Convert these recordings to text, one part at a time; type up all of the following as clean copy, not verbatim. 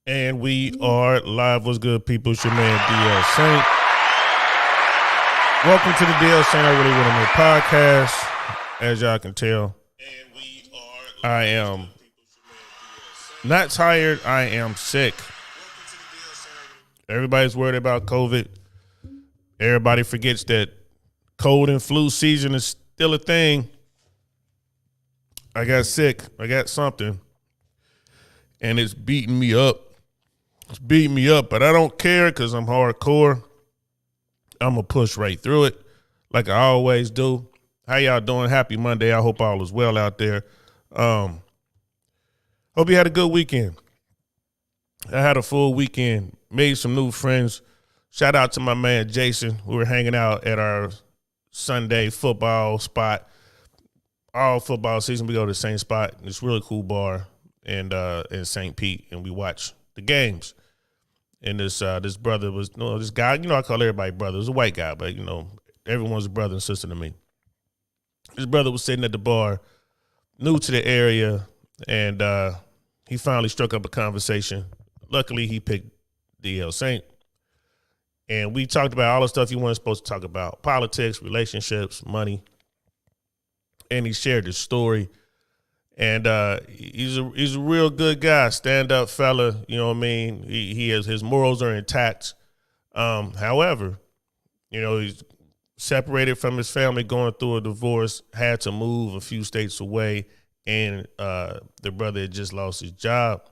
And we are live. What's good, people? It's your man, DL Saint. Welcome to the DL Saint I Really Want to Know podcast. As y'all can tell, I am not tired. I am sick. Everybody's worried about COVID. Everybody forgets that cold and flu season is still a thing. I got sick. I got something. And it's beating me up. It's beating me up, but I don't care because I'm hardcore. I'm going to push right through it like I always do. How y'all doing? Happy Monday. I hope all is well out there. Hope you had a good weekend. I had a full weekend. Made some new friends. Shout out to my man Jason. We were hanging out at our Sunday football spot. All football season, we go to the same spot. It's a really cool bar in St. Pete, and we watch the games. And this brother was, this guy, I call everybody brother. It was a white guy, but, everyone's a brother and sister to me. His brother was sitting at the bar, new to the area, and he finally struck up a conversation. Luckily, he picked DL Saint. And we talked about all the stuff you weren't supposed to talk about, politics, relationships, money. And he shared his story. And he's a real good guy, stand-up fella, you know what I mean? He has, his morals are intact. However, he's separated from his family, going through a divorce, had to move a few states away, and the brother had just lost his job.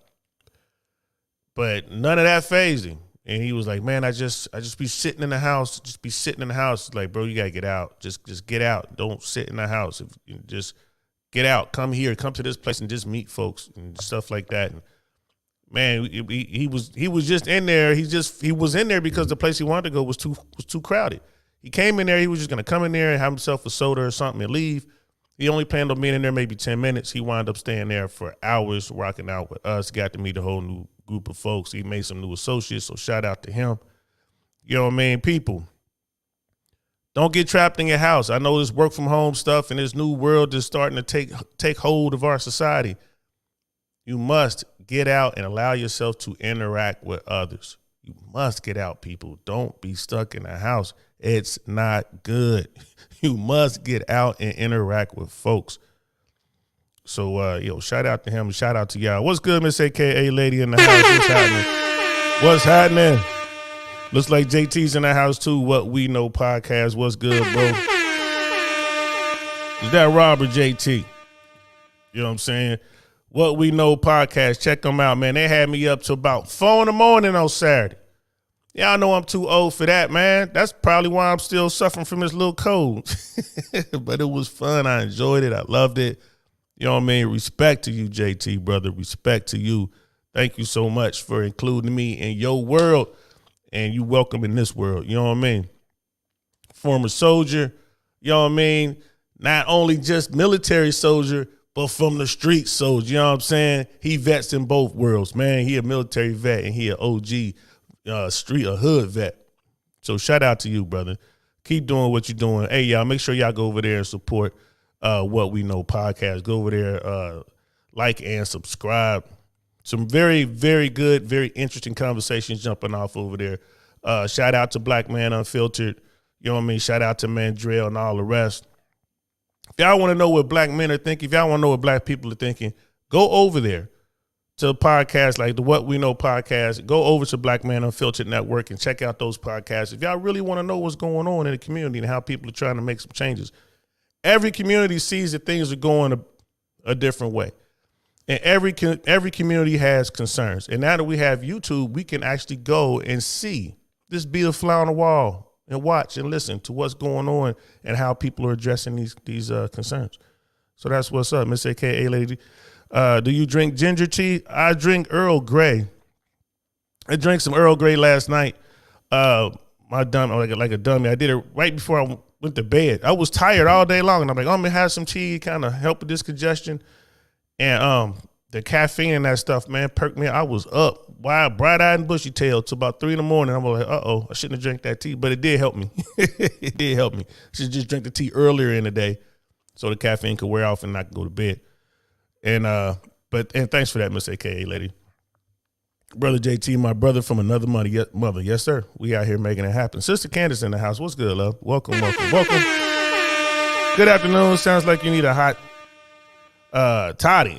But none of that fazed him. And he was like, man, I just be sitting in the house, Like, bro, you got to get out. Just get out. Don't sit in the house. Just get out. Come here. Come to this place and just meet folks and stuff like that. And man, he was just in there. He was in there because the place he wanted to go was too crowded. He came in there. He was just going to come in there and have himself a soda or something and leave. He only planned on being in there maybe 10 minutes. He wound up staying there for hours, rocking out with us, got to meet a whole new group of folks. He made some new associates, so shout out to him. You know what I mean? People, don't get trapped in your house. I know this work from home stuff and this new world is starting to take hold of our society. You must get out and allow yourself to interact with others. You must get out, people. Don't be stuck in the house. It's not good. You must get out and interact with folks. So, shout out to him. Shout out to y'all. What's good, Miss AKA Lady in the house? What's happening? What's happening? Looks like JT's in the house, too. What We Know podcast. What's good, bro? Is that Robert JT? You know what I'm saying? What We Know podcast. Check them out, man. They had me up to about 4 in the morning on Saturday. Y'all know I'm too old for that, man. That's probably why I'm still suffering from this little cold. But it was fun. I enjoyed it. I loved it. You know what I mean? Respect to you, JT, brother. Respect to you. Thank you so much for including me in your world, and you welcome in this world. You know what I mean? Former soldier, you know what I mean? Not only just military soldier, but from the street soldier. You know what I'm saying? He vets in both worlds, man. He a military vet, and he an OG a hood vet. So shout out to you, brother. Keep doing what you're doing. Hey, y'all, make sure y'all go over there and support What We Know podcast. Go over there, like and subscribe. Some very, very good, very interesting conversations jumping off over there. Shout out to Black Man Unfiltered. You know what I mean? Shout out to Mandrell and all the rest. If y'all want to know what black men are thinking, if y'all want to know what black people are thinking, go over there to a podcast like the What We Know podcast. Go over to Black Man Unfiltered Network and check out those podcasts. If y'all really want to know what's going on in the community and how people are trying to make some changes. Every community sees that things are going a different way. And every community has concerns. And now that we have YouTube, we can actually go and see. Just be a fly on the wall and watch and listen to what's going on and how people are addressing these concerns. So that's what's up, Miss AKA Lady. Do you drink ginger tea? I drink Earl Grey. I drank some Earl Grey last night. My dummy, like a dummy. I did it right before I went to bed. I was tired all day long, and I'm like, I'm gonna have some tea, kind of help with this congestion. And the caffeine and that stuff, man, perked me. I was up, wide, bright-eyed and bushy-tailed till about 3 in the morning. I'm like, I shouldn't have drank that tea, but it did help me. It did help me. Should just drink the tea earlier in the day so the caffeine could wear off and I could go to bed. And thanks for that, Miss AKA Lady. Brother JT, my brother from another mother. Yes, sir. We out here making it happen. Sister Candace in the house. What's good, love? Welcome. Good afternoon. Sounds like you need a hot toddy.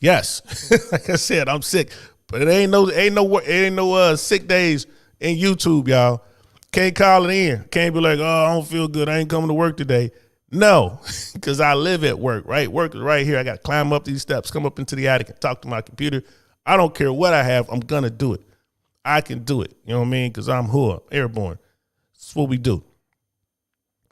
Yes. Like I said, I'm sick, but it ain't no sick days in YouTube, y'all. Can't call it in. Can't be like, oh, I don't feel good. I ain't coming to work today. No, because I live at work, right? Work is right here. I got to climb up these steps, come up into the attic and talk to my computer. I don't care what I have. I'm going to do it. I can do it. You know what I mean? Because I'm airborne. This is what we do.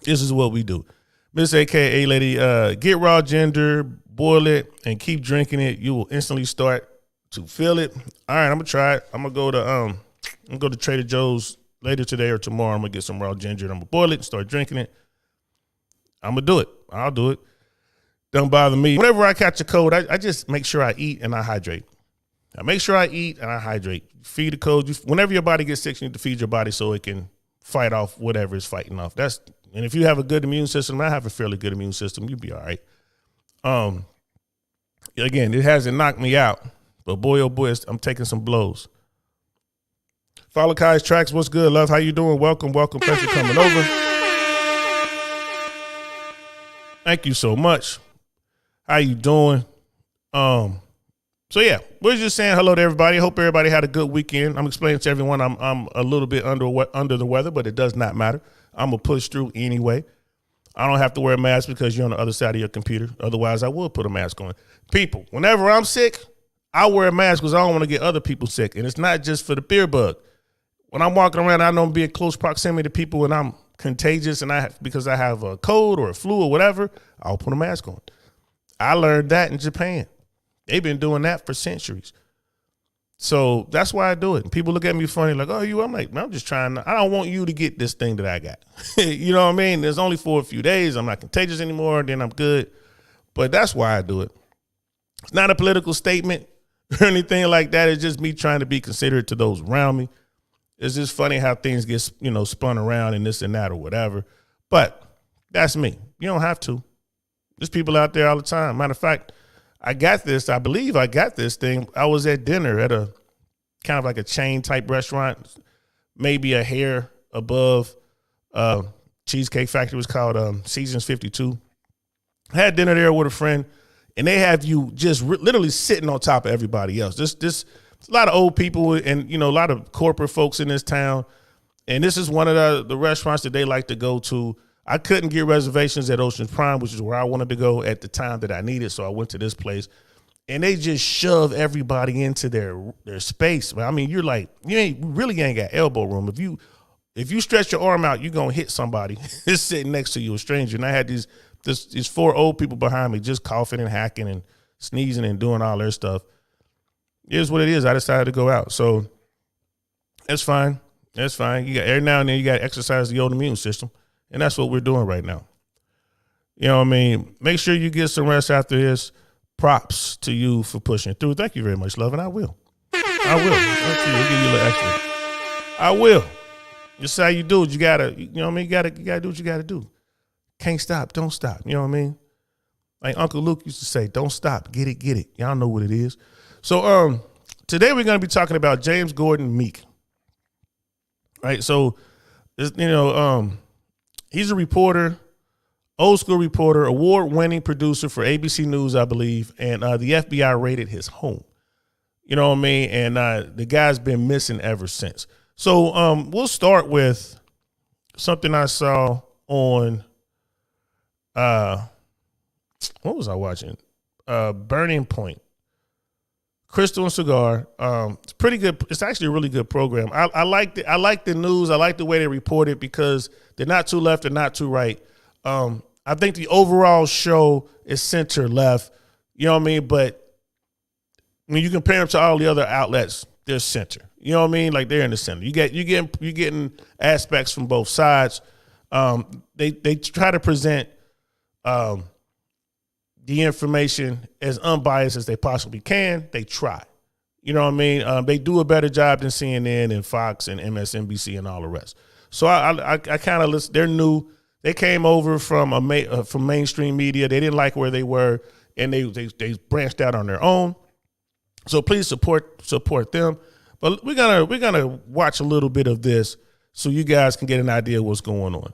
This is what we do. Miss AKA lady, get raw ginger, boil it, and keep drinking it. You will instantly start to feel it. All right, I'm going to try it. I'm going to go to Trader Joe's later today or tomorrow. I'm going to get some raw ginger and I'm going to boil it and start drinking it. I'm going to do it. I'll do it. Don't bother me. Whenever I catch a cold, I just make sure I eat and I hydrate. I make sure I eat and I hydrate. Feed the cold. Whenever your body gets sick, you need to feed your body so it can fight off whatever is fighting off. And if you have a good immune system, I have a fairly good immune system, you'll be all right. Again, it hasn't knocked me out, but boy, oh boy, I'm taking some blows. Follow Kai's Tracks. What's good, love? How you doing? Welcome. Thanks for coming over. Thank you so much. How you doing? So yeah, we're just saying hello to everybody. Hope everybody had a good weekend. I'm explaining to everyone I'm a little bit under the weather, but it does not matter. I'm gonna push through anyway. I don't have to wear a mask because you're on the other side of your computer. Otherwise, I would put a mask on. People, whenever I'm sick, I wear a mask because I don't want to get other people sick, and it's not just for the beer bug. When I'm walking around, I know I'm being close proximity to people, and I'm contagious, and because I have a cold or a flu or whatever, I'll put a mask on. I learned that in Japan. They've been doing that for centuries. So that's why I do it. And people look at me funny, like, oh, I'm like, man, I'm just trying I don't want you to get this thing that I got. You know what I mean? There's only for a few days. I'm not contagious anymore. Then I'm good. But that's why I do it. It's not a political statement or anything like that. It's just me trying to be considerate to those around me. It's just funny how things get, spun around and this and that or whatever. But that's me. You don't have to. There's people out there all the time. Matter of fact, I believe I got this thing. I was at dinner at a kind of like a chain type restaurant, maybe a hair above Cheesecake Factory. Was called Seasons 52. I had dinner there with a friend, and they have you just literally sitting on top of everybody else. This a lot of old people and, a lot of corporate folks in this town. And this is one of the restaurants that they like to go to. I couldn't get reservations at Ocean Prime, which is where I wanted to go at the time that I needed. So I went to this place, and they just shove everybody into their space. I mean, you're like, you really ain't got elbow room. If you stretch your arm out, you're going to hit somebody that's sitting next to you, a stranger. And I had these 4 old people behind me just coughing and hacking and sneezing and doing all their stuff. It is what it is. I decided to go out. So that's fine. That's fine. You got every now and then you got to exercise the old immune system. And that's what we're doing right now. You know what I mean? Make sure you get some rest after this. Props to you for pushing through. Thank you very much, love, and I will. I'll give you a little extra. I will. Just how you do it. You gotta, you know what I mean? You gotta do what you gotta do. Can't stop, don't stop. You know what I mean? Like Uncle Luke used to say, don't stop, get it. Y'all know what it is. So today we're gonna be talking about James Gordon Meeks. Right? So he's a reporter, old school reporter, award-winning producer for ABC News, I believe, and the FBI raided his home. You know what I mean? And the guy's been missing ever since. So we'll start with something I saw on, what was I watching? Burning Point. Crystal and Cigar. It's pretty good. It's actually a really good program. I like the news. I like the way they report it because they're not too left and not too right. I think the overall show is center left. You know what I mean? But when you compare them to all the other outlets, they're center. You know what I mean? Like they're in the center. You're getting aspects from both sides. They try to present the information as unbiased as they possibly can. They try. You know what I mean? They do a better job than CNN and Fox and MSNBC and all the rest. So I kind of listen. They're new. They came over from mainstream media. They didn't like where they were, and they branched out on their own. So please support them. But we're gonna watch a little bit of this so you guys can get an idea of what's going on.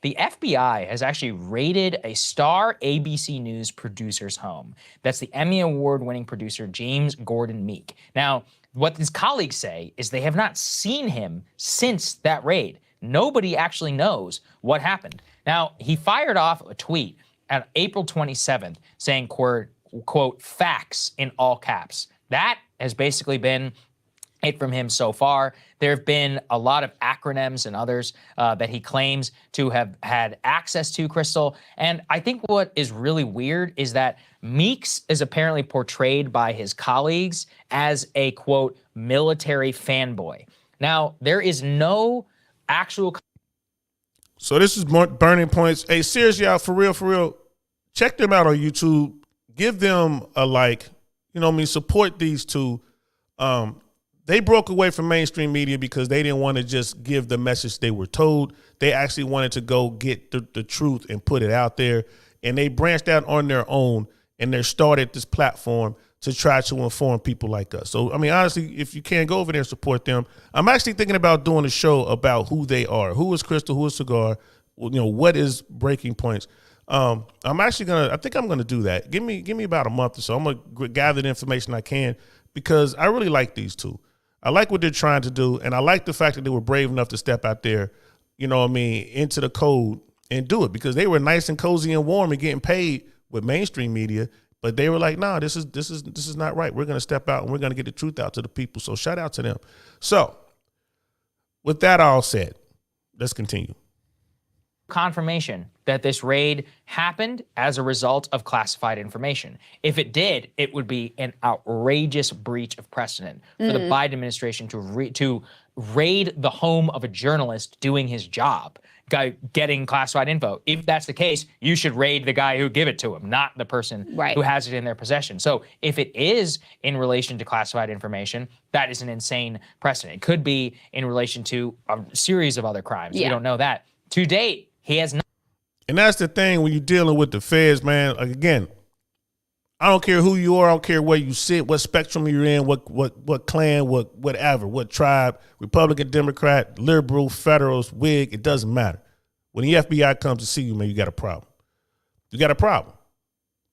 The FBI has actually raided a star ABC News producer's home. That's the Emmy Award-winning producer James Gordon Meeks. Now, what his colleagues say is they have not seen him since that raid. Nobody actually knows what happened. Now, he fired off a tweet on April 27th saying, quote, facts in all caps. That has basically been it from him so far. There have been a lot of acronyms and others that he claims to have had access to, Crystal. And I think what is really weird is that Meeks is apparently portrayed by his colleagues as a, quote, military fanboy. Now, there is no actual... So this is Burning Points. Hey, seriously, y'all, for real, check them out on YouTube. Give them a like. You know what I mean? Support these two. They broke away from mainstream media because they didn't want to just give the message they were told. They actually wanted to go get the truth and put it out there. And they branched out on their own, and they started this platform to try to inform people like us. So, I mean, honestly, if you can, go over there and support them. I'm actually thinking about doing a show about who they are. Who is Crystal? Who is Cigar? You know, what is Breaking Points? I'm actually I think I'm gonna do that. Give me about a month or so. I'm gonna gather the information I can because I really like these two. I like what they're trying to do, and I like the fact that they were brave enough to step out there, you know what I mean, into the code and do it because they were nice and cozy and warm and getting paid with mainstream media, but they were like, nah, this is not right. We're gonna step out and we're gonna get the truth out to the people. So shout out to them. So with that all said, let's continue. Confirmation that this raid happened as a result of classified information. If it did, it would be an outrageous breach of precedent for the Biden administration to raid the home of a journalist doing his job, getting classified info. If that's the case, you should raid the guy who gave it to him, not the person who has it in their possession. So if it is in relation to classified information, that is an insane precedent. It could be in relation to a series of other crimes. We don't know that. To date, he has not. And that's the thing when you're dealing with the feds, man. Like, again, I don't care who you are. I don't care where you sit, what spectrum you're in, what clan, whatever, what tribe, Republican, Democrat, liberal, Federalist, Whig, it doesn't matter. When the FBI comes to see you, man, you got a problem. You got a problem.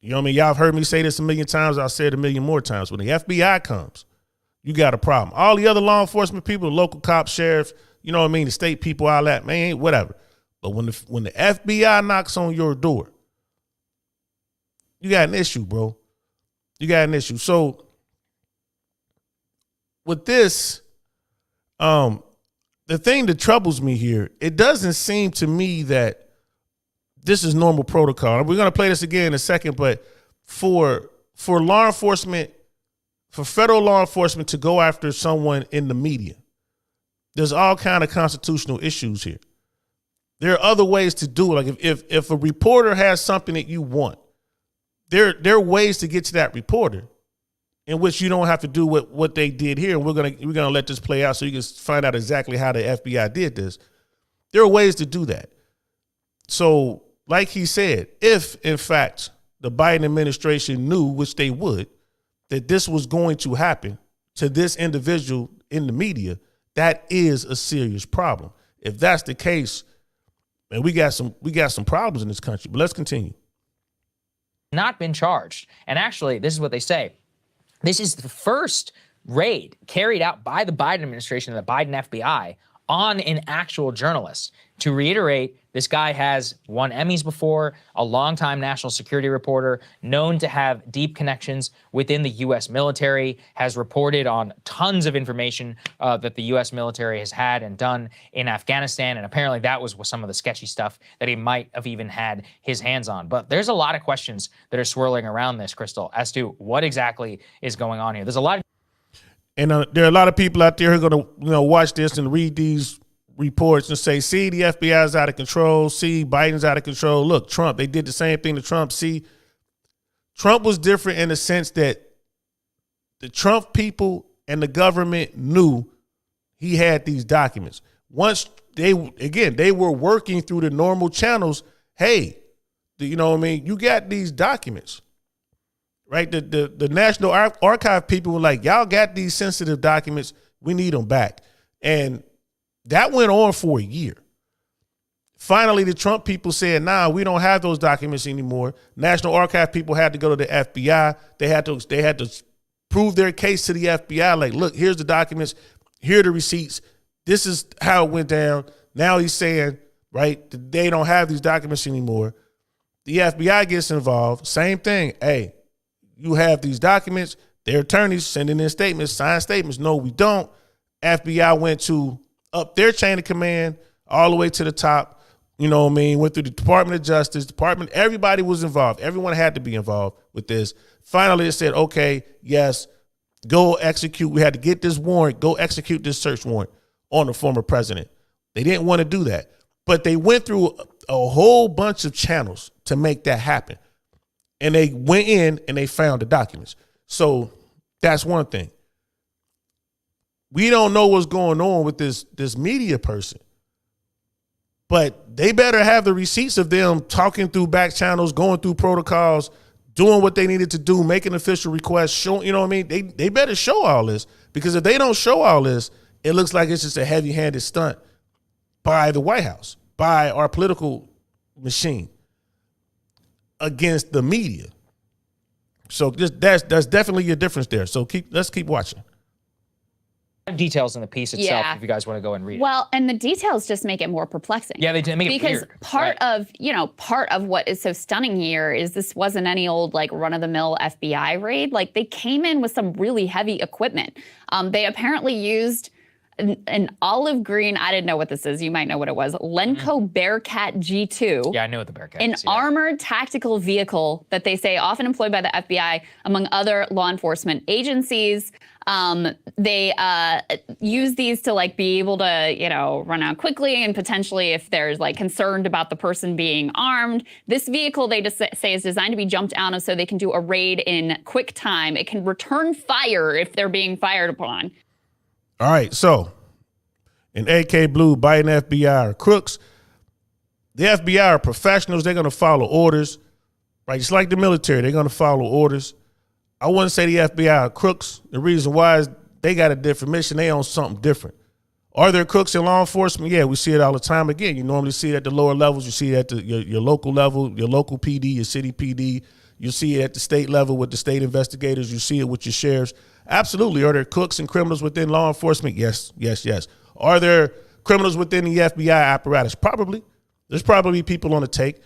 You know what I mean? Y'all have heard me say this a million times. I'll say it a million more times. When the FBI comes, you got a problem. All the other law enforcement people, the local cops, sheriffs, you know what I mean, the state people, all that, man, whatever. But when the FBI knocks on your door, you got an issue, bro. You got an issue. So with this, the thing that troubles me here, it doesn't seem to me that this is normal protocol. We're going to play this again in a second, but for law enforcement, for federal law enforcement to go after someone in the media, there's all kind of constitutional issues here. There are other ways to do it. Like if a reporter has something that you want, there are ways to get to that reporter in which you don't have to do what they did here. And we're gonna let this play out so you can find out exactly how the FBI did this. There are ways to do that. So, like he said, if in fact the Biden administration knew, which they would, that this was going to happen to this individual in the media, that is a serious problem. If that's the case, man, we got some problems in this country. But let's continue. Not been charged. And actually, this is what they say. This is the first raid carried out by the Biden administration and the Biden FBI on an actual journalist. To reiterate, this guy has won Emmys before, a longtime national security reporter, known to have deep connections within the U.S. military, has reported on tons of information that the U.S. military has had and done in Afghanistan, and apparently that was some of the sketchy stuff that he might have even had his hands on. But there's a lot of questions that are swirling around this, Crystal, as to what exactly is going on here. There's a lot of And there are a lot of people out there who are going to watch this and read these reports and say, see, the FBI is out of control. See, Biden's out of control. Look, Trump, they did the same thing to Trump. See, Trump was different in the sense that the Trump people and the government knew he had these documents. Once they were working through the normal channels. Hey, you know what I mean? You got these documents. right? The National Archive people were like, y'all got these sensitive documents. We need them back. And that went on for a year. Finally, the Trump people said, nah, we don't have those documents anymore. National Archive people had to go to the FBI. They had to prove their case to the FBI. Like, look, here's the documents. Here are the receipts. This is how it went down. Now he's saying, right, that they don't have these documents anymore. The FBI gets involved. Same thing. Hey, you have these documents. Their attorneys sending in statements, signed statements. No, we don't. FBI went to up their chain of command all the way to the top. You know what I mean? Went through the Department of Justice, everybody was involved. Everyone had to be involved with this. Finally, it said, okay, yes, go execute. We had to get this warrant, go execute this search warrant on the former president. They didn't want to do that, but they went through a whole bunch of channels to make that happen. And they went in and they found the documents. So that's one thing. We don't know what's going on with this media person. But they better have the receipts of them talking through back channels, going through protocols, doing what they needed to do, making official requests, showing, you know what I mean? They better show all this, because if they don't show all this, it looks like it's just a heavy-handed stunt by the White House, by our political machine against the media. So that's definitely a difference there. So let's keep watching. Details in the piece itself, if you guys want to go and read it. Well, and the details just make it more perplexing. Yeah, they make it because weird. part of what is so stunning here is this wasn't any old like run-of-the-mill FBI raid. Like, they came in with some really heavy equipment. They apparently used an olive green, I didn't know what this is, you might know what it was, Lenco Bearcat G2. Yeah, I know what the Bearcat is. An armored tactical vehicle that they say often employed by the FBI among other law enforcement agencies. They use these to like be able to, run out quickly, and potentially if there's like concerned about the person being armed. This vehicle, they just say, is designed to be jumped out of so they can do a raid in quick time. It can return fire if they're being fired upon. All right, so in AK Blue, Biden FBI are crooks. The FBI are professionals. They're going to follow orders, right? Just like the military, they're going to follow orders. I wouldn't say the FBI are crooks. The reason why is they got a different mission. They own something different. Are there crooks in law enforcement? Yeah, we see it all the time. Again, you normally see it at the lower levels. You see it at your local level, your local PD, your city PD. You see it at the state level with the state investigators. You see it with your sheriffs. Absolutely. Are there crooks and criminals within law enforcement? Yes, yes, yes. Are there criminals within the FBI apparatus? Probably. There's probably people on the take.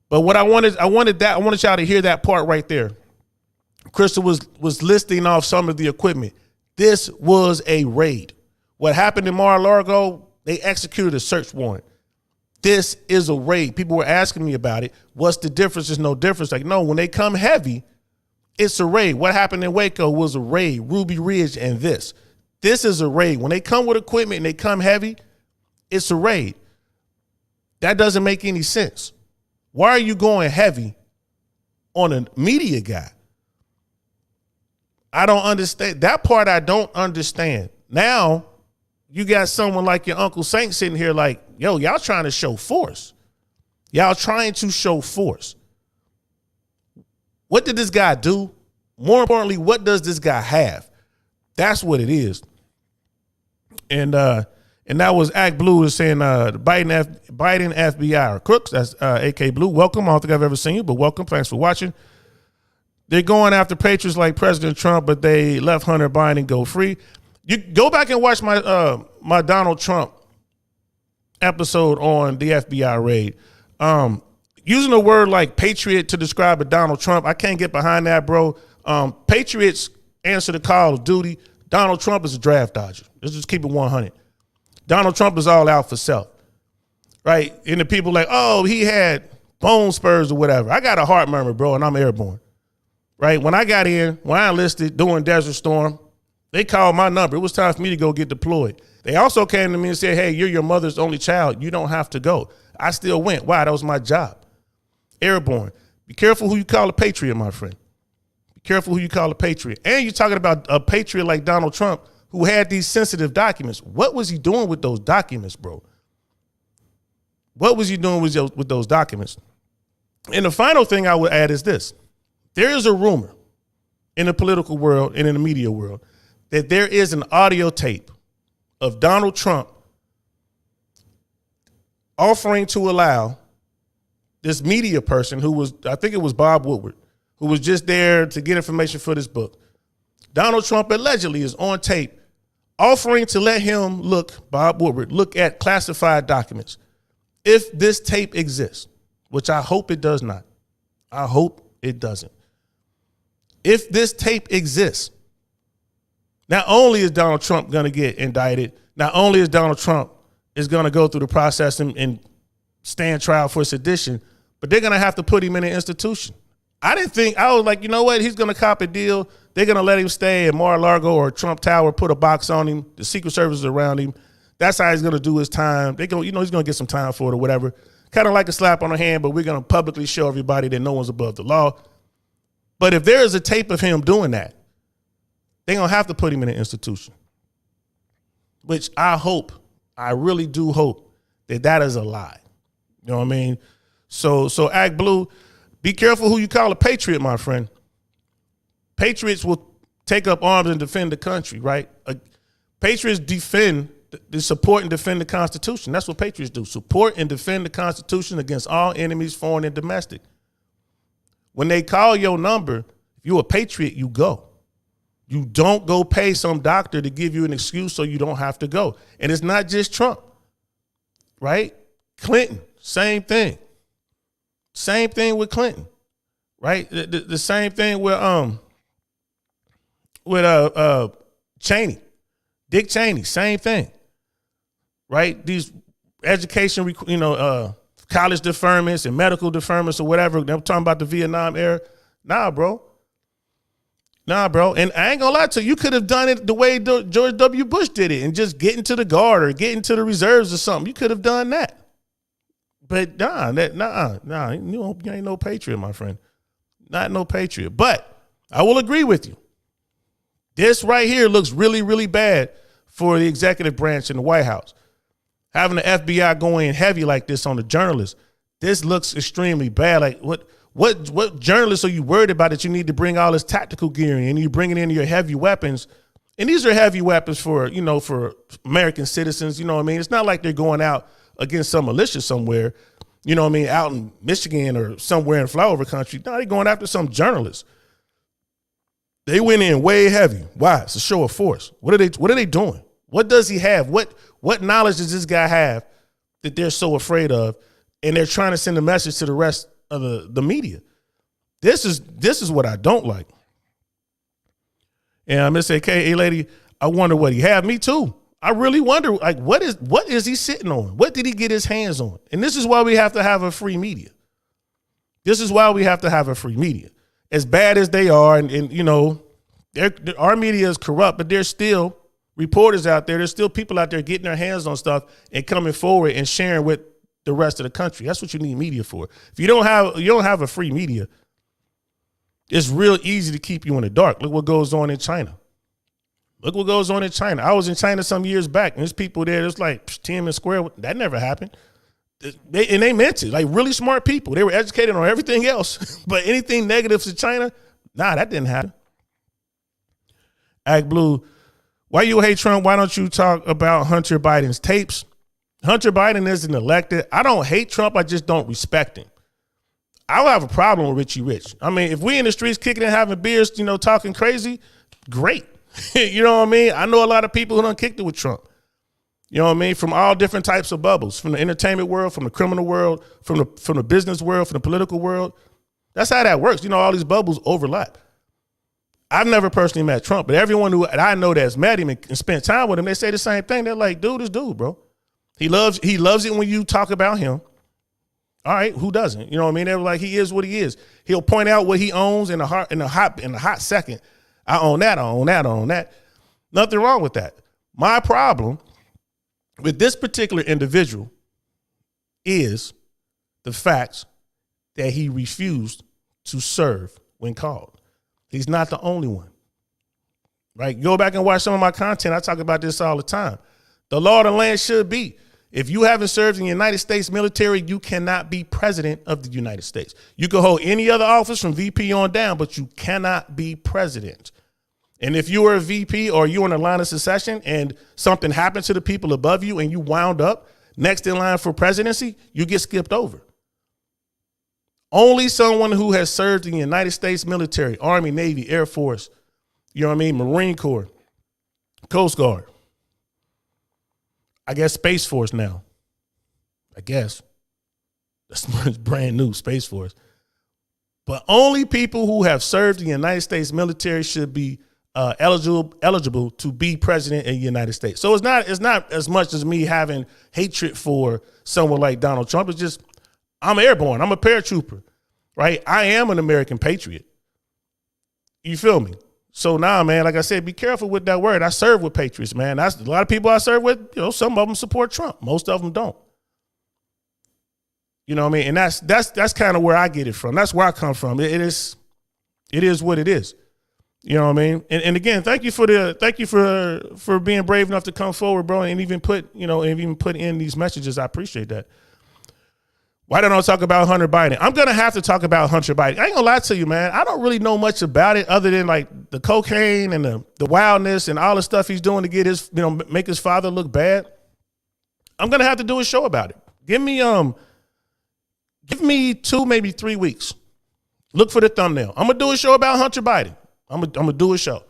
But what I wanted y'all to hear that part right there. Crystal was listing off some of the equipment. This was a raid. What happened in Mar-a-Lago, they executed a search warrant. This is a raid. People were asking me about it. What's the difference? There's no difference. Like, no, when they come heavy, it's a raid. What happened in Waco was a raid. Ruby Ridge and this is a raid. When they come with equipment and they come heavy, it's a raid. That doesn't make any sense. Why are you going heavy on a media guy? I don't understand. That part I don't understand. Now, you got someone like your Uncle Saint sitting here like, yo, y'all trying to show force. Y'all trying to show force. What did this guy do? More importantly, what does this guy have? That's what it is. And that was Act Blue is saying Biden FBI are crooks. That's AK Blue. Welcome. I don't think I've ever seen you, but welcome. Thanks for watching. They're going after patriots like President Trump, but they left Hunter Biden go free. You go back and watch my my Donald Trump episode on the FBI raid. Using a word like patriot to describe a Donald Trump, I can't get behind that, bro. Patriots answer the call of duty. Donald Trump is a draft dodger. Let's just keep it 100. Donald Trump is all out for self, right? And the people like, oh, he had bone spurs or whatever. I got a heart murmur, bro, and I'm airborne, right? When I got in, when I enlisted during Desert Storm, they called my number. It was time for me to go get deployed. They also came to me and said, hey, you're your mother's only child. You don't have to go. I still went. Why? That was my job. Airborne. Be careful who you call a patriot, my friend. Be careful who you call a patriot. And you're talking about a patriot like Donald Trump who had these sensitive documents. What was he doing with those documents, bro? What was he doing with those documents? And the final thing I would add is this. There is a rumor. in the political world and in the media world that there is an audio tape of Donald Trump offering to allow this media person who was, I think it was Bob Woodward, who was just there to get information for this book. Donald Trump allegedly is on tape offering to let him Bob Woodward, look at classified documents. If this tape exists, which I hope it does not. I hope it doesn't. If this tape exists, not only is Donald Trump going to get indicted, not only is Donald Trump is going to go through the process and stand trial for sedition, but they're going to have to put him in an institution. I was like, you know what? He's going to cop a deal. They're going to let him stay at Mar-a-Lago or Trump Tower, put a box on him. The Secret Service is around him. That's how he's going to do his time. He's going to get some time for it or whatever. Kind of like a slap on the hand, but we're going to publicly show everybody that no one's above the law. But if there is a tape of him doing that, they're going to have to put him in an institution, which I really do hope that is a lie. You know what I mean? So Act Blue, be careful who you call a patriot, my friend. Patriots will take up arms and defend the country, right? Patriots they support and defend the Constitution. That's what patriots do. Support and defend the Constitution against all enemies, foreign and domestic. When they call your number, if you're a patriot, you go. You don't go pay some doctor to give you an excuse so you don't have to go. And it's not just Trump, right? Clinton, same thing. Same thing with Clinton, right? The same thing with Cheney, Dick Cheney, same thing, right? These education, college deferments and medical deferments or whatever. They're talking about the Vietnam era. Nah, bro. And I ain't gonna lie to you. You could have done it the way George W. Bush did it and just get into the Guard or get into the reserves or something. You could have done that. But you ain't no patriot, my friend. Not no patriot. But I will agree with you. This right here looks really, really bad for the executive branch in the White House. Having the FBI going heavy like this on the journalists, this looks extremely bad. Like what journalists are you worried about that you need to bring all this tactical gear in and you bringing in your heavy weapons? And these are heavy weapons for American citizens. You know what I mean? It's not like they're going out against some militia somewhere, out in Michigan or somewhere in flyover country. No, they're going after some journalists. They went in way heavy. Why? It's a show of force. What are they doing? What does he have? What knowledge does this guy have that they're so afraid of? And they're trying to send a message to the rest of the media. This is what I don't like. And Miss AK, hey lady, I wonder what he had. Me too. I really wonder, like, what is he sitting on? What did he get his hands on? And this is why we have to have a free media. As bad as they are, and our media is corrupt, but there's still reporters out there. There's still people out there getting their hands on stuff and coming forward and sharing with the rest of the country. That's what you need media for. If you don't have a free media, it's real easy to keep you in the dark. Look what goes on in China. I was in China some years back, and there's people there. It's like Tiananmen Square. That never happened. They meant it. Like really smart people. They were educated on everything else, but anything negative to China, that didn't happen. Act Blue, why you hate Trump? Why don't you talk about Hunter Biden's tapes? Hunter Biden isn't elected. I don't hate Trump. I just don't respect him. I don't have a problem with Richie Rich. I mean, if we in the streets kicking and having beers, talking crazy, great. You know what I mean? I know a lot of people who done kicked it with Trump. You know what I mean? From all different types of bubbles, from the entertainment world, from the criminal world, from the business world, from the political world. That's how that works. All these bubbles overlap. I've never personally met Trump, but everyone who I know that's met him and spent time with him, they say the same thing. They're like, this dude, bro. He loves it when you talk about him. All right, who doesn't? You know what I mean? They're like, he is what he is. He'll point out what he owns in a hot second. I own that. Nothing wrong with that. My problem with this particular individual is the fact that he refused to serve when called. He's not the only one. Right? Go back and watch some of my content. I talk about this all the time. The law of the land should be, If you haven't served in the United States military, you cannot be president of the United States. You can hold any other office from VP on down, but you cannot be president. And if you were a VP or you're in a line of succession and something happened to the people above you and you wound up next in line for presidency, you get skipped over. Only someone who has served in the United States military, Army, Navy, Air Force, you know what I mean, Marine Corps, Coast Guard, I guess Space Force now. I guess. That's brand new, Space Force. But only people who have served in the United States military should be eligible to be president in the United States. So it's not as much as me having hatred for someone like Donald Trump. It's just I'm airborne. I'm a paratrooper, right? I am an American patriot. You feel me? So now, man, like I said, be careful with that word. I serve with patriots, man. That's a lot of people I serve with. You know, some of them support Trump. Most of them don't. You know what I mean? And that's kind of where I get it from. That's where I come from. It is what it is. You know what I mean? And again, thank you for being brave enough to come forward, bro, and even put in these messages. I appreciate that. Why don't I talk about Hunter Biden? I'm going to have to talk about Hunter Biden. I ain't gonna lie to you, man. I don't really know much about it other than like the cocaine and the wildness and all the stuff he's doing to get his, make his father look bad. I'm going to have to do a show about it. Give me 2, maybe 3 weeks. Look for the thumbnail. I'm going to do a show about Hunter Biden. I'm going to do a show.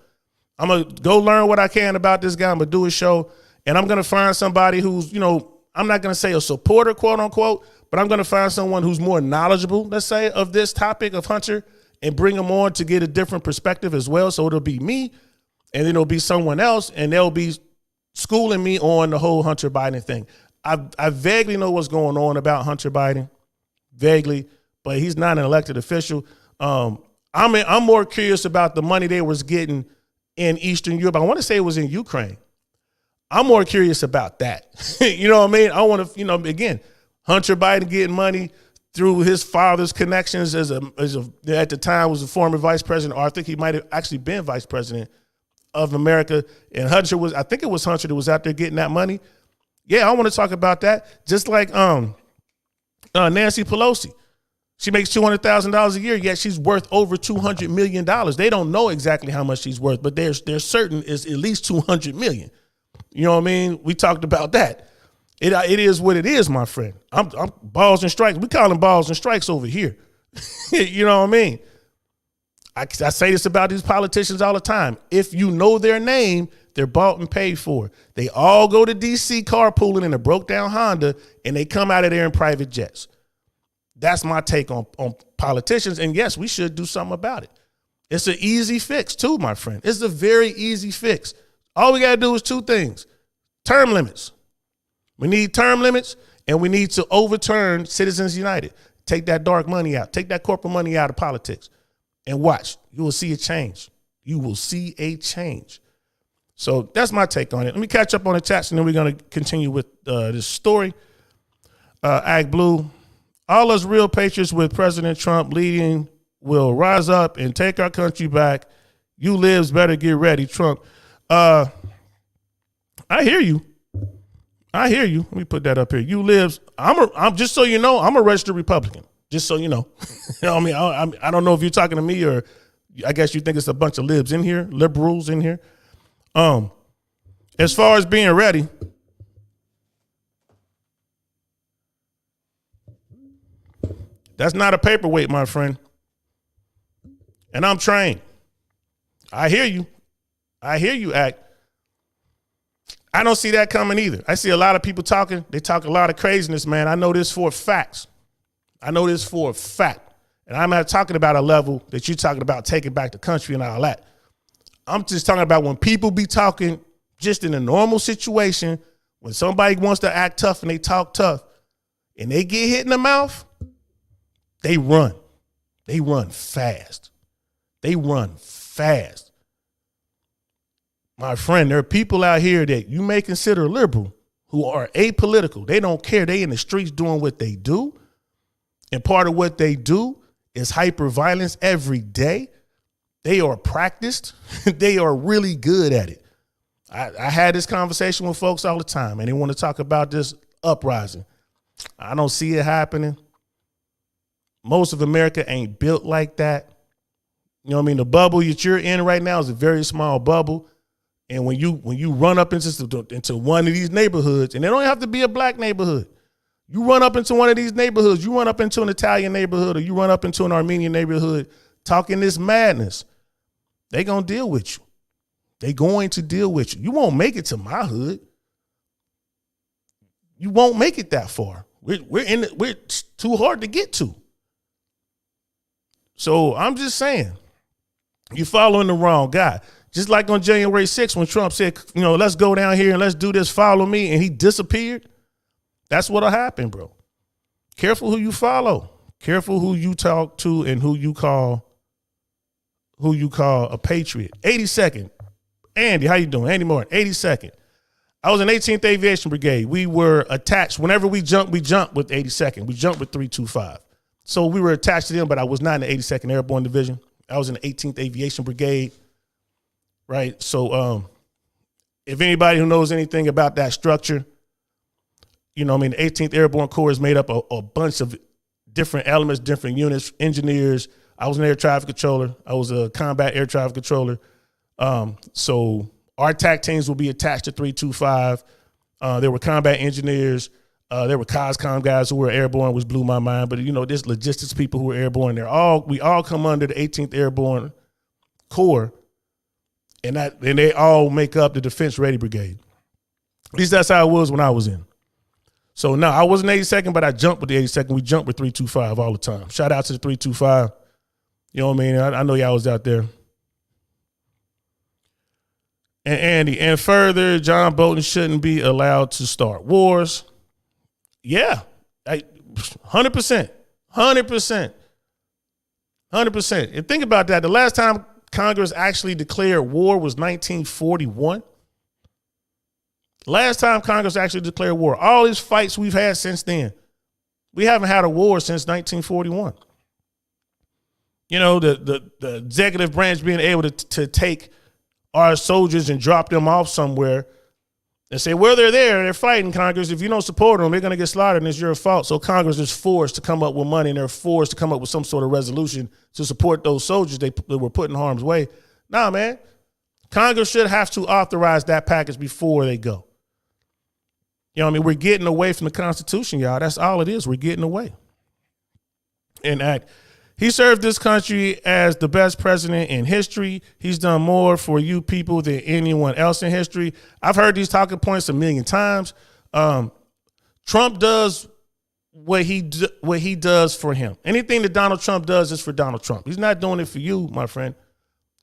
I'm going to go learn what I can about this guy. I'm going to do a show, and I'm going to find somebody who's, I'm not going to say a supporter, quote unquote, but I'm going to find someone who's more knowledgeable, let's say, of this topic of Hunter and bring them on to get a different perspective as well. So it'll be me and then it'll be someone else and they'll be schooling me on the whole Hunter Biden thing. I vaguely know what's going on about Hunter Biden, vaguely, but he's not an elected official. I'm more curious about the money they was getting in Eastern Europe. I want to say it was in Ukraine. I'm more curious about that. You know what I mean? I want to, again, Hunter Biden getting money through his father's connections as at the time was a former vice president, or I think he might have actually been vice president of America. And Hunter I think it was Hunter that was out there getting that money. Yeah, I want to talk about that. Just like Nancy Pelosi. She makes $200,000 a year, yet she's worth over $200 million. They don't know exactly how much she's worth, but they're certain it's at least $200 million. You know what I mean? We talked about that. It is what it is, my friend. I'm balls and strikes. We call them balls and strikes over here. You know what I mean? I say this about these politicians all the time. If you know their name, they're bought and paid for. They all go to D.C. carpooling in a broke down Honda, and they come out of there in private jets. That's my take on politicians. And yes, we should do something about it. It's an easy fix too, my friend. It's a very easy fix. All we got to do is 2 things. Term limits. We need term limits, and we need to overturn Citizens United. Take that dark money out. Take that corporate money out of politics. And watch. You will see a change. You will see a change. So that's my take on it. Let me catch up on the chats, and then we're going to continue with this story. Ag Blue. All us real patriots with President Trump leading will rise up and take our country back. You libs better get ready, Trump. I hear you. Let me put that up here. You libs. I'm just so you know, I'm a registered Republican. Just so you know. You know what I mean? I don't know if you're talking to me or I guess you think it's a bunch of libs in here, liberals in here. As far as being ready, that's not a paperweight, my friend. And I'm trained. I hear you, Act. I don't see that coming either. I see a lot of people talking. They talk a lot of craziness, man. I know this for a fact. And I'm not talking about a level that you're talking about taking back the country and all that. I'm just talking about when people be talking just in a normal situation, when somebody wants to act tough and they talk tough and they get hit in the mouth, they run. They run fast. My friend, there are people out here that you may consider liberal who are apolitical. They don't care. They in the streets doing what they do. And part of what they do is hyper violence every day. They are practiced. They are really good at it. I had this conversation with folks all the time, and they want to talk about this uprising. I don't see it happening. Most of America ain't built like that. You know what I mean? The bubble that you're in right now is a very small bubble. And when you run up into one of these neighborhoods, and it don't have to be a black neighborhood, you run up into one of these neighborhoods, you run up into an Italian neighborhood, or you run up into an Armenian neighborhood talking this madness, they gonna deal with you. They going to deal with you. You won't make it to my hood. You won't make it that far. We're too hard to get to. So I'm just saying, you're following the wrong guy. Just like on January 6th when Trump said, let's go down here and let's do this, follow me, and he disappeared. That's what'll happen, bro. Careful who you follow. Careful who you talk to and who you call a patriot. 82nd. Andy, how you doing? Andy Moore, 82nd. I was in 18th Aviation Brigade. We were attached. Whenever we jumped with 82nd. We jumped with 325. So we were attached to them, but I was not in the 82nd Airborne Division. I was in the 18th Aviation Brigade. Right. So if anybody who knows anything about that structure, the 18th Airborne Corps is made up of a bunch of different elements, different units, engineers. I was an air traffic controller. I was a combat air traffic controller. So our TAC teams will be attached to 325. There were combat engineers. There were COSCOM guys who were airborne, which blew my mind. But, there's logistics people who were airborne. We all come under the 18th Airborne Corps. And they all make up the Defense Ready Brigade. At least that's how it was when I was in. So no, I wasn't 82nd, but I jumped with the 82nd. We jumped with 325 all the time. Shout out to the 325. You know what I mean? I know y'all was out there. And Andy, and further, John Bolton shouldn't be allowed to start wars. Yeah, 100%. 100%. 100%. And think about that. The last time Congress actually declared war was 1941. Last time Congress actually declared war. All these fights we've had since then, we haven't had a war since 1941. The executive branch being able to take our soldiers and drop them off somewhere and say, well, they're there, they're fighting, Congress. If you don't support them, they're going to get slaughtered and it's your fault. So Congress is forced to come up with money and they're forced to come up with some sort of resolution to support those soldiers they were put in harm's way. Nah, man. Congress should have to authorize that package before they go. You know what I mean? We're getting away from the Constitution, y'all. That's all it is. We're getting away. And he served this country as the best president in history. He's done more for you people than anyone else in history. I've heard these talking points a million times. Trump does what he does for him. Anything that Donald Trump does is for Donald Trump. He's not doing it for you, my friend.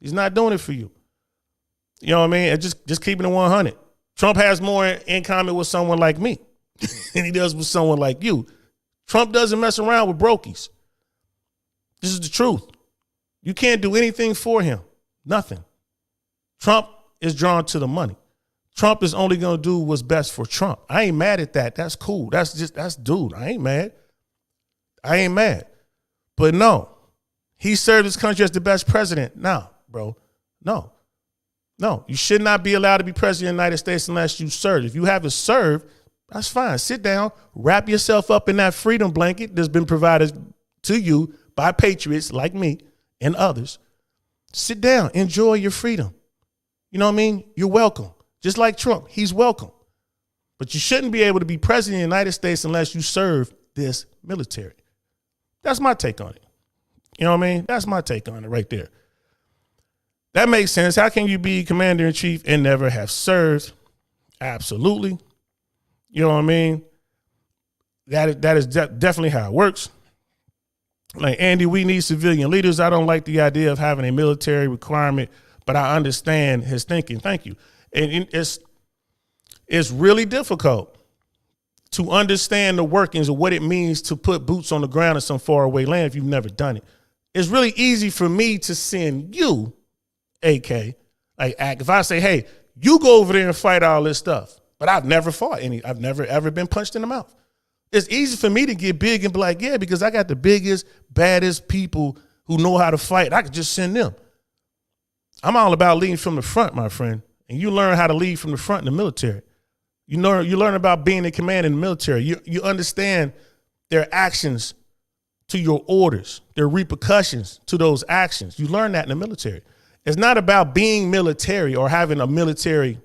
He's not doing it for you. You know what I mean? And just keeping it 100. Trump has more in common with someone like me than he does with someone like you. Trump doesn't mess around with brokies. This is the truth. You can't do anything for him. Nothing. Trump is drawn to the money. Trump is only going to do what's best for Trump. I ain't mad at that. That's cool. That's dude. I ain't mad. But no, he served his country as the best president. No, bro. No. You should not be allowed to be president of the United States unless you serve. If you haven't served, that's fine. Sit down, wrap yourself up in that freedom blanket that's been provided to you by patriots like me and others. Sit down, enjoy your freedom. You know what I mean? You're welcome. Just like Trump, he's welcome. But you shouldn't be able to be president of the United States unless you serve this military. That's my take on it. You know what I mean? That's my take on it right there. That makes sense. How can you be commander in chief and never have served? Absolutely. You know what I mean? That is definitely how it works. Like, Andy, we need civilian leaders. I don't like the idea of having a military requirement, but I understand his thinking. Thank you. And it's really difficult to understand the workings of what it means to put boots on the ground in some faraway land if you've never done it. It's really easy for me to send you, AK, like, if I say, hey, you go over there and fight all this stuff, but I've never fought any. I've never ever been punched in the mouth. It's easy for me to get big and be like, yeah, because I got the biggest, baddest people who know how to fight. I could just send them. I'm all about leading from the front, my friend. And you learn how to lead from the front in the military. You learn about being in command in the military. You understand their actions to your orders, their repercussions to those actions. You learn that in the military. It's not about being military or having a military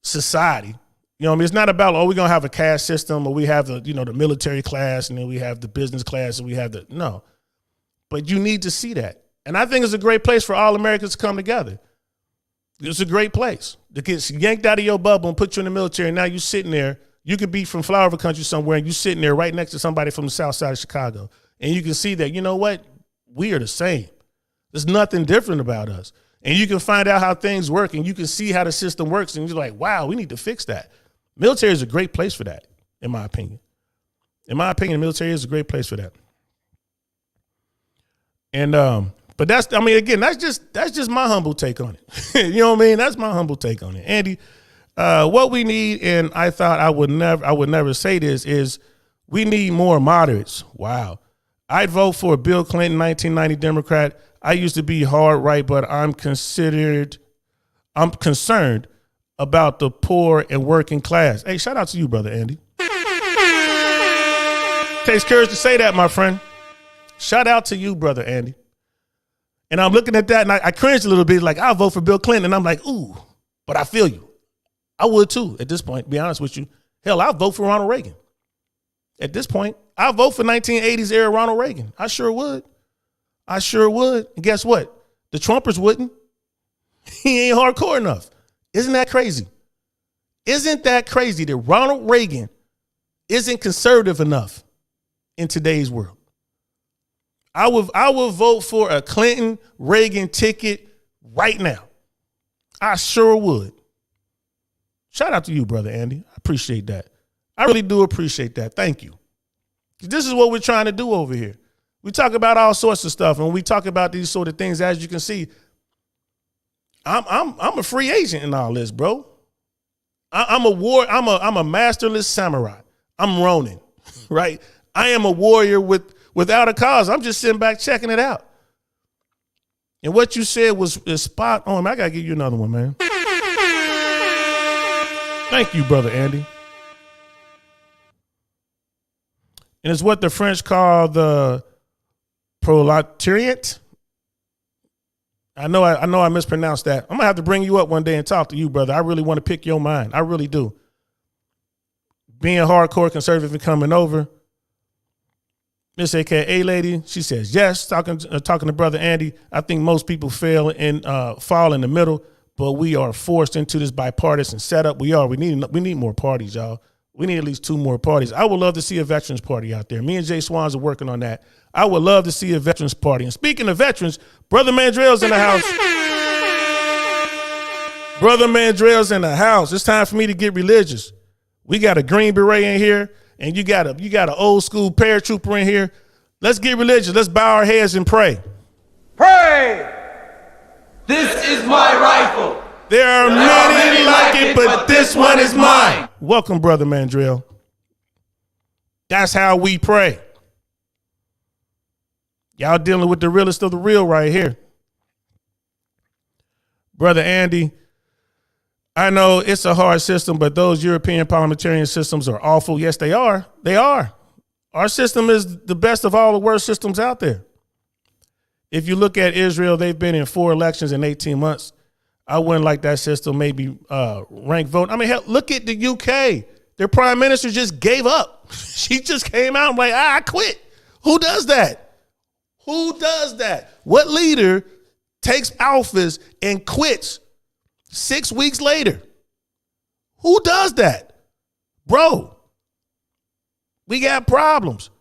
society. You know what I mean? It's not about, we're going to have a caste system, or we have the military class, and then we have the business class, and we have no. But you need to see that. And I think it's a great place for all Americans to come together. It's a great place to get yanked out of your bubble and put you in the military. And now you're sitting there. You could be from flower country somewhere, and you're sitting there right next to somebody from the south side of Chicago. And you can see that, you know what? We are the same. There's nothing different about us. And you can find out how things work, and you can see how the system works. And you're like, wow, we need to fix that. Military is a great place for that, in my opinion. In my opinion, the military is a great place for that. And but that's just my humble take on it. You know what I mean? That's my humble take on it. Andy, what we need, and I thought I would never say this, is we need more moderates. Wow. I'd vote for Bill Clinton, 1990 Democrat. I used to be hard right, but I'm concerned about the poor and working class. Hey, shout out to you, brother Andy. Takes courage to say that, my friend. Shout out to you, brother Andy. And I'm looking at that, and I cringed a little bit, like, I'll vote for Bill Clinton. And I'm like, ooh, but I feel you. I would too, at this point, to be honest with you. Hell, I'll vote for Ronald Reagan. At this point, I'll vote for 1980s era Ronald Reagan. I sure would. And guess what? The Trumpers wouldn't. He ain't hardcore enough. Isn't that crazy? Isn't that crazy that Ronald Reagan isn't conservative enough in today's world? I would vote for a Clinton Reagan ticket right now. I sure would. Shout out to you, brother Andy. I appreciate that. I really do appreciate that. Thank you. This is what we're trying to do over here. We talk about all sorts of stuff, and we talk about these sort of things. As you can see, I'm a free agent in all this, bro. I'm a masterless samurai. I'm Ronin, right? I am a warrior without a cause. I'm just sitting back checking it out. And what you said is spot on. I gotta give you another one, man. Thank you, brother Andy. And it's what the French call the proletariat. I know I mispronounced that. I'm gonna have to bring you up one day and talk to you, brother. I really want to pick your mind. I really do. Being hardcore conservative and coming over. Miss AKA lady, she says yes. Talking to brother Andy. I think most people fall in the middle, but we are forced into this bipartisan setup. We are. We need more parties, y'all. We need at least 2 more parties. I would love to see a veterans party out there. Me and Jay Swans are working on that. I would love to see a veterans party. And speaking of veterans, Brother Mandrell's in the house. Brother Mandrell's in the house. It's time for me to get religious. We got a Green Beret in here, and you got an old school paratrooper in here. Let's get religious. Let's bow our heads and pray. Pray! This is my rifle. There are many like it, but this one is mine. Welcome, Brother Mandrell. That's how we pray. Y'all dealing with the realest of the real right here. Brother Andy, I know it's a hard system, but those European parliamentarian systems are awful. Yes, they are. They are. Our system is the best of all the worst systems out there. If you look at Israel, they've been in 4 elections in 18 months. I wouldn't like that system, maybe rank vote. I mean, hell, look at the UK. Their prime minister just gave up. She just came out and like, I quit. Who does that? Who does that? What leader takes office and quits 6 weeks later? Who does that? Bro, we got problems.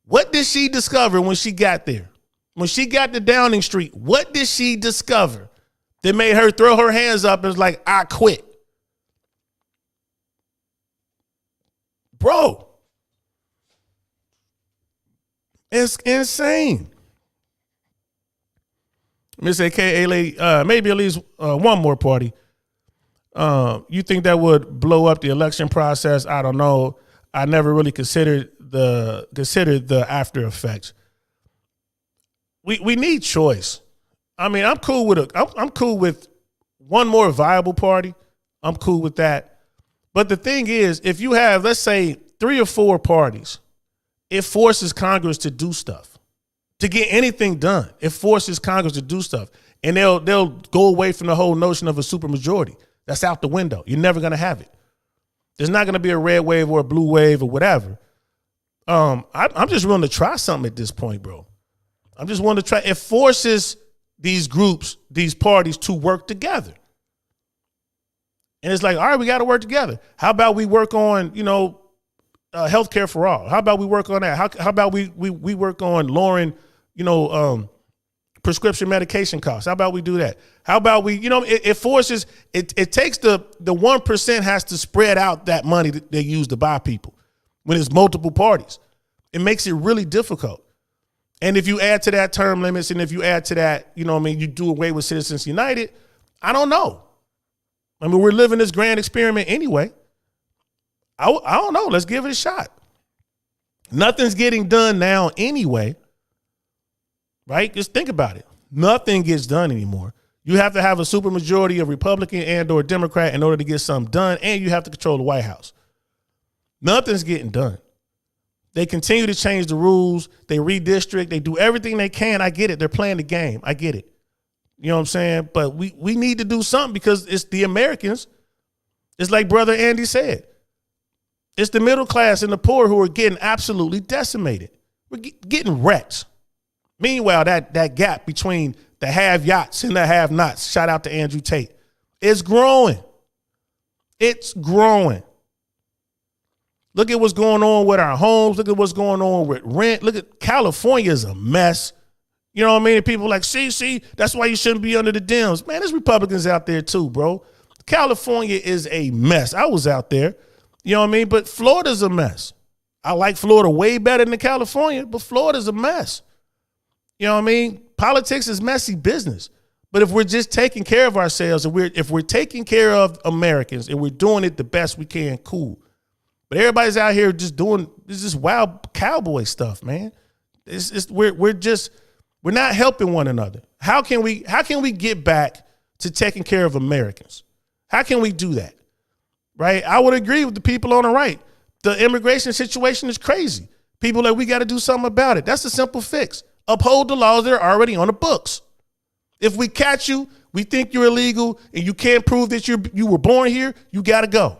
What did she discover when she got there? When she got to Downing Street, what did she discover that made her throw her hands up and was like, I quit? Bro, it's insane. Miss AKA, maybe at least one more party. You think that would blow up the election process? I don't know. I never really considered the after effects. We need choice. I mean, I'm cool with one more viable party. I'm cool with that. But the thing is, if you have, let's say, 3 or 4 parties, it forces Congress to do stuff. To get anything done, it forces Congress to do stuff. And they'll go away from the whole notion of a supermajority. That's out the window. You're never going to have it. There's not going to be a red wave or a blue wave or whatever. I'm just willing to try something at this point, bro. I'm just willing to try. It forces these groups, these parties to work together. And it's like, all right, we got to work together. How about we work on, healthcare for all? How about we work on that? How about we work on lowering, prescription medication costs? How about we do that? How about we, it forces, it takes the 1% has to spread out that money that they use to buy people when it's multiple parties. It makes it really difficult. And if you add to that term limits, and if you add to that, you do away with Citizens United, I don't know. I mean, we're living this grand experiment anyway. I don't know. Let's give it a shot. Nothing's getting done now anyway, right? Just think about it. Nothing gets done anymore. You have to have a supermajority of Republican and or Democrat in order to get something done, and you have to control the White House. Nothing's getting done. They continue to change the rules. They redistrict. They do everything they can. I get it. They're playing the game. I get it. You know what I'm saying? But we need to do something because it's the Americans. It's like Brother Andy said. It's the middle class and the poor who are getting absolutely decimated. We're getting wrecked. Meanwhile, that gap between the have-yachts and the have-nots, shout out to Andrew Tate, is growing. It's growing. Look at what's going on with our homes. Look at what's going on with rent. Look at California is a mess. You know what I mean? And people are like, see, that's why you shouldn't be under the Dems. Man, there's Republicans out there too, bro. California is a mess. I was out there. You know what I mean? But Florida's a mess. I like Florida way better than California, but Florida's a mess. You know what I mean? Politics is messy business. But if we're just taking care of ourselves, and if we're taking care of Americans and we're doing it the best we can, cool. But everybody's out here just doing this wild cowboy stuff, man. We're not helping one another. How can we get back to taking care of Americans? How can we do that? Right? I would agree with the people on the right. The immigration situation is crazy. People we got to do something about it. That's a simple fix. Uphold the laws that are already on the books. If we catch you, we think you're illegal, and you can't prove that you were born here, you got to go.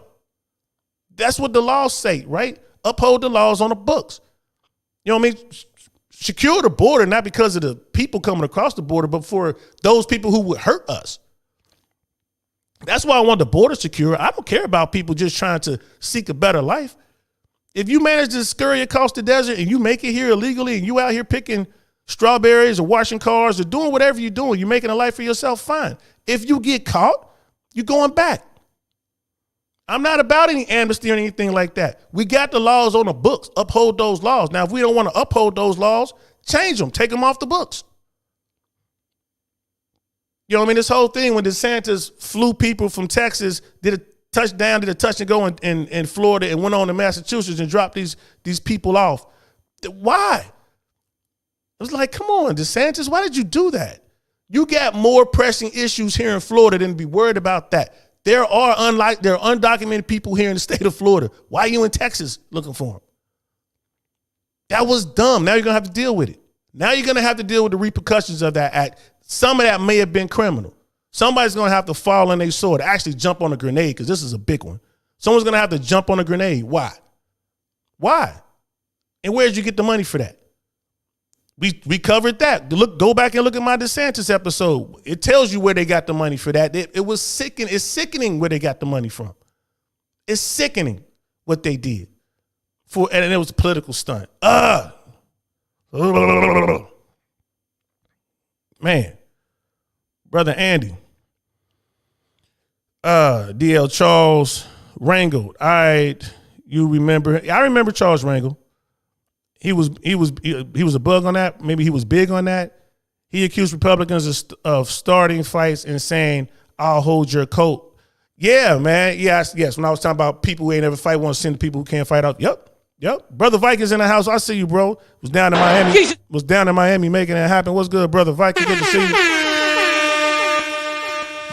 That's what the laws say, right? Uphold the laws on the books. You know what I mean? Secure the border, not because of the people coming across the border, but for those people who would hurt us. That's why I want the border secure. I don't care about people just trying to seek a better life. If you manage to scurry across the desert and you make it here illegally and you out here picking strawberries or washing cars or doing whatever you're doing, you're making a life for yourself, fine. If you get caught, you're going back. I'm not about any amnesty or anything like that. We got the laws on the books. Uphold those laws. Now, if we don't want to uphold those laws, change them. Take them off the books. You know what I mean? This whole thing when DeSantis flew people from Texas, did a touch and go in Florida and went on to Massachusetts and dropped these people off. Why? It was like, come on, DeSantis, why did you do that? You got more pressing issues here in Florida than to be worried about that. There are undocumented people here in the state of Florida. Why are you in Texas looking for them? That was dumb. Now you're going to have to deal with it. Now you're going to have to deal with the repercussions of that act. Some of that may have been criminal. Somebody's going to have to fall on their sword, actually jump on a grenade, because this is a big one. Someone's going to have to jump on a grenade. Why? And where did you get the money for that? We covered that. Go back and look at my DeSantis episode. It tells you where they got the money for that. It was sickening. It's sickening where they got the money from. It's sickening what they did. And it was a political stunt. Man. Brother Andy. DL Charles Rangel. You remember? I remember Charles Rangel. He was a bug on that. Maybe he was big on that. He accused Republicans of starting fights and saying, "I'll hold your coat." Yeah, man. Yes. When I was talking about people who ain't ever fight, want to send the people who can't fight out. Yep. Brother Vikings in the house. I see you, bro. Was down in Miami making it happen. What's good, Brother Viking? Good to see you.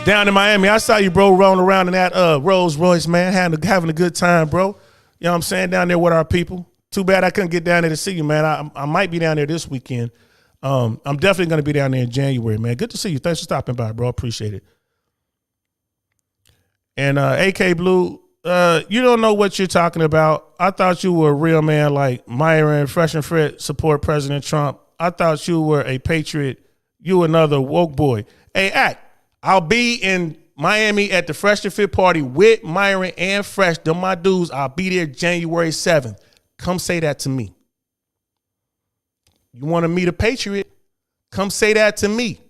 Down in Miami, I saw you, bro, rolling around in that Rolls Royce, man, having a good time, bro. You know what I'm saying? Down there with our people. Too bad I couldn't get down there to see you, man. I might be down there this weekend. I'm definitely going to be down there in January, man. Good to see you. Thanks for stopping by, bro. Appreciate it. And AK Blue, you don't know what you're talking about. I thought you were a real man like Myron, Fresh and Fit, support President Trump. I thought you were a patriot. You another woke boy. Hey, Act, I'll be in Miami at the Fresh and Fit party with Myron and Fresh. Them my dudes. I'll be there January 7th. Come say that to me. You want to meet a patriot? Come say that to me.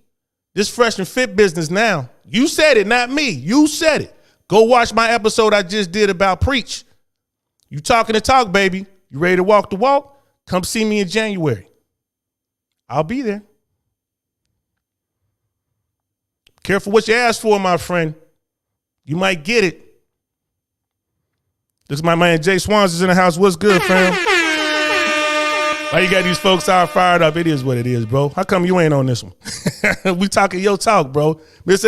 This Fresh and Fit business now. You said it, not me. You said it. Go watch my episode I just did about Preach. You talking the talk, baby. You ready to walk the walk? Come see me in January. I'll be there. Careful what you ask for, my friend. You might get it. This is my man Jay Swans is in the house. What's good, fam? Why you got these folks all fired up? It is what it is, bro. How come you ain't on this one? We talking your talk, bro. Miss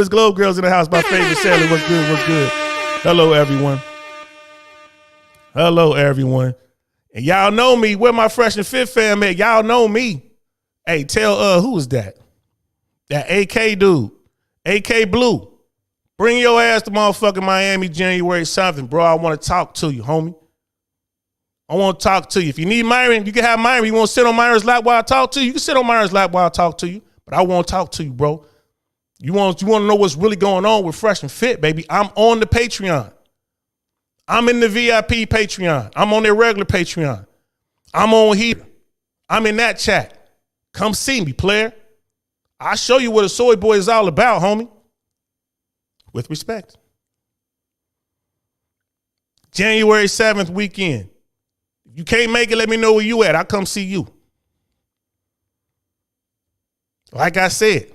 Globe Girl's in the house. My favorite Sally. What's good? What's good? Hello, everyone. Hello, everyone. And y'all know me. Where my Fresh and Fit fam at? Y'all know me. Hey, tell who is that? That AK dude. AK Blue. Bring your ass to motherfucking Miami January 7th, bro. I want to talk to you, homie. I want to talk to you. If you need Myron, you can have Myron. You want to sit on Myron's lap while I talk to you? You can sit on Myron's lap while I talk to you. But I want to talk to you, bro. You want to know what's really going on with Fresh and Fit, baby? I'm on the Patreon. I'm in the VIP Patreon. I'm on their regular Patreon. I'm on here. I'm in that chat. Come see me, player. I'll show you what a soy boy is all about, homie. With respect. January 7th weekend. If you can't make it, let me know where you at. I'll come see you. Like I said,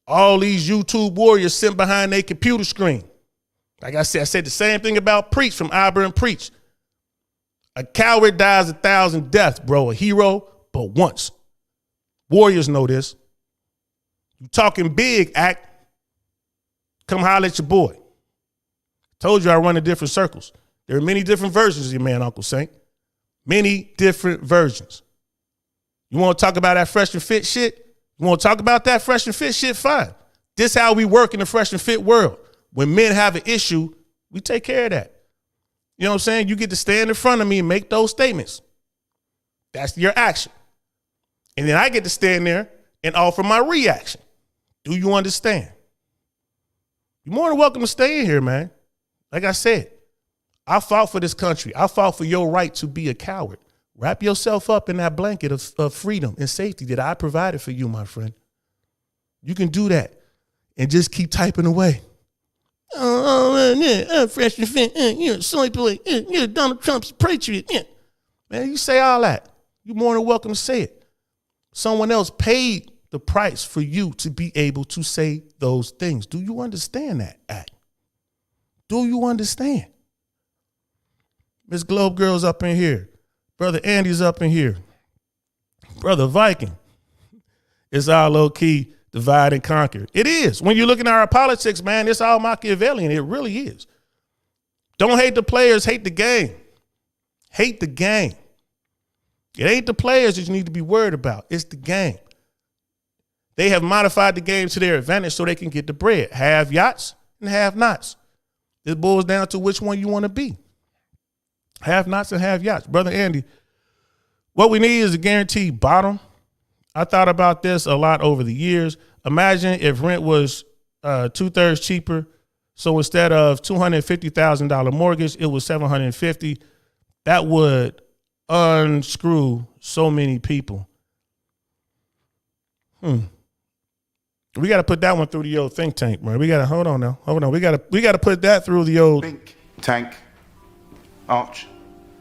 all these YouTube warriors sit behind their computer screen. Like I said the same thing about Preach from Iber and Preach. A coward dies 1,000 deaths, bro. A hero, but once. Warriors know this. You talking big, Act. Come holler at your boy. Told you I run in different circles. There are many different versions of your man, Uncle Saint. Many different versions. You want to talk about that Fresh and Fit shit? You want to talk about that Fresh and Fit shit? Fine. This how we work in the Fresh and Fit world. When men have an issue, we take care of that. You know what I'm saying? You get to stand in front of me and make those statements. That's your action. And then I get to stand there and offer my reaction. Do you understand? You're more than welcome to stay in here, man. Like I said, I fought for this country. I fought for your right to be a coward. Wrap yourself up in that blanket of freedom and safety that I provided for you, my friend. You can do that and just keep typing away. Fresh and Fit, you're a soy boy, you're Donald Trump's patriot. Man, you say all that. You're more than welcome to say it. Someone else paid the price for you to be able to say those things. Do you understand that, Act? Do you understand? Miss Globe Girl's up in here. Brother Andy's up in here. Brother Viking. It's all low-key divide and conquer. It is. When you're looking at our politics, man, it's all Machiavellian. It really is. Don't hate the players, hate the game. Hate the game. It ain't the players that you need to be worried about. It's the game. They have modified the game to their advantage so they can get the bread. Have yachts and have nots. It boils down to which one you want to be. Have nots and have yachts. Brother Andy, what we need is a guaranteed bottom. I thought about this a lot over the years. Imagine if rent was 2/3 cheaper. So instead of $250,000 mortgage, it was $750,000. That would unscrew so many people. We got to put that one through the old think tank, man. We got to hold on now. Hold on. We got to put that through the old think tank. Arch.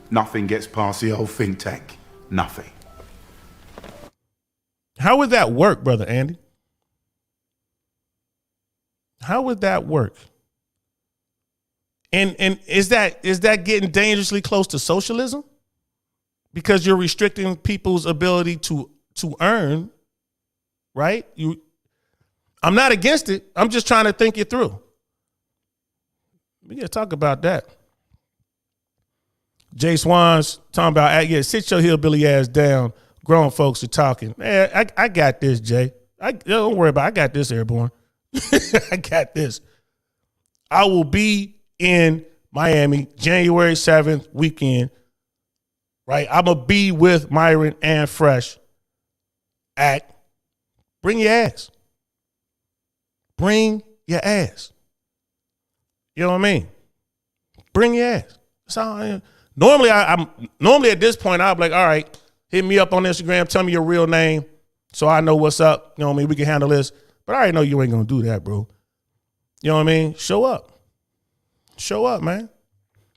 Nothing gets past the old think tank. Nothing. How would that work, Brother Andy? How would that work? And is that getting dangerously close to socialism? Because you're restricting people's ability to earn, right? I'm not against it. I'm just trying to think it through. We got to talk about that. Jay Swan's talking about, yeah, sit your hillbilly ass down. Grown folks are talking. Man, I got this, Jay. Don't worry about it. I got this, Airborne. I got this. I will be in Miami January 7th weekend, right? I'm going to be with Myron and Fresh at Bring Your Ass. Bring your ass. You know what I mean? Bring your ass. That's all I am. Normally, normally at this point, I'll be like, all right, hit me up on Instagram, tell me your real name so I know what's up. You know what I mean? We can handle this. But I already know you ain't going to do that, bro. You know what I mean? Show up. Show up, man.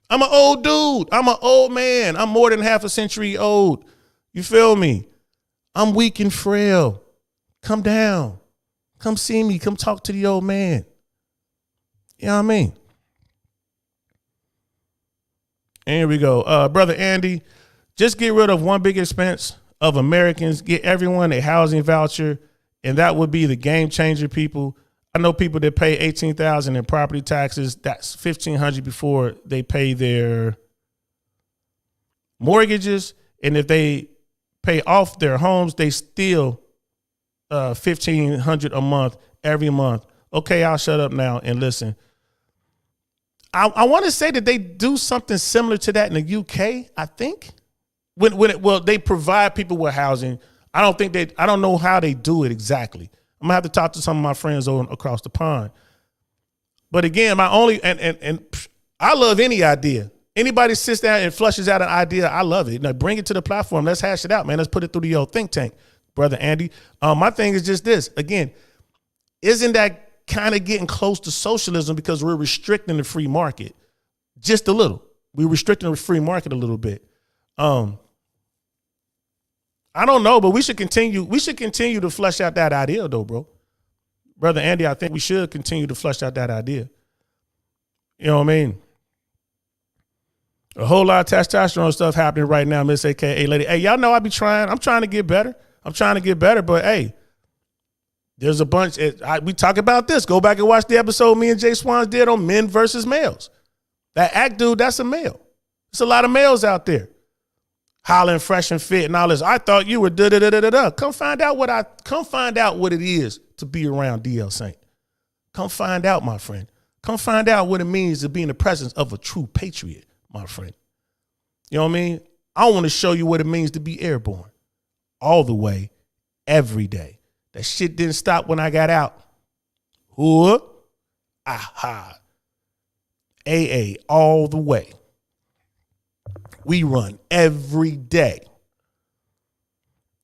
I'm an old dude. I'm an old man. I'm more than half a century old. You feel me? I'm weak and frail. Come down. Come see me. Come talk to the old man. You know what I mean? And here we go. Brother Andy, just get rid of one big expense of Americans. Get everyone a housing voucher, and that would be the game changer, people. I know people that pay $18,000 in property taxes. That's $1,500 before they pay their mortgages. And if they pay off their homes, they still $1,500 a month every month. Okay, I'll shut up now and listen. I want to say that they do something similar to that in the UK, I think. Well, they provide people with housing. I don't know how they do it exactly. I'm gonna have to talk to some of my friends over across the pond. But again, and I love any idea. Anybody sits down and flushes out an idea, I love it. Now bring it to the platform. Let's hash it out, man. Let's put it through the old think tank, brother Andy. My thing is just this. Again, isn't that kind of getting close to socialism because we're restricting the free market just a little? We're restricting the free market a little bit. I don't know, but we should continue to flesh out that idea though, bro. Brother Andy, I think we should continue to flesh out that idea. You know what I mean? A whole lot of testosterone stuff happening right now, Miss AKA lady. Hey, y'all know I be trying. I'm trying to get better. But hey, there's a bunch. We talk about this. Go back and watch the episode me and Jay Swans did on men versus males. That act dude, that's a male. There's a lot of males out there. Hollering fresh and fit and all this. I thought you were da-da-da-da-da. Come find out what it is to be around DL Saint. Come find out, my friend. Come find out what it means to be in the presence of a true patriot, my friend. You know what I mean? I want to show you what it means to be airborne. All the way, every day. That shit didn't stop when I got out. Whoop. Aha. AA all the way. We run every day.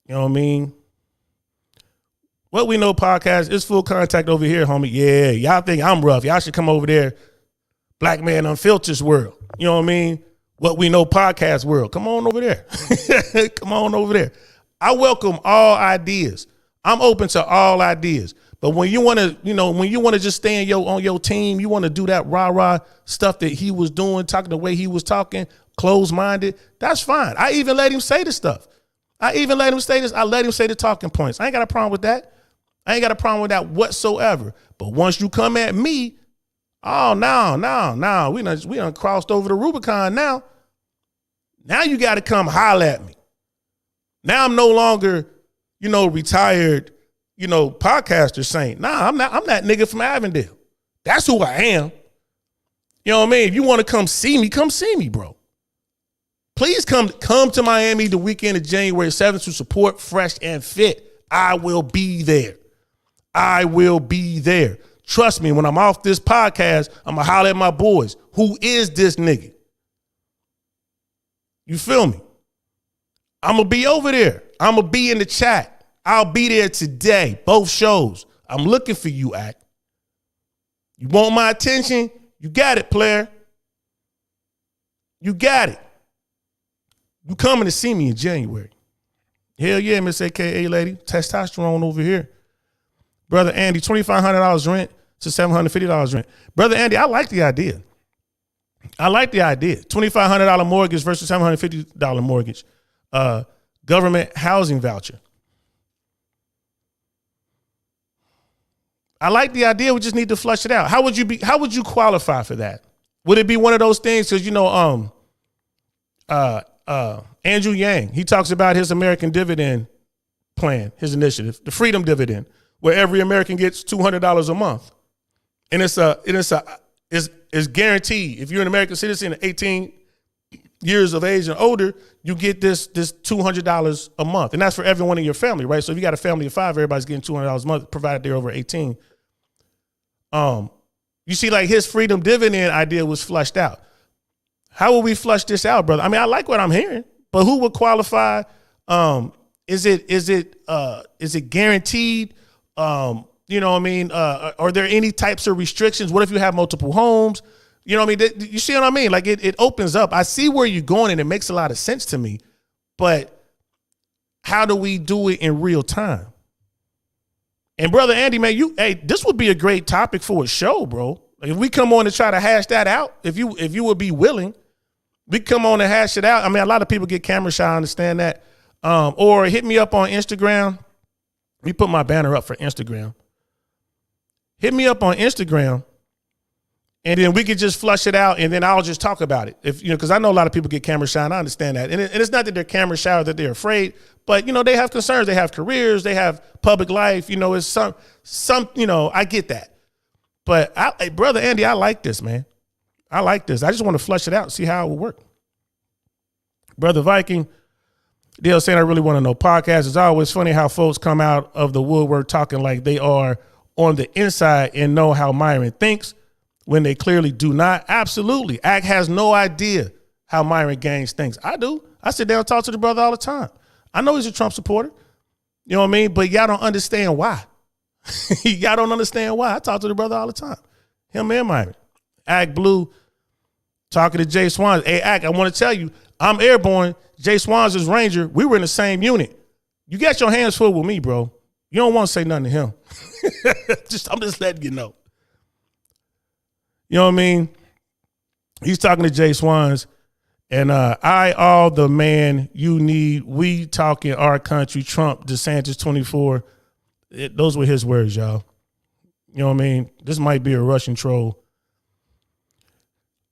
You know what I mean? What We Know podcast is full contact over here, homie. Yeah, y'all think I'm rough. Y'all should come over there. Black Man Unfiltered world. You know what I mean? What We Know podcast world. Come on over there. Come on over there. I welcome all ideas. I'm open to all ideas. But when you want to, just stay on your team, you want to do that rah-rah stuff that he was doing, talking the way he was talking, closed-minded, that's fine. I even let him say the stuff. I let him say the talking points. I ain't got a problem with that. I ain't got a problem with that whatsoever. But once you come at me, oh, no. We done crossed over the Rubicon now. Now you got to come holler at me. Now I'm no longer, retired, podcaster Saint. Nah, I'm that nigga from Avondale. That's who I am. You know what I mean? If you want to come see me, bro. Please come to Miami the weekend of January 7th to support Fresh and Fit. I will be there. Trust me, when I'm off this podcast, I'm going to holler at my boys. Who is this nigga? You feel me? I'm going to be over there. I'm going to be in the chat. I'll be there today, both shows. I'm looking for you, Act. You want my attention? You got it, player. You got it. You coming to see me in January. Hell yeah, Miss AKA lady. Testosterone over here. Brother Andy, $2,500 rent to $750 rent. Brother Andy, I like the idea. $2,500 mortgage versus $750 mortgage. Government housing voucher. I like the idea. We just need to flush it out. How would you qualify for that? Would it be one of those things? Because Andrew Yang, he talks about his American dividend plan, his initiative, the freedom dividend, where every American gets $200 a month, and it's guaranteed. If you're an American citizen, 18 years of age and older, you get this $200 a month, and that's for everyone in your family, right? So if you got a family of 5, everybody's getting $200 a month, provided they're over 18. You see, like his freedom dividend idea was flushed out. How will we flush this out, brother? I mean, I like what I'm hearing, but who would qualify? Is it guaranteed? You know what I mean? Are there any types of restrictions? What if you have multiple homes? You know what I mean? You see what I mean? Like it opens up. I see where you're going, and it makes a lot of sense to me. But how do we do it in real time? And brother Andy, man, this would be a great topic for a show, bro. Like if we come on and try to hash that out, if you would be willing, we come on and hash it out. I mean, a lot of people get camera shy. I understand that. Or hit me up on Instagram. Let me put my banner up for Instagram. Hit me up on Instagram, and then we could just flush it out, and then I'll just talk about it. Because I know a lot of people get camera shy, and I understand that. And it's not that they're camera shy or that they're afraid, but they have concerns, they have careers, they have public life. It's some. I get that. But brother Andy, I like this, man. I like this. I just want to flush it out and see how it will work. Brother Viking, Dale saying, I really want to know podcasts. It's always funny how folks come out of the woodwork talking like they are on the inside and know how Myron thinks when they clearly do not. Absolutely. Ack has no idea how Myron Gaines thinks. I do. I sit down and talk to the brother all the time. I know he's a Trump supporter. You know what I mean? But y'all don't understand why. Y'all don't understand why. I talk to the brother all the time. Him and Myron. Ack Blue talking to Jay Swans. Hey, Ack, I want to tell you, I'm airborne. Jay Swans is Ranger. We were in the same unit. You got your hands full with me, bro. You don't want to say nothing to him. I'm just letting you know. You know what I mean? He's talking to Jay Swans, and I all the man you need. We talking our country. Trump, DeSantis, 24. Those were his words, y'all. You know what I mean? This might be a Russian troll.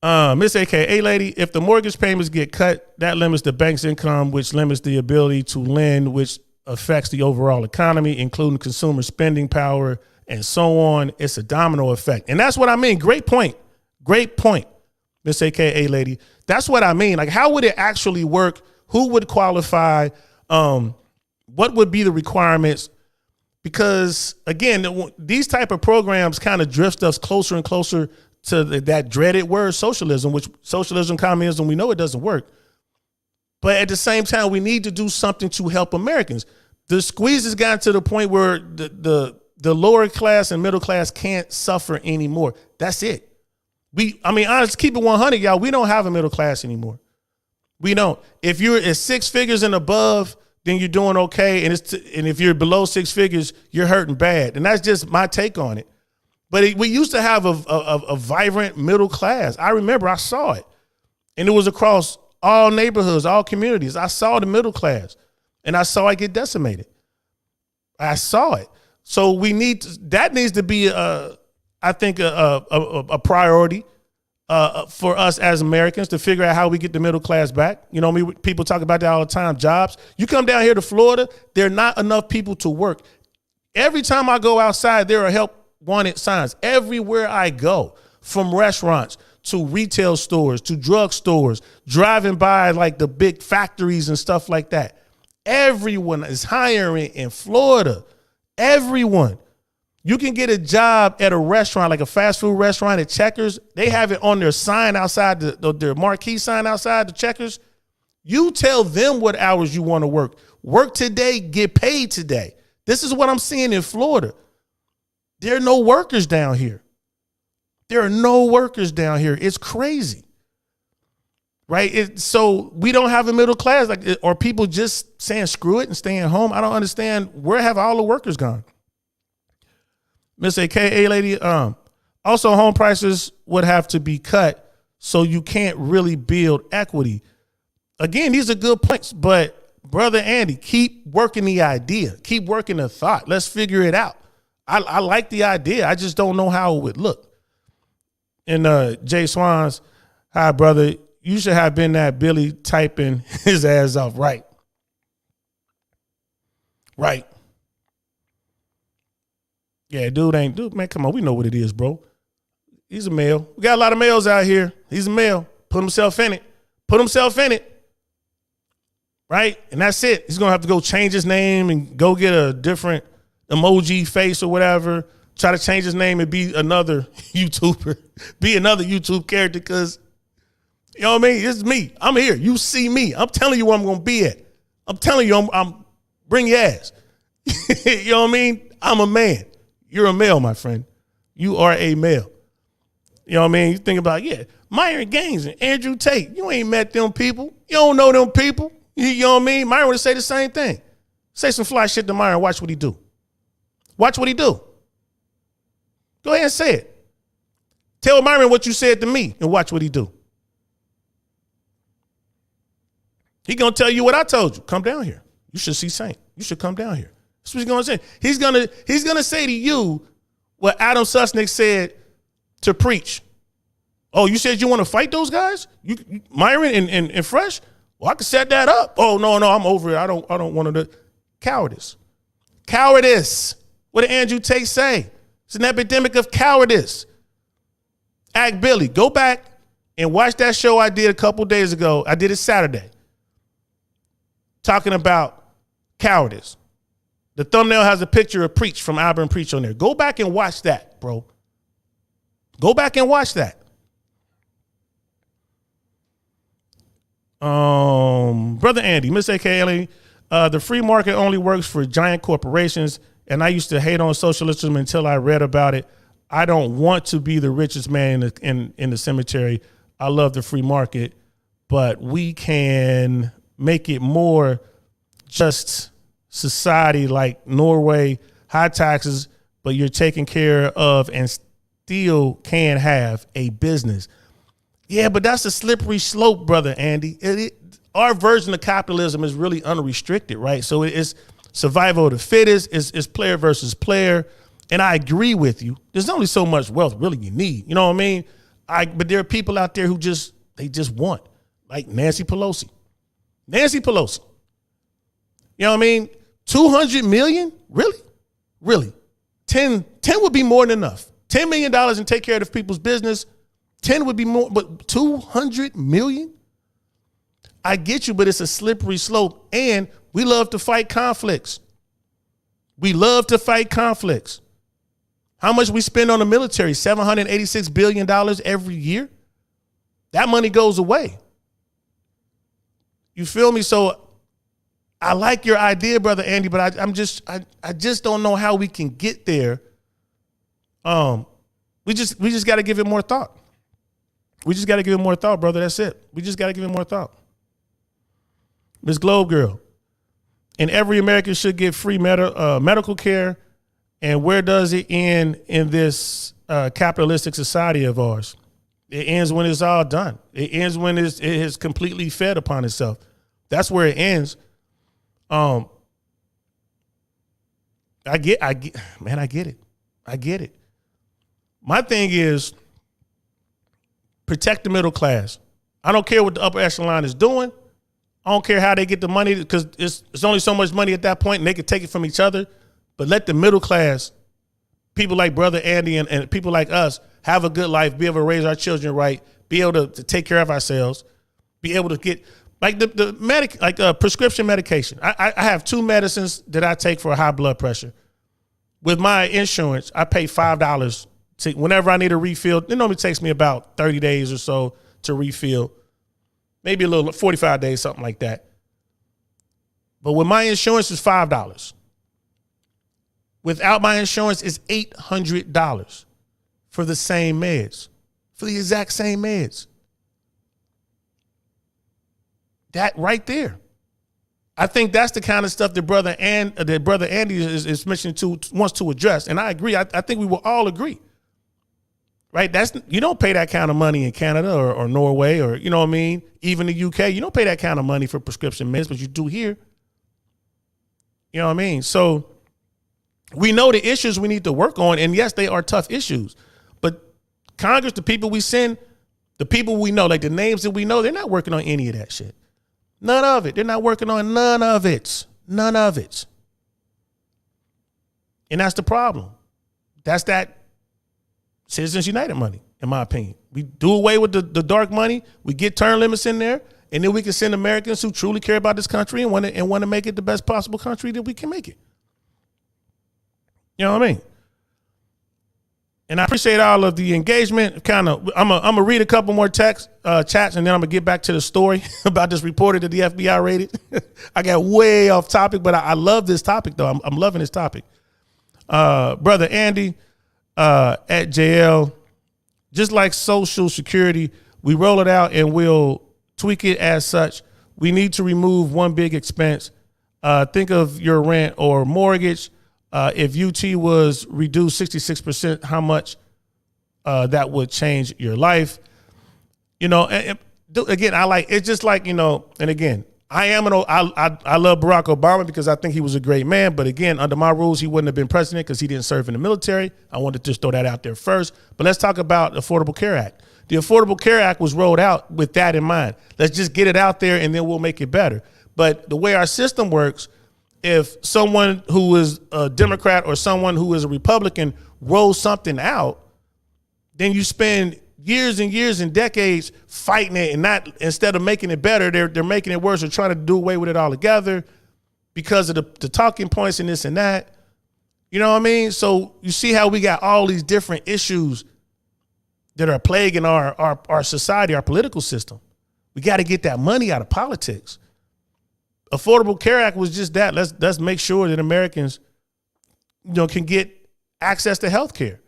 Miss AKA lady, if the mortgage payments get cut, that limits the bank's income, which limits the ability to lend, which affects the overall economy, including consumer spending power and so on. It's a domino effect. And that's what I mean. Great point. Great point, Miss AKA lady. That's what I mean. Like, how would it actually work? Who would qualify? What would be the requirements? Because, again, these type of programs kind of drift us closer and closer to that dreaded word socialism, which socialism, communism, we know it doesn't work. But at the same time, we need to do something to help Americans. The squeeze has gotten to the point where the lower class and middle class can't suffer anymore. That's it. Honestly, keep it 100, y'all. We don't have a middle class anymore. We don't. If you're at 6 figures and above, then you're doing okay. And if you're below 6 figures, you're hurting bad. And that's just my take on it. But we used to have a vibrant middle class. I remember I saw it. And it was across all neighborhoods, all communities. I saw the middle class. And I saw it get decimated. I saw it. So that needs to be, I think, a priority for us as Americans to figure out how we get the middle class back. You know, people talk about that all the time. Jobs. You come down here to Florida, there are not enough people to work. Every time I go outside, there are help wanted signs everywhere I go, from restaurants to retail stores to drug stores, driving by like the big factories and stuff like that. Everyone is hiring in Florida. Everyone. You can get a job at a restaurant, like a fast food restaurant at Checkers. They have it on their sign outside, their marquee sign outside the Checkers. You tell them what hours you want to work. Work today, get paid today. This is what I'm seeing in Florida. There are no workers down here. There are no workers down here. It's crazy. Right? So we don't have a middle class, or people just saying screw it and staying home. I don't understand. Where have all the workers gone? Miss AKA lady, also home prices would have to be cut, so you can't really build equity. Again, these are good points, but brother Andy, keep working the idea. Keep working the thought. Let's figure it out. I like the idea. I just don't know how it would look. And Jay Swans, hi, brother. You should have been that Billy typing his ass off. Right. Right. Yeah, dude, man, come on. We know what it is, bro. He's a male. We got a lot of males out here. He's a male. Put himself in it. Right? And that's it. He's going to have to go change his name and go get a different emoji face or whatever. Try to change his name and be another YouTuber. Be another YouTube character because, you know what I mean? It's me. I'm here. You see me. I'm telling you where I'm going to be at. I'm telling you I'm bring your ass. You know what I mean? I'm a man. You're a male, my friend. You are a male. You know what I mean? You think about, Myron Gaines and Andrew Tate. You ain't met them people. You don't know them people. You know what I mean? Myron would say the same thing. Say some fly shit to Myron. Watch what he do. Watch what he do. Go ahead and say it. Tell Myron what you said to me and watch what he do. He gonna tell you what I told you. Come down here. You should see Saint. You should come down here. That's what he's gonna say. He's gonna say to you what Adam Susnick said to Preach. Oh, you said you want to fight those guys? You Myron and Fresh? Well, I can set that up. Oh, no, I'm over it. I don't want to do cowardice. Cowardice. What did Andrew Tate say? It's an epidemic of cowardice. Act Billy, go back and watch that show I did a couple days ago. I did it Saturday. Talking about cowardice. The thumbnail has a picture of Preach from Albert and Preach on there. Go back and watch that, bro. Go back and watch that. Brother Andy, Miss AKLE, the free market only works for giant corporations, and I used to hate on socialism until I read about it. I don't want to be the richest man in the cemetery. I love the free market, but we can make it more just society like Norway, high taxes, but you're taken care of and still can have a business. Yeah, but that's a slippery slope, brother Andy. Our version of capitalism is really unrestricted, right? So it's survival of the fittest, it's player versus player. And I agree with you. There's only so much wealth really you need. You know what I mean? But there are people out there who just want, like Nancy Pelosi. Nancy Pelosi. You know what I mean? 200 million? Really? Really? 10 would be more than enough. $10 million and take care of the people's business. 10 would be more, but 200 million? I get you, but it's a slippery slope. And we love to fight conflicts. We love to fight conflicts. How much we spend on the military? $786 billion every year? That money goes away. You feel me? So I like your idea, brother Andy, but I just don't know how we can get there. We just got to give it more thought. We just got to give it more thought, brother. That's it. We just got to give it more thought. Miss Globe Girl, and every American should get free medical care. And where does it end in this capitalistic society of ours? It ends when it's all done. It ends when it has completely fed upon itself. That's where it ends. I get it. I get it. My thing is protect the middle class. I don't care what the upper echelon is doing. I don't care how they get the money because it's only so much money at that point and they can take it from each other. But let the middle class, people like Brother Andy and people like us, have a good life, be able to raise our children right, be able to take care of ourselves, be able to get like prescription medication. I have 2 medicines that I take for high blood pressure. With my insurance, I pay $5 whenever I need a refill. It normally takes me about 30 days or so to refill. Maybe a little 45 days, something like that. But with my insurance, it's $5. Without my insurance, it's $800 for the same meds, for the exact same meds. That right there. I think that's the kind of stuff that Brother Andy is mentioning wants to address. And I agree. I think we will all agree. Right? You don't pay that kind of money in Canada or Norway or, you know what I mean? Even the UK, you don't pay that kind of money for prescription meds, but you do here. You know what I mean? So We know the issues we need to work on, and yes, they are tough issues. But Congress, the people we send, the people we know, like the names that we know, they're not working on any of that shit. None of it. They're not working on none of it. None of it. And that's the problem. That's that Citizens United money, in my opinion. We do away with the dark money. We get term limits in there, and then we can send Americans who truly care about this country and want to make it the best possible country that we can make it. You know what I mean? And I appreciate all of the engagement. I'm gonna read a couple more chats, and then I'm gonna get back to the story about this reporter that the FBI raided. I got way off topic, but I love this topic though. I'm loving this topic. Brother Andy at JL, just like Social Security, we roll it out and we'll tweak it as such. We need to remove one big expense. Think of your rent or mortgage. If UT was reduced 66%, how much that would change your life? You know, and again, it's just like, you know, and again, I love Barack Obama because I think he was a great man. But again, under my rules, he wouldn't have been president because he didn't serve in the military. I wanted to just throw that out there first. But let's talk about the Affordable Care Act. The Affordable Care Act was rolled out with that in mind. Let's just get it out there and then we'll make it better. But the way our system works, if someone who is a Democrat or someone who is a Republican rolls something out, then you spend years and years and decades fighting it, and not, instead of making it better, they're making it worse or trying to do away with it altogether because of the talking points and this and that. You know what I mean? So you see how we got all these different issues that are plaguing our society, our political system. We got to get that money out of politics. Affordable Care Act was just that. Let's make sure that Americans, you know, can get access to health care.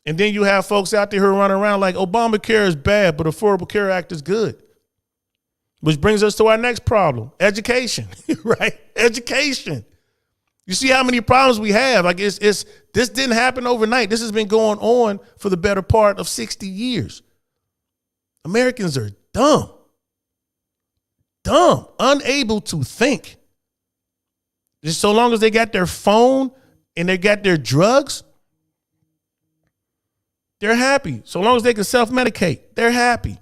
And then you have folks out there who are running around like Obamacare is bad, but Affordable Care Act is good. Which brings us to our next problem, education, right? Education. You see how many problems we have. Like this didn't happen overnight. This has been going on for the better part of 60 years. Americans are dumb, unable to think. Just so long as they got their phone and they got their drugs, they're happy. So long as they can self-medicate, they're happy.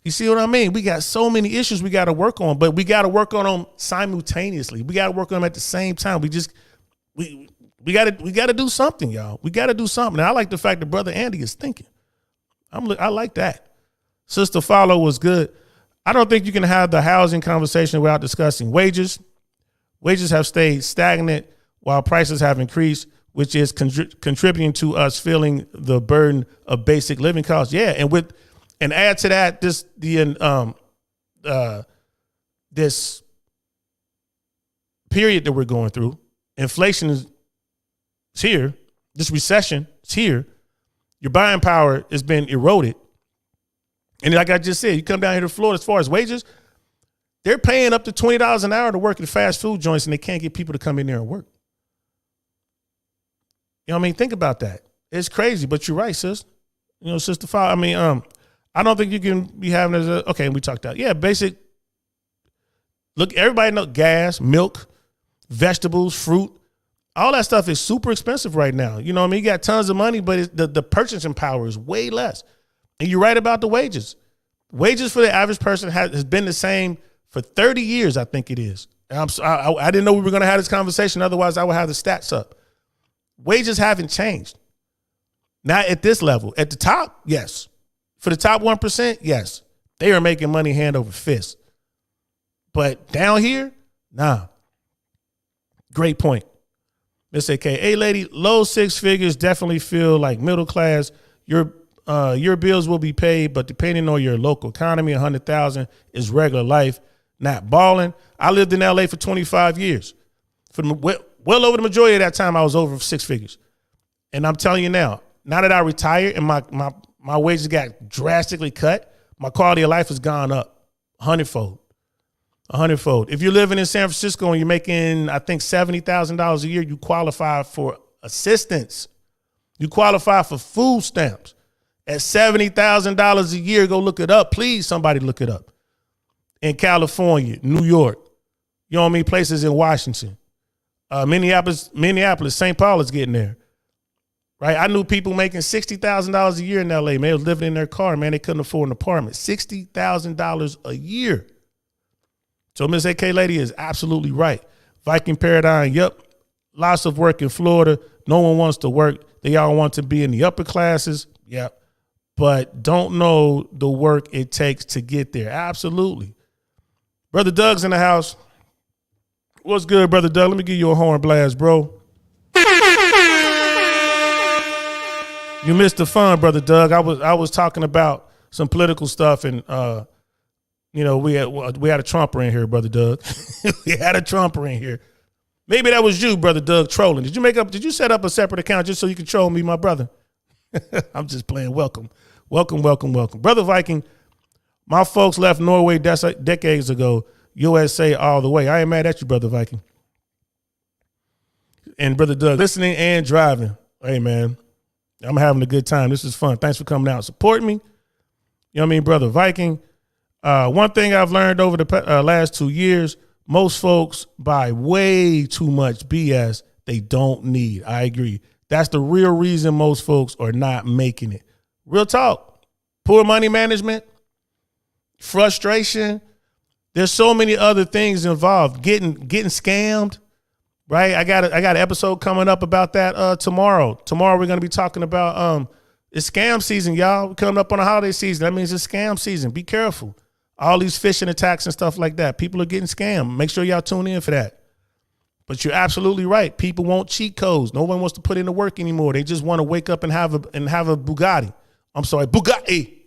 You see what I mean? We got so many issues we got to work on, but we got to work on them simultaneously. We got to work on them at the same time. We got to do something, y'all. We got to do something. And I like the fact that Brother Andy is thinking. I like that. Sister Follow was good. I don't think you can have the housing conversation without discussing wages. Wages have stayed stagnant while prices have increased, which is contributing to us feeling the burden of basic living costs. Yeah, and add to that this period that we're going through. Inflation is here. This recession is here. Your buying power has been eroded. And like I just said, you come down here to Florida, as far as wages, they're paying up to $20 an hour to work at fast food joints, and they can't get people to come in there and work. You know what I mean? Think about that. It's crazy, but you're right, sis. You know, Sister File. I mean, I don't think you can be having okay, we talked about. Yeah, basic. Look, everybody knows gas, milk, vegetables, fruit. All that stuff is super expensive right now. You know what I mean? You got tons of money, but the purchasing power is way less. And you're right about the wages. Wages for the average person has been the same for 30 years, I think it is. And I didn't know we were going to have this conversation. Otherwise, I would have the stats up. Wages haven't changed. Not at this level. At the top, yes. For the top 1%, yes. They are making money hand over fist. But down here, nah. Great point. Miss AK, hey lady, low six figures definitely feel like middle class. Your bills will be paid, but depending on your local economy, 100,000 is regular life, not balling. I lived in LA for 25 years. Well over the majority of that time, I was over six figures. And I'm telling you now that I retired and my wages got drastically cut, my quality of life has gone up 100-fold. 100-fold. If you're living in San Francisco and you're making, I think, $70,000 a year, you qualify for assistance. You qualify for food stamps. At $70,000 a year, go look it up. Please, somebody look it up. In California, New York, you know what I mean? Places in Washington. Minneapolis, St. Paul is getting there. Right? I knew people making $60,000 a year in LA. Man, they was living in their car, man. They couldn't afford an apartment. $60,000 a year. So Miss AK Lady is absolutely right. Viking Paradigm, yep. Lots of work in Florida. No one wants to work. They all want to be in the upper classes. Yep. But don't know the work it takes to get there. Absolutely. Brother Doug's in the house. What's good, Brother Doug? Let me give you a horn blast, bro. You missed the fun, Brother Doug. I was talking about some political stuff, and we had a Trumper in here, Brother Doug. We had a Trumper in here. Maybe that was you, Brother Doug, trolling. Did you set up a separate account just so you could troll me, my brother? I'm just playing. Welcome. Brother Viking, my folks left Norway decades ago. USA all the way. I ain't mad at you, Brother Viking. And Brother Doug, listening and driving. Hey, man. I'm having a good time. This is fun. Thanks for coming out and supporting me. You know what I mean, Brother Viking? One thing I've learned over the last 2 years, most folks buy way too much BS they don't need. I agree. That's the real reason most folks are not making it. Real talk. Poor money management, frustration. There's so many other things involved. Getting scammed. Right, I got an episode coming up about that tomorrow. Tomorrow we're gonna be talking about it's scam season, y'all. We're coming up on the holiday season. That means it's scam season. Be careful. All these phishing attacks and stuff like that. People are getting scammed. Make sure y'all tune in for that. But you're absolutely right. People want cheat codes. No one wants to put in the work anymore. They just want to wake up and have a Bugatti. I'm sorry, Bugatti.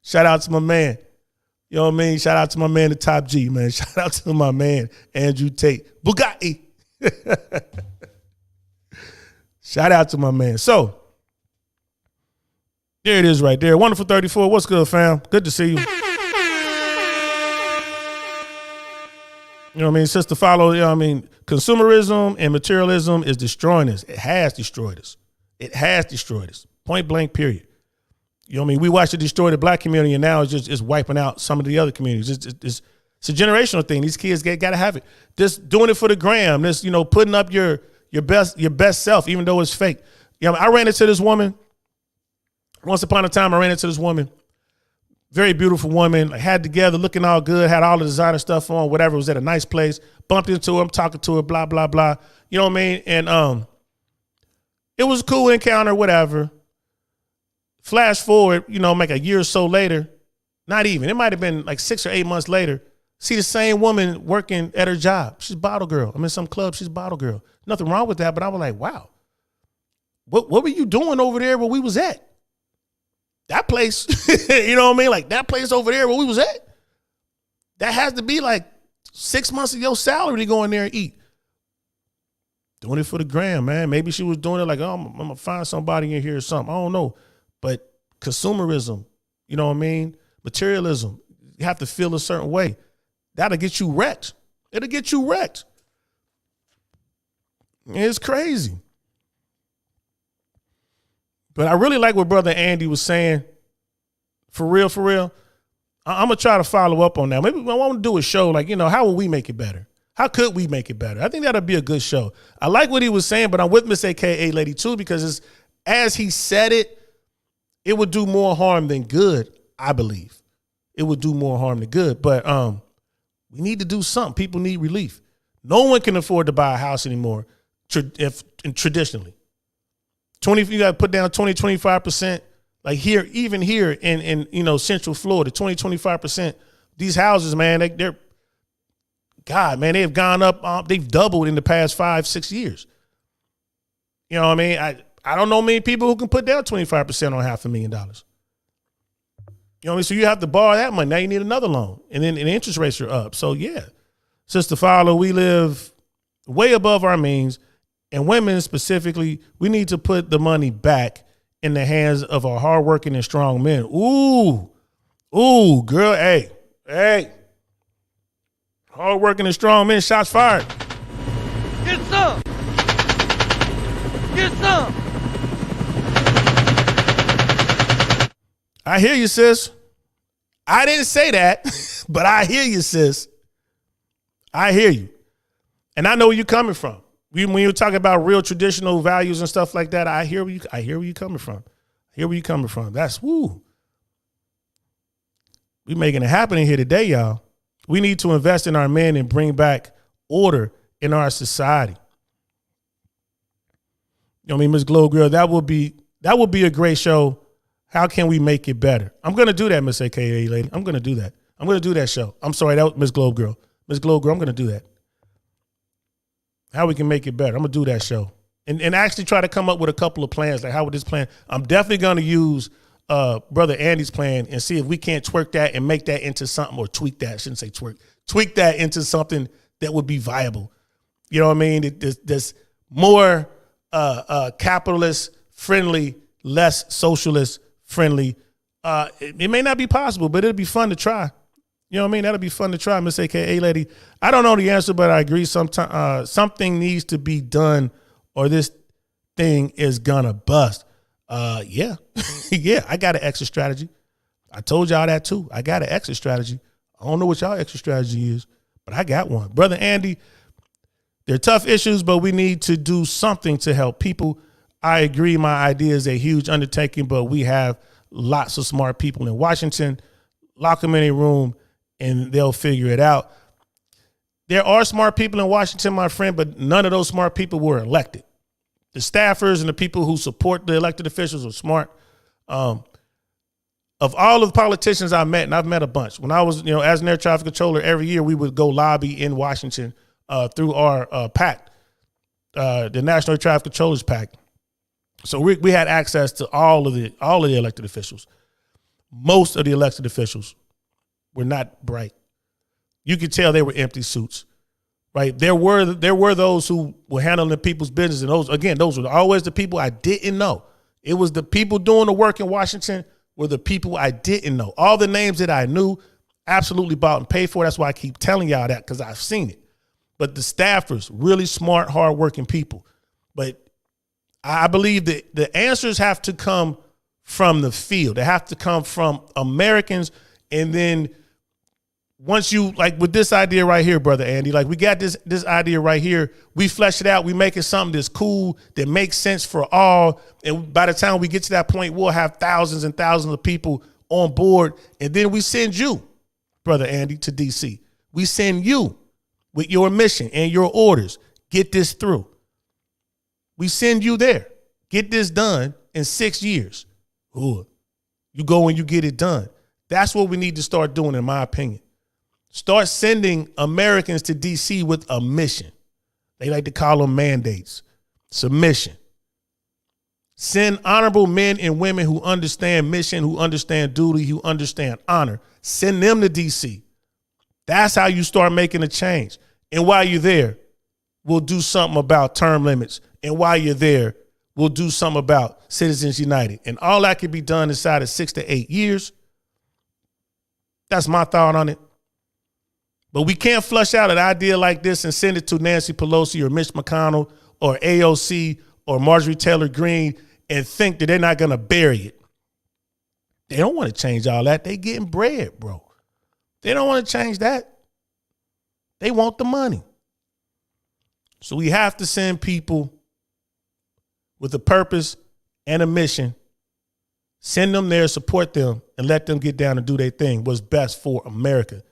Shout out to my man. You know what I mean? Shout out to my man, the Top G, man. Shout out to my man, Andrew Tate. Bugatti. Shout out to my man. So there it is right there. Wonderful 34. What's good, fam? Good to see you. You know what I mean? Sister Follow, you know what I mean? Consumerism and materialism is destroying us. It has destroyed us. It has destroyed us. Point blank, period. You know what I mean? We watched it destroy the black community, and now it's wiping out some of the other communities. It's a generational thing. These kids got to have it. Just doing it for the gram. This, putting up your best self, even though it's fake. I ran into this woman. Once upon a time, I ran into this woman. Very beautiful woman. Had together, looking all good. Had all the designer stuff on. Whatever. Was at a nice place. Bumped into her. I'm talking to her. Blah blah blah. You know what I mean? And it was a cool encounter. Whatever. Flash forward. Like a year or so later. Not even. It might have been like 6 or 8 months later. See the same woman working at her job. She's bottle girl. I'm in some club. She's bottle girl. Nothing wrong with that, but I was like, wow. What were you doing over there where we was at? That place, you know what I mean? Like that place over there where we was at. That has to be like 6 months of your salary to go in there and eat. Doing it for the gram, man. Maybe she was doing it like, oh, I'm going to find somebody in here or something. I don't know. But consumerism, you know what I mean? Materialism. You have to feel a certain way. That'll get you wrecked. It'll get you wrecked. It's crazy. But I really like what Brother Andy was saying. For real. I'm going to try to follow up on that. Maybe I want to do a show like, how will we make it better? How could we make it better? I think that'll be a good show. I like what he was saying, but I'm with Miss AKA Lady too, because as he said it, it would do more harm than good, I believe. It would do more harm than good. But we need to do something. People need relief. No one can afford to buy a house anymore traditionally. You got to put down 20, 25%. Like here, even here in Central Florida, 20, 25%. These houses, man, they're God, man, they've gone up. They've doubled in the past 5-6 years. You know what I mean? I don't know many people who can put down 25% on $500,000. You know what I mean? So you have to borrow that money. Now you need another loan. And then the interest rates are up. So yeah, Sister Follow, we live way above our means. And women specifically, we need to put the money back in the hands of our hardworking and strong men. Ooh, girl, hey. Hardworking and strong men, shots fired. Get some. Get some. I hear you, sis. I didn't say that, but I hear you, sis. I hear you. And I know where you're coming from. when you talk about real traditional values and stuff like that, I hear where you coming from. That's woo. We making it happen in here today, y'all. We need to invest in our men and bring back order in our society. You know what I mean, Ms. Globe Girl, that would be a great show. How can we make it better? I'm gonna do that, Miss AKA lady. I'm gonna do that. I'm gonna do that show. I'm sorry, that was Ms. Globe Girl. Ms. Globe Girl, I'm gonna do that. How we can make it better. I'm gonna do that show. And actually try to come up with a couple of plans. Like, how would this plan? I'm definitely gonna use Brother Andy's plan and see if we can't twerk that and make that into something, or tweak that. I shouldn't say twerk. Tweak that into something that would be viable. You know what I mean? There's more capitalist friendly, less socialist friendly. It may not be possible, but it'll be fun to try. You know what I mean? That'll be fun to try, Miss AKA lady. I don't know the answer, but I agree. Something needs to be done, or this thing is gonna bust. Yeah, yeah. I got an exit strategy. I told y'all that too. I got an exit strategy. I don't know what y'all exit strategy is, but I got one. Brother Andy, they're tough issues, but we need to do something to help people. I agree. My idea is a huge undertaking, but we have lots of smart people in Washington. Lock them in a room and they'll figure it out. There are smart people in Washington, my friend, but none of those smart people were elected. The staffers and the people who support the elected officials are smart. Of all of the politicians I met, and I've met a bunch, when I was, as an air traffic controller, every year we would go lobby in Washington through our PAC, the National Air Traffic Controllers PAC. So we had access to all of the elected officials. Most of the elected officials were not bright. You could tell they were empty suits, right? There were those who were handling people's business, and those were always the people I didn't know. It was the people doing the work in Washington were the people I didn't know. All the names that I knew, absolutely bought and paid for. That's why I keep telling y'all that, because I've seen it. But the staffers, really smart, hardworking people. But I believe that the answers have to come from the field. They have to come from Americans. And then once you, like with this idea right here, Brother Andy, like we got this idea right here, we flesh it out, we make it something that's cool, that makes sense for all. And by the time we get to that point, we'll have thousands and thousands of people on board. And then we send you, Brother Andy, to DC. We send you with your mission and your orders. Get this through. We send you there. Get this done in 6 years. Ooh, you go and you get it done. That's what we need to start doing, in my opinion. Start sending Americans to DC with a mission. They like to call them mandates. Submission. Send honorable men and women who understand mission, who understand duty, who understand honor. Send them to DC. That's how you start making a change. And while you're there, we'll do something about term limits. And while you're there, we'll do something about Citizens United. And all that can be done inside of 6 to 8 years. That's my thought on it. But we can't flush out an idea like this and send it to Nancy Pelosi or Mitch McConnell or AOC or Marjorie Taylor Greene and think that they're not going to bury it. They don't want to change all that. They getting bread, bro. They don't want to change that. They want the money. So we have to send people with a purpose and a mission. Send them there, support them, and let them get down and do their thing. What's best for America.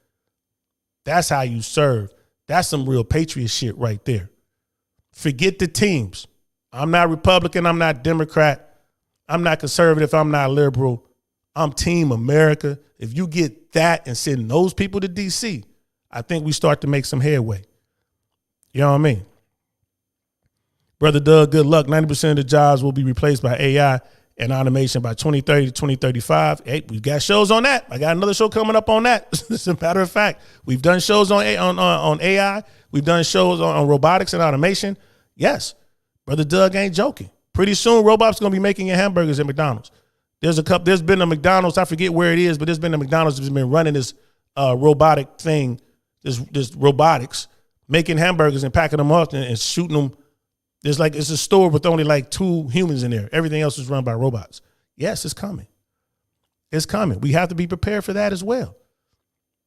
That's how you serve. That's some real patriot shit right there. Forget the teams. I'm not Republican. I'm not Democrat. I'm not conservative. I'm not liberal. I'm Team America. If you get that and send those people to DC, I think we start to make some headway. You know what I mean? Brother Doug, good luck. 90% of the jobs will be replaced by AI and automation by 2030 to 2035. Hey, we've got shows on that. I got another show coming up on that. As a matter of fact, we've done shows on AI. We've done shows on robotics and automation. Yes, Brother Doug ain't joking. Pretty soon, robots going to be making your hamburgers at McDonald's. There's been a McDonald's, I forget where it is, but there's been a McDonald's that's been running this robotic thing, this robotics, making hamburgers and packing them up and shooting them. It's a store with only like 2 humans in there. Everything else is run by robots. Yes, it's coming. It's coming. We have to be prepared for that as well.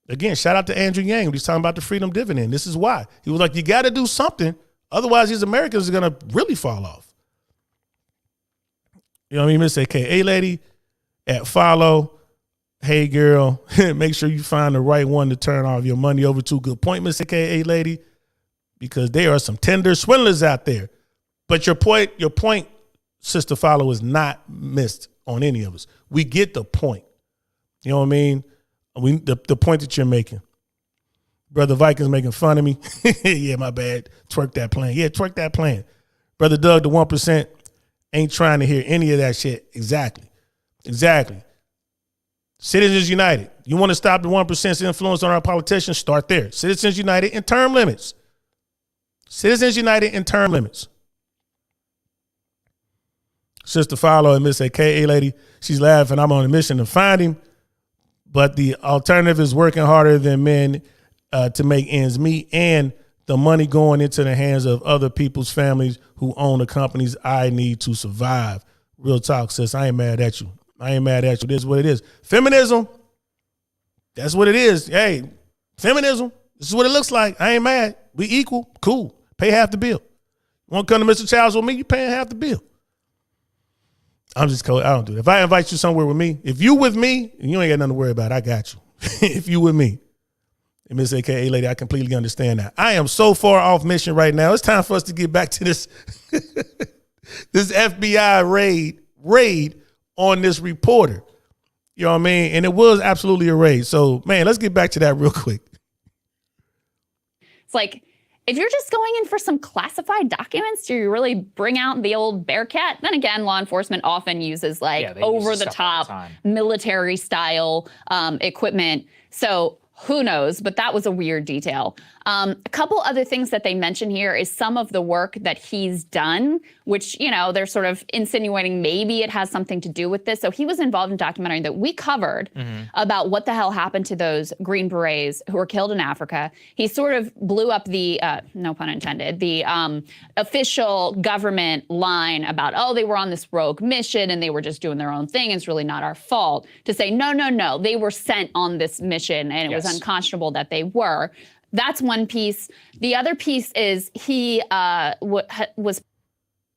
Again, shout out to Andrew Yang when he's talking about the freedom dividend. This is why. He was like, you got to do something. Otherwise, these Americans are gonna really fall off. You know what I mean? Miss AKA lady at follow. Hey girl, make sure you find the right one to turn all of your money over to. Good point, Miss AKA lady, because there are some tender swindlers out there. But your point, sister follow, is not missed on any of us. We get the point. You know what I mean? The point that you're making. Brother Vikings making fun of me. Yeah, my bad. Twerk that plan. Yeah, twerk that plan. Brother Doug, the 1%, ain't trying to hear any of that shit. Exactly. Citizens United. You want to stop the 1%'s influence on our politicians? Start there. Citizens United and term limits. Citizens United and term limits. Sister Follow and Miss AKA lady, she's laughing. I'm on a mission to find him. But the alternative is working harder than men to make ends meet, and the money going into the hands of other people's families who own the companies I need to survive. Real talk, sis. I ain't mad at you. This is what it is. Feminism. That's what it is. Hey, feminism. This is what it looks like. I ain't mad. We equal. Cool. Pay half the bill. You want to come to Mr. Childs with me? You paying half the bill. I'm just cold. I don't do that. If I invite you somewhere with me, if you with me, you ain't got nothing to worry about. I got you. If you with me. And Miss AKA lady, I completely understand that. I am so far off mission right now. It's time for us to get back to this this FBI raid on this reporter. You know what I mean? And it was absolutely a raid. So, man, let's get back to that real quick. It's like, if you're just going in for some classified documents, do you really bring out the old Bearcat? Then again, law enforcement often uses over-the-top military-style equipment. So who knows? But that was a weird detail. A couple other things that they mention here is some of the work that he's done, which, they're sort of insinuating maybe it has something to do with this. So he was involved in a documentary that we covered about what the hell happened to those Green Berets who were killed in Africa. He sort of blew up the, no pun intended, the official government line about, they were on this rogue mission and they were just doing their own thing. It's really not our fault. To say, no, they were sent on this mission and it was unconscionable that they were. That's one piece. The other piece is he was.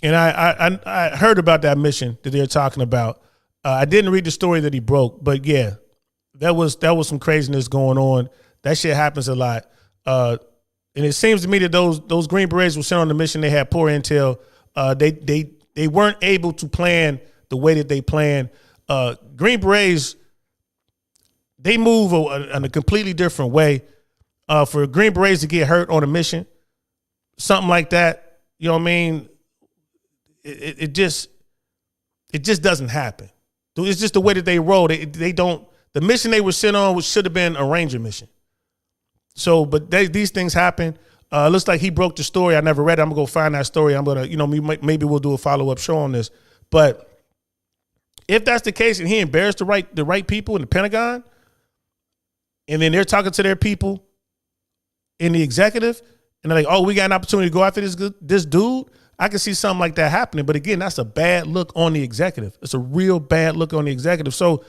And I heard about that mission that they're talking about. I didn't read the story that he broke, but yeah, that was some craziness going on. That shit happens a lot. And it seems to me that those Green Berets were sent on the mission. They had poor intel. They weren't able to plan the way that they planned. Green Berets, they move in a completely different way. For Green Berets to get hurt on a mission, something like that, you know what I mean? It just doesn't happen. It's just the way that they roll. They don't. The mission they were sent on should have been a Ranger mission. So, but these things happen. Looks like he broke the story. I never read it. I'm gonna go find that story. I'm gonna, maybe we'll do a follow-up show on this. But if that's the case, and he embarrassed the right people in the Pentagon, and then they're talking to their people in the executive, and they're like, we got an opportunity to go after this dude, I can see something like that happening. But again, that's a bad look on the executive. It's a real bad look on the executive. So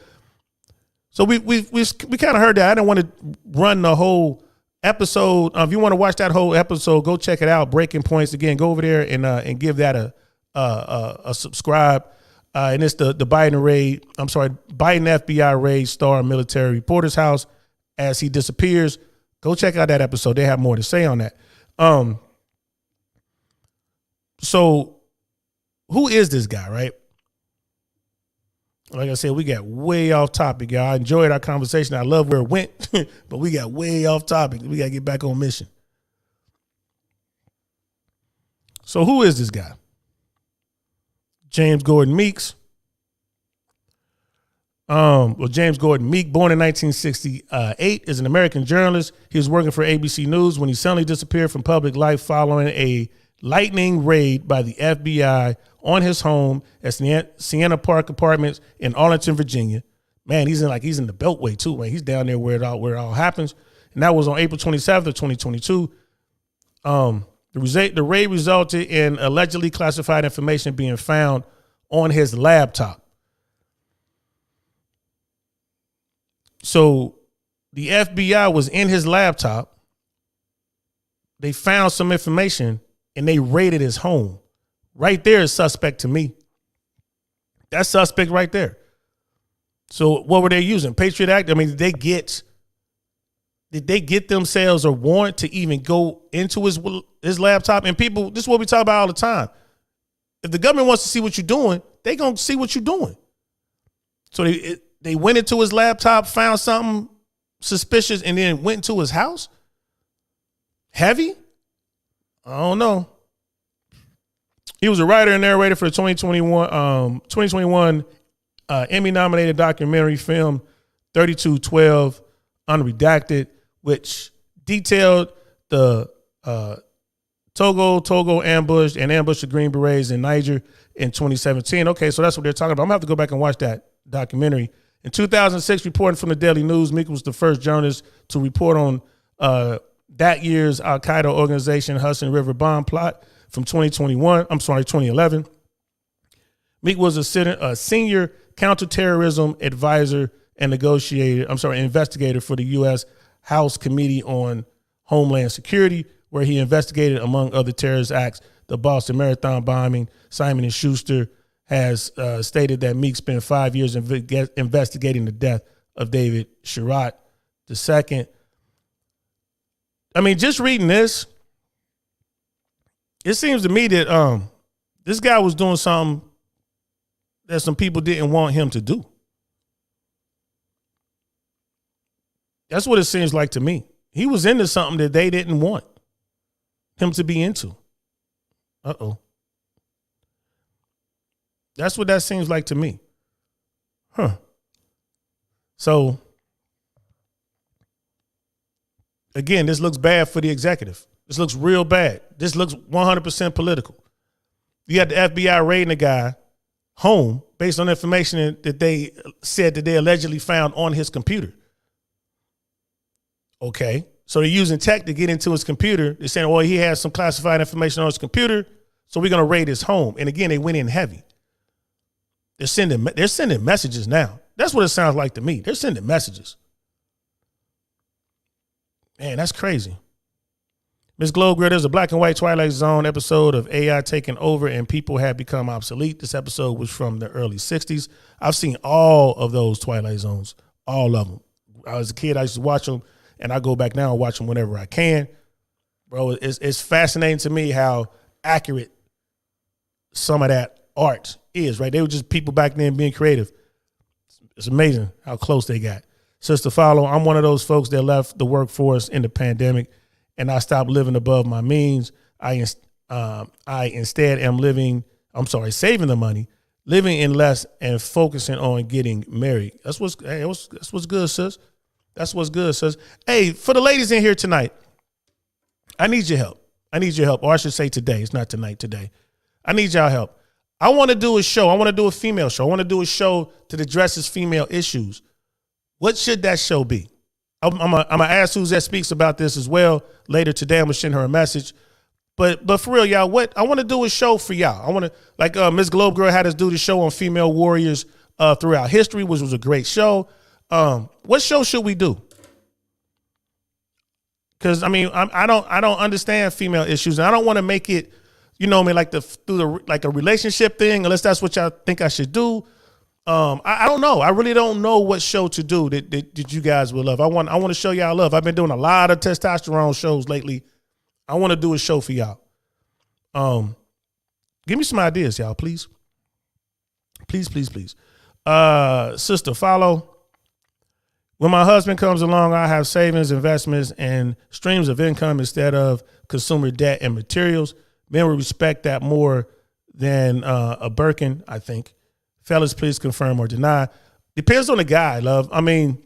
we kind of heard that. I didn't want to run the whole episode. If you want to watch that whole episode, go check it out. Breaking Points. Again, go over there and give that a subscribe. And it's the Biden raid. I'm sorry, Biden FBI raid star military reporter's house as he disappears. Go check out that episode. They have more to say on that. So who is this guy, right? Like I said, we got way off topic, y'all. I enjoyed our conversation. I love where it went, but we got way off topic. We got to get back on mission. So who is this guy? James Gordon Meeks. James Gordon Meek, born in 1968, is an American journalist. He was working for ABC News when he suddenly disappeared from public life following a lightning raid by the FBI on his home at Sienna Park Apartments in Arlington, Virginia. Man, he's in the Beltway too, man. He's down there where it all happens. And that was on April 27th of 2022. The raid resulted in allegedly classified information being found on his laptop. So the FBI was in his laptop. They found some information and they raided his home. Right there is suspect to me. That's suspect right there. So what were they using? Patriot Act? I mean, did they get themselves a warrant to even go into his laptop? And people, this is what we talk about all the time. If the government wants to see what you're doing, they gonna see what you're doing. So they went into his laptop, found something suspicious, and then went into his house? Heavy? I don't know. He was a writer and narrator for the 2021 Emmy-nominated documentary film 3212 Unredacted, which detailed the Togo ambush and ambush the Green Berets in Niger in 2017. Okay, so that's what they're talking about. I'm going to have to go back and watch that documentary. In 2006, reporting from the Daily News, Meek was the first journalist to report on that year's Al-Qaeda organization Hudson River bomb plot from 2011. Meek was a senior counterterrorism advisor and investigator for the U.S. House Committee on Homeland Security, where he investigated, among other terrorist acts, the Boston Marathon bombing. Simon & Schuster has stated that Meek spent 5 years investigating the death of David Sherratt II. I mean, just reading this, it seems to me that this guy was doing something that some people didn't want him to do. That's what it seems like to me. He was into something that they didn't want him to be into. Uh-oh. That's what that seems like to me. Huh. So, again, this looks bad for the executive. This looks real bad. This looks 100% political. You got the FBI raiding a guy home based on information that they said that they allegedly found on his computer. Okay. So they're using tech to get into his computer. They're saying, well, he has some classified information on his computer, so we're going to raid his home. And again, they went in heavy. They're sending messages now. That's what it sounds like to me. They're sending messages. Man, that's crazy. Ms. Globe Girl, there's a Black and White Twilight Zone episode of AI taking over and people have become obsolete. This episode was from the early 60s. I've seen all of those Twilight Zones, all of them. I was a kid, I used to watch them, and I go back now and watch them whenever I can. Bro, it's fascinating to me how accurate some of that art is, right? They were just people back then being creative. It's amazing how close they got. Sister Follow, I'm one of those folks that left the workforce in the pandemic, and I stopped living above my means. I instead am saving the money, living in less, and focusing on getting married. That's what's good, sis. That's what's good, sis. Hey, for the ladies in here tonight, I need your help. Or I should say today. It's not tonight, today. I need y'all help. I want to do a show. I want to do a female show. I want to do a show that addresses female issues. What should that show be? I'm gonna ask Suzette Speaks about this as well later today. I'm gonna send her a message. But for real, y'all, I want to do a show for y'all. I want to, like Ms. Globe Girl had us do the show on female warriors throughout history, which was a great show. What show should we do? Because I mean, I don't understand female issues, and I don't want to make it, you know, like like a relationship thing, unless that's what y'all think I should do. I don't know. I really don't know what show to do that you guys will love. I want to show y'all love. I've been doing a lot of testosterone shows lately. I want to do a show for y'all. Give me some ideas, y'all, please. Please. Sister Follow. When my husband comes along, I have savings, investments, and streams of income instead of consumer debt and materials. Men will respect that more than a Birkin, I think. Fellas, please confirm or deny. Depends on the guy, love. I mean,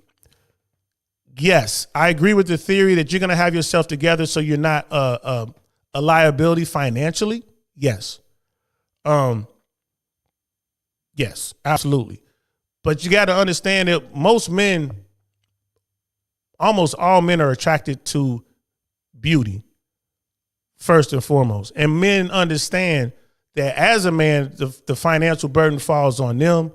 yes, I agree with the theory that you're going to have yourself together so you're not a liability financially. Yes. Yes, absolutely. But you got to understand that almost all men are attracted to beauty first and foremost. And men understand that as a man, the financial burden falls on them.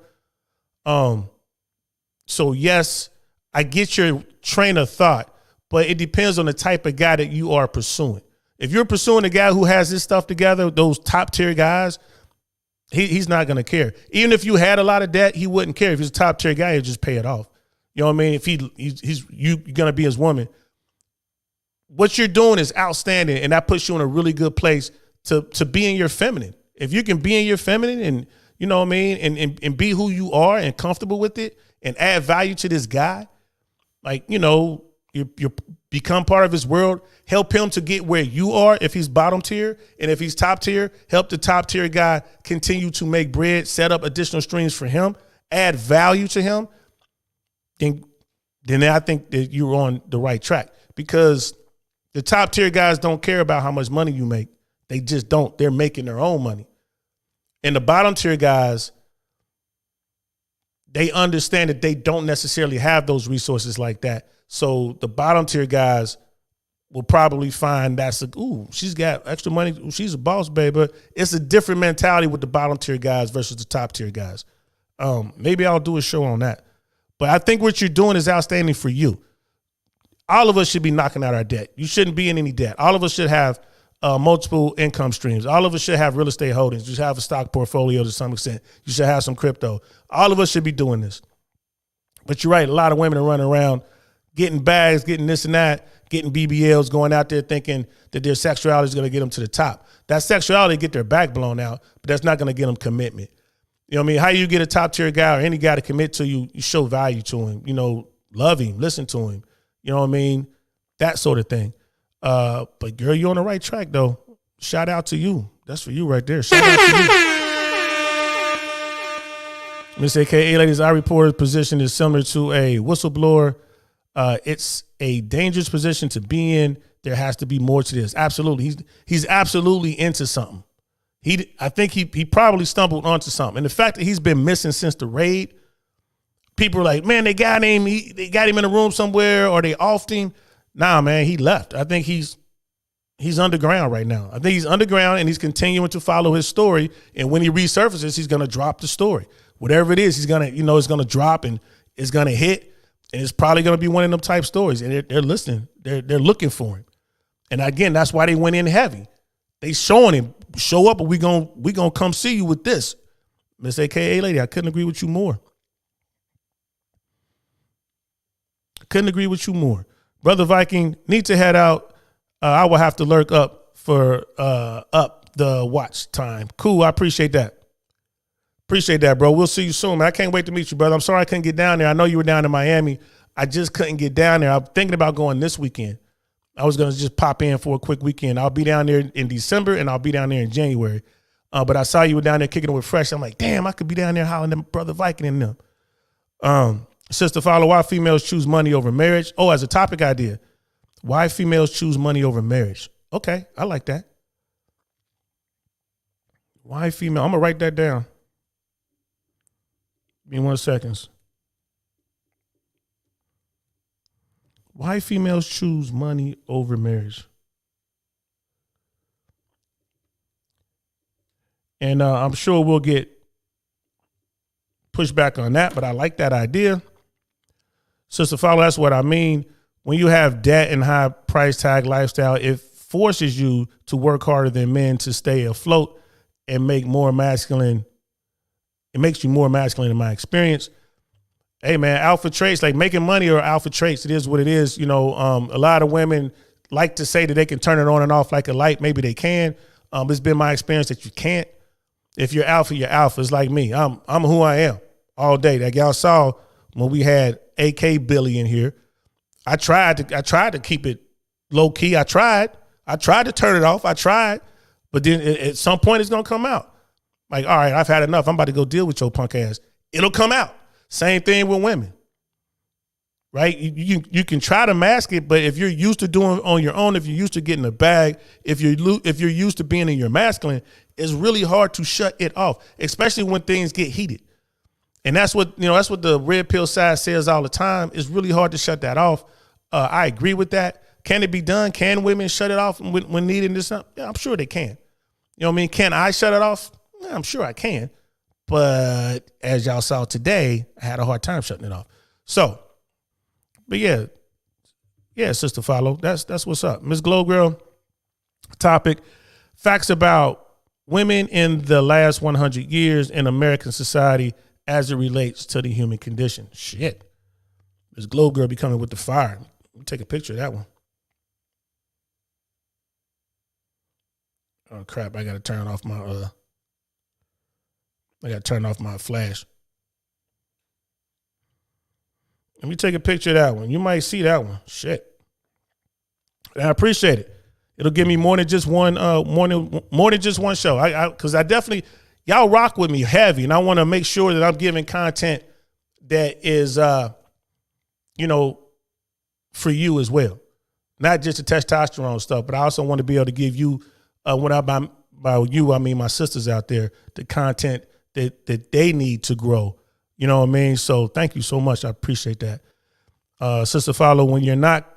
So yes, I get your train of thought, but it depends on the type of guy that you are pursuing. If you're pursuing a guy who has his stuff together, those top tier guys, he's not going to care. Even if you had a lot of debt, he wouldn't care. If he's a top tier guy, he'll just pay it off. You know what I mean? If you're going to be his woman, what you're doing is outstanding, and that puts you in a really good place to be in your feminine. If you can be in your feminine and, you know what I mean, and be who you are and comfortable with it and add value to this guy, like, you know, you become part of his world, help him to get where you are if he's bottom tier, and if he's top tier, help the top tier guy continue to make bread, set up additional streams for him, add value to him, then I think that you're on the right track, because the top tier guys don't care about how much money you make. They just don't. They're making their own money. And the bottom tier guys, they understand that they don't necessarily have those resources like that. So the bottom tier guys will probably find that's she's got extra money. Ooh, she's a boss, baby. It's a different mentality with the bottom tier guys versus the top tier guys. Maybe I'll do a show on that. But I think what you're doing is outstanding for you. All of us should be knocking out our debt. You shouldn't be in any debt. All of us should have multiple income streams. All of us should have real estate holdings. You should have a stock portfolio to some extent. You should have some crypto. All of us should be doing this. But you're right. A lot of women are running around getting bags, getting this and that, getting BBLs, going out there thinking that their sexuality is going to get them to the top. That sexuality get their back blown out, but that's not going to get them commitment. You know what I mean? How you get a top tier guy or any guy to commit to you, you show value to him, you know, love him, listen to him. You know what I mean? That sort of thing. But girl, you're on the right track though. Shout out to you. That's for you right there. Shout out to you. Miss AKA ladies, our reporter's position is similar to a whistleblower. It's a dangerous position to be in. There has to be more to this. Absolutely. He's absolutely into something. I think he probably stumbled onto something. And the fact that he's been missing since the raid, people are like, man, they got him. They got him in a room somewhere, or they offed him. Nah, man, he left. I think he's underground right now. I think he's underground, and he's continuing to follow his story. And when he resurfaces, he's going to drop the story. Whatever it is, he's going to, it's going to drop and it's going to hit. And it's probably going to be one of them type stories. And they're listening. They're looking for him. And again, that's why they went in heavy. They showing him, show up, and we gonna come see you with this. Miss AKA lady, I couldn't agree with you more. Couldn't agree with you more. Brother Viking, need to head out. I will have to lurk up for up the watch time. Cool, I appreciate that. Appreciate that, bro. We'll see you soon, man. I can't wait to meet you, brother. I'm sorry I couldn't get down there. I know you were down in Miami. I just couldn't get down there. I'm thinking about going this weekend. I was going to just pop in for a quick weekend. I'll be down there in December, and I'll be down there in January. But I saw you were down there kicking it with Fresh. I'm like, damn, I could be down there hollering at Brother Viking and them. Sister Follow, why females choose money over marriage? Oh, as a topic idea, why females choose money over marriage? Okay, I like that. Why female? I'm going to write that down. Give me 1 second. Why females choose money over marriage? And I'm sure we'll get pushback on that, but I like that idea. Sister Follow, that's what I mean. When you have debt and high price tag lifestyle, it forces you to work harder than men to stay afloat and make more masculine. It makes you more masculine in my experience. Hey, man, alpha traits, like making money are alpha traits. It is what it is. You know, a lot of women like to say that they can turn it on and off like a light. Maybe they can. It's been my experience that you can't. If you're alpha, you're alpha. It's like me. I'm who I am all day. Like y'all saw when we had AK Billy in here. I tried to keep it low key. I tried to turn it off. I tried, but then at some point it's gonna come out. Like, all right, I've had enough. I'm about to go deal with your punk ass. It'll come out. Same thing with women, right? You can try to mask it, but if you're used to doing it on your own, if you're used to getting a bag, if you're used to being in your masculine, it's really hard to shut it off, especially when things get heated. And that's what the red pill side says all the time. It's really hard to shut that off. I agree with that. Can it be done? Can women shut it off when needing this? Yeah, I'm sure they can. You know what I mean? Can I shut it off? Yeah, I'm sure I can. But as y'all saw today, I had a hard time shutting it off. So, but yeah, Sister Follow. That's what's up. Miss Glow Girl, topic: facts about women in the last 100 years in American society as it relates to the human condition. Shit. This globe girl be coming with the fire. Let me take a picture of that one. Oh crap, I gotta turn off my flash. Let me take a picture of that one. You might see that one. Shit. And I appreciate it. It'll give me more than just one more than just one show. Cause I definitely, y'all rock with me heavy, and I want to make sure that I'm giving content that is for you as well. Not just the testosterone stuff, but I also want to be able to give you by you, I mean my sisters out there, the content that they need to grow. You know what I mean? So thank you so much. I appreciate that. Sister Follow, when you're not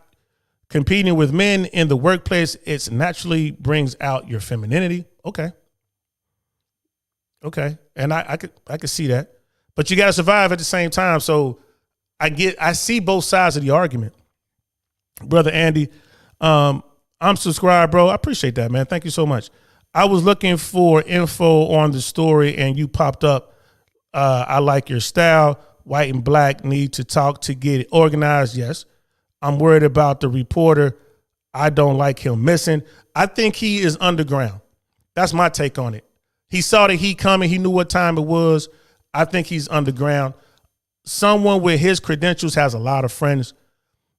competing with men in the workplace, it naturally brings out your femininity. Okay. And I could see that. But you gotta survive at the same time. So I see both sides of the argument. Brother Andy, I'm subscribed, bro. I appreciate that, man. Thank you so much. I was looking for info on the story and you popped up. I like your style. White and black need to talk to get it organized. Yes. I'm worried about the reporter. I don't like him missing. I think he is underground. That's my take on it. He saw the heat coming. He knew what time it was. I think he's underground. Someone with his credentials has a lot of friends.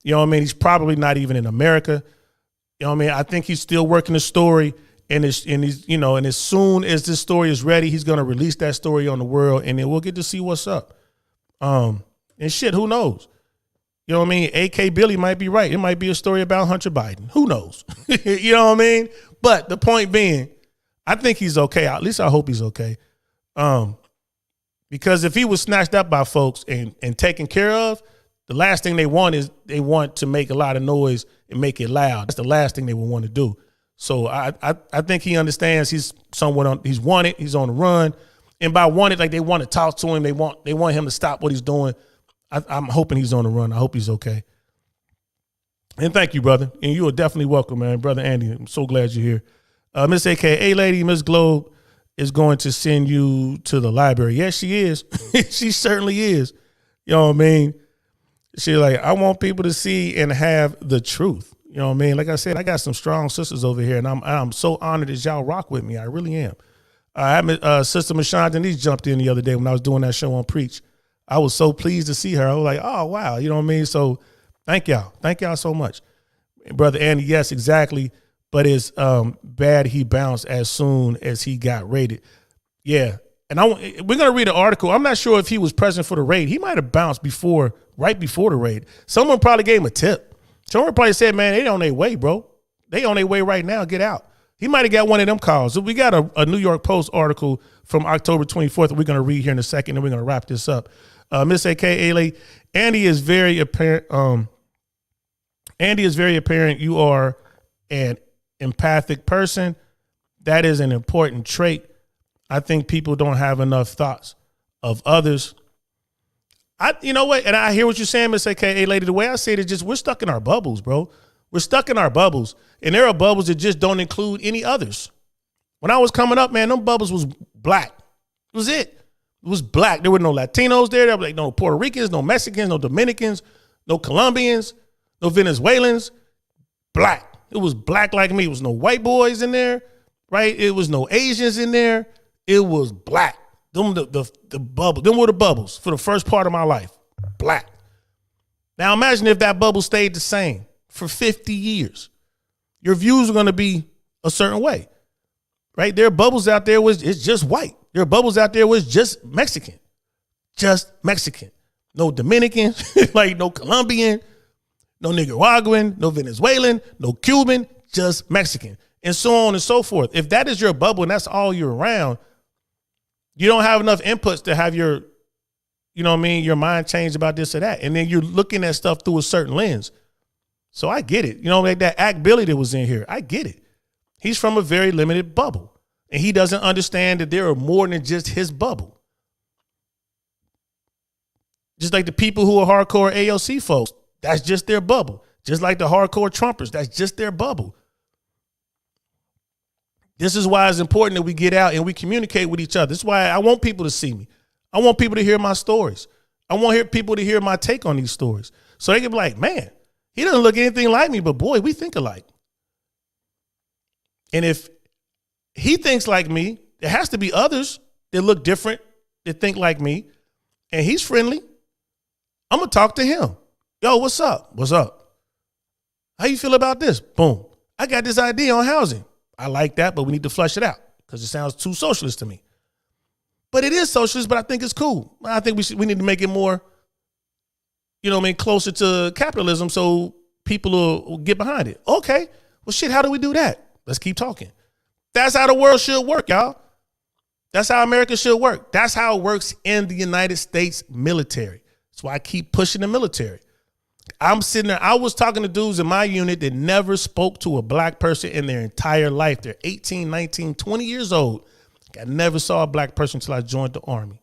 You know what I mean? He's probably not even in America. You know what I mean? I think he's still working the story, and as soon as this story is ready, he's going to release that story on the world, and then we'll get to see what's up. And shit, who knows? You know what I mean? AK Billy might be right. It might be a story about Hunter Biden. Who knows? You know what I mean? But the point being, I think he's okay. At least I hope he's okay. Because if he was snatched up by folks and taken care of, the last thing they want is they want to make a lot of noise and make it loud. That's the last thing they would want to do. So I think he understands he's somewhat he's wanted. He's on the run. And by wanted, like they want to talk to him. They want him to stop what he's doing. I'm hoping he's on the run. I hope he's okay. And thank you, brother. And you are definitely welcome, man. Brother Andy, I'm so glad you're here. Miss AKA Lady, Miss Globe is going to send you to the library. Yes, she is. She certainly is. You know what I mean? She's like, I want people to see and have the truth. You know what I mean? Like I said, I got some strong sisters over here, and I'm so honored that y'all rock with me. I really am. I had Sister Mashawn Denise jumped in the other day when I was doing that show on Preach. I was so pleased to see her. I was like, oh, wow. You know what I mean? So thank y'all. Thank y'all so much. Brother Andy, yes, exactly. But it's bad he bounced as soon as he got raided. Yeah. And we're going to read an article. I'm not sure if he was present for the raid. He might have bounced right before the raid. Someone probably gave him a tip. Someone probably said, man, they on their way, bro. They on their way right now. Get out. He might have got one of them calls. So we got a New York Post article from October 24th that we're going to read here in a second, and we're going to wrap this up. Miss A.K.A. Andy is very apparent. You are an empathic person. That is an important trait. I think people don't have enough thoughts of others. You know what? And I hear what you're saying, Miss A.K.A. Lady. The way I say it is just we're stuck in our bubbles, bro. We're stuck in our bubbles. And there are bubbles that just don't include any others. When I was coming up, man, them bubbles was black. It was it. It was black. There were no Latinos there. There were like no Puerto Ricans, no Mexicans, no Dominicans, no Colombians, no Venezuelans. Black. It was black like me. It was no white boys in there, right? It was no Asians in there. It was black. Them the bubble. Them were the bubbles for the first part of my life. Black. Now imagine if that bubble stayed the same for 50 years. Your views are going to be a certain way, right? There are bubbles out there where it's just white. There are bubbles out there where it's just Mexican. Just Mexican. No Dominican, like no Colombian, no Nicaraguan, no Venezuelan, no Cuban, just Mexican, and so on and so forth. If that is your bubble and that's all you're around, you don't have enough inputs to have your, you know what I mean, your mind change about this or that. And then you're looking at stuff through a certain lens. So I get it. You know, like that Act Billy that was in here. I get it. He's from a very limited bubble. And he doesn't understand that there are more than just his bubble. Just like the people who are hardcore AOC folks, that's just their bubble. Just like the hardcore Trumpers, that's just their bubble. This is why it's important that we get out and we communicate with each other. This is why I want people to see me. I want people to hear my stories. I want people to hear my take on these stories. So they can be like, man, he doesn't look anything like me, but boy, we think alike. And if he thinks like me, there has to be others that look different, that think like me, and he's friendly. I'm going to talk to him. Yo, what's up? What's up? How you feel about this? Boom. I got this idea on housing. I like that, but we need to flush it out because it sounds too socialist to me. But it is socialist, but I think it's cool. I think we need to make it more, closer to capitalism so people will get behind it. Okay. Well, shit, how do we do that? Let's keep talking. That's how the world should work, y'all. That's how America should work. That's how it works in the United States military. That's why I keep pushing the military. I'm sitting there. I was talking to dudes in my unit that never spoke to a black person in their entire life. They're 18, 19, 20 years old. I never saw a black person until I joined the Army.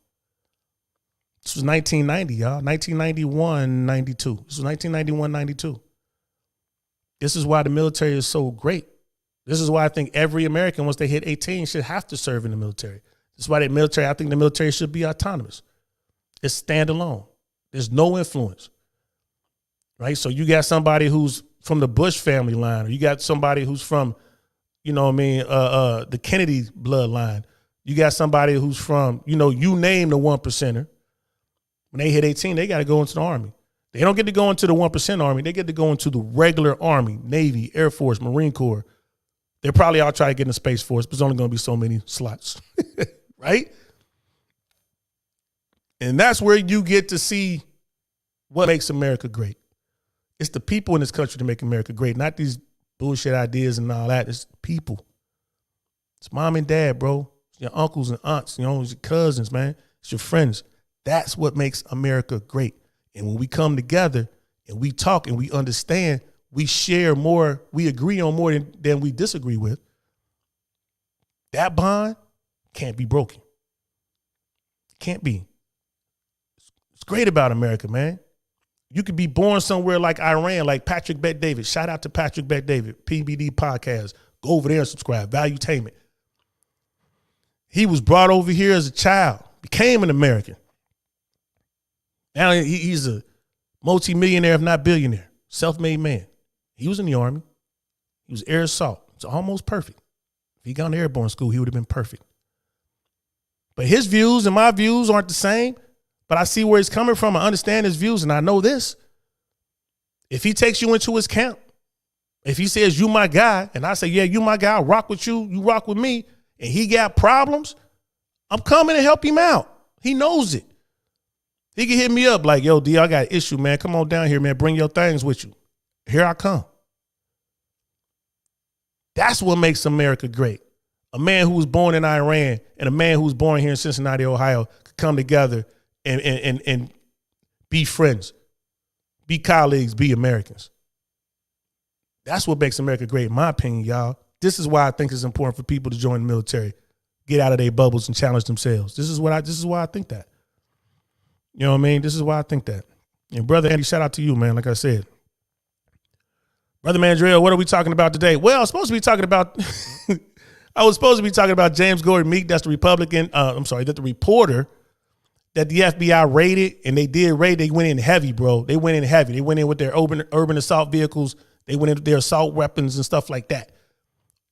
This was 1990, y'all. 1991, 92. This was 1991, 92. This is why the military is so great. This is why I think every American, once they hit 18, should have to serve in the military. This is why I think the military should be autonomous. It's standalone. There's no influence. Right? So you got somebody who's from the Bush family line, or you got somebody who's from, the Kennedy bloodline. You got somebody who's from, you name the 1%er. When they hit 18, they got to go into the Army. They don't get to go into the 1% Army. They get to go into the regular Army, Navy, Air Force, Marine Corps. They'll probably all try to get in the Space Force, but there's only going to be so many slots, right? And that's where you get to see what makes America great. It's the people in this country that make America great, not these bullshit ideas and all that. It's people. It's mom and dad, bro. It's your uncles and aunts, it's your cousins, man. It's your friends. That's what makes America great. And when we come together and we talk and we understand, we share more, we agree on more than we disagree with, that bond can't be broken. Can't be. It's great about America, man. You could be born somewhere like Iran, like Patrick Bet-David. Shout out to Patrick Bet-David, PBD Podcast. Go over there and subscribe. Valuetainment. He was brought over here as a child, became an American. Now he's a multi-millionaire, if not billionaire, self-made man. He was in the Army. He was air assault. It's almost perfect. If he got to airborne school, he would have been perfect. But his views and my views aren't the same. But I see where he's coming from. I understand his views, and I know this. If he takes you into his camp, if he says, you my guy, and I say, yeah, you my guy, I'll rock with you, you rock with me, and he got problems, I'm coming to help him out. He knows it. He can hit me up like, yo, D, I got an issue, man. Come on down here, man. Bring your things with you. Here I come. That's what makes America great. A man who was born in Iran and a man who was born here in Cincinnati, Ohio, could come together and be friends, be colleagues, be Americans. That's what makes America great, in my opinion, y'all. This is why I think it's important for people to join the military, get out of their bubbles and challenge themselves. This is why I think that. You know what I mean? This is why I think that. And Brother Andy, shout out to you, man. Like I said, Brother Mandrill, what are we talking about today? Well, I was supposed to be talking about James Gordon Meeks. That's the Republican. The reporter that the FBI raided, and they did raid. They went in heavy, bro. They went in heavy. They went in with their urban assault vehicles. They went in with their assault weapons and stuff like that.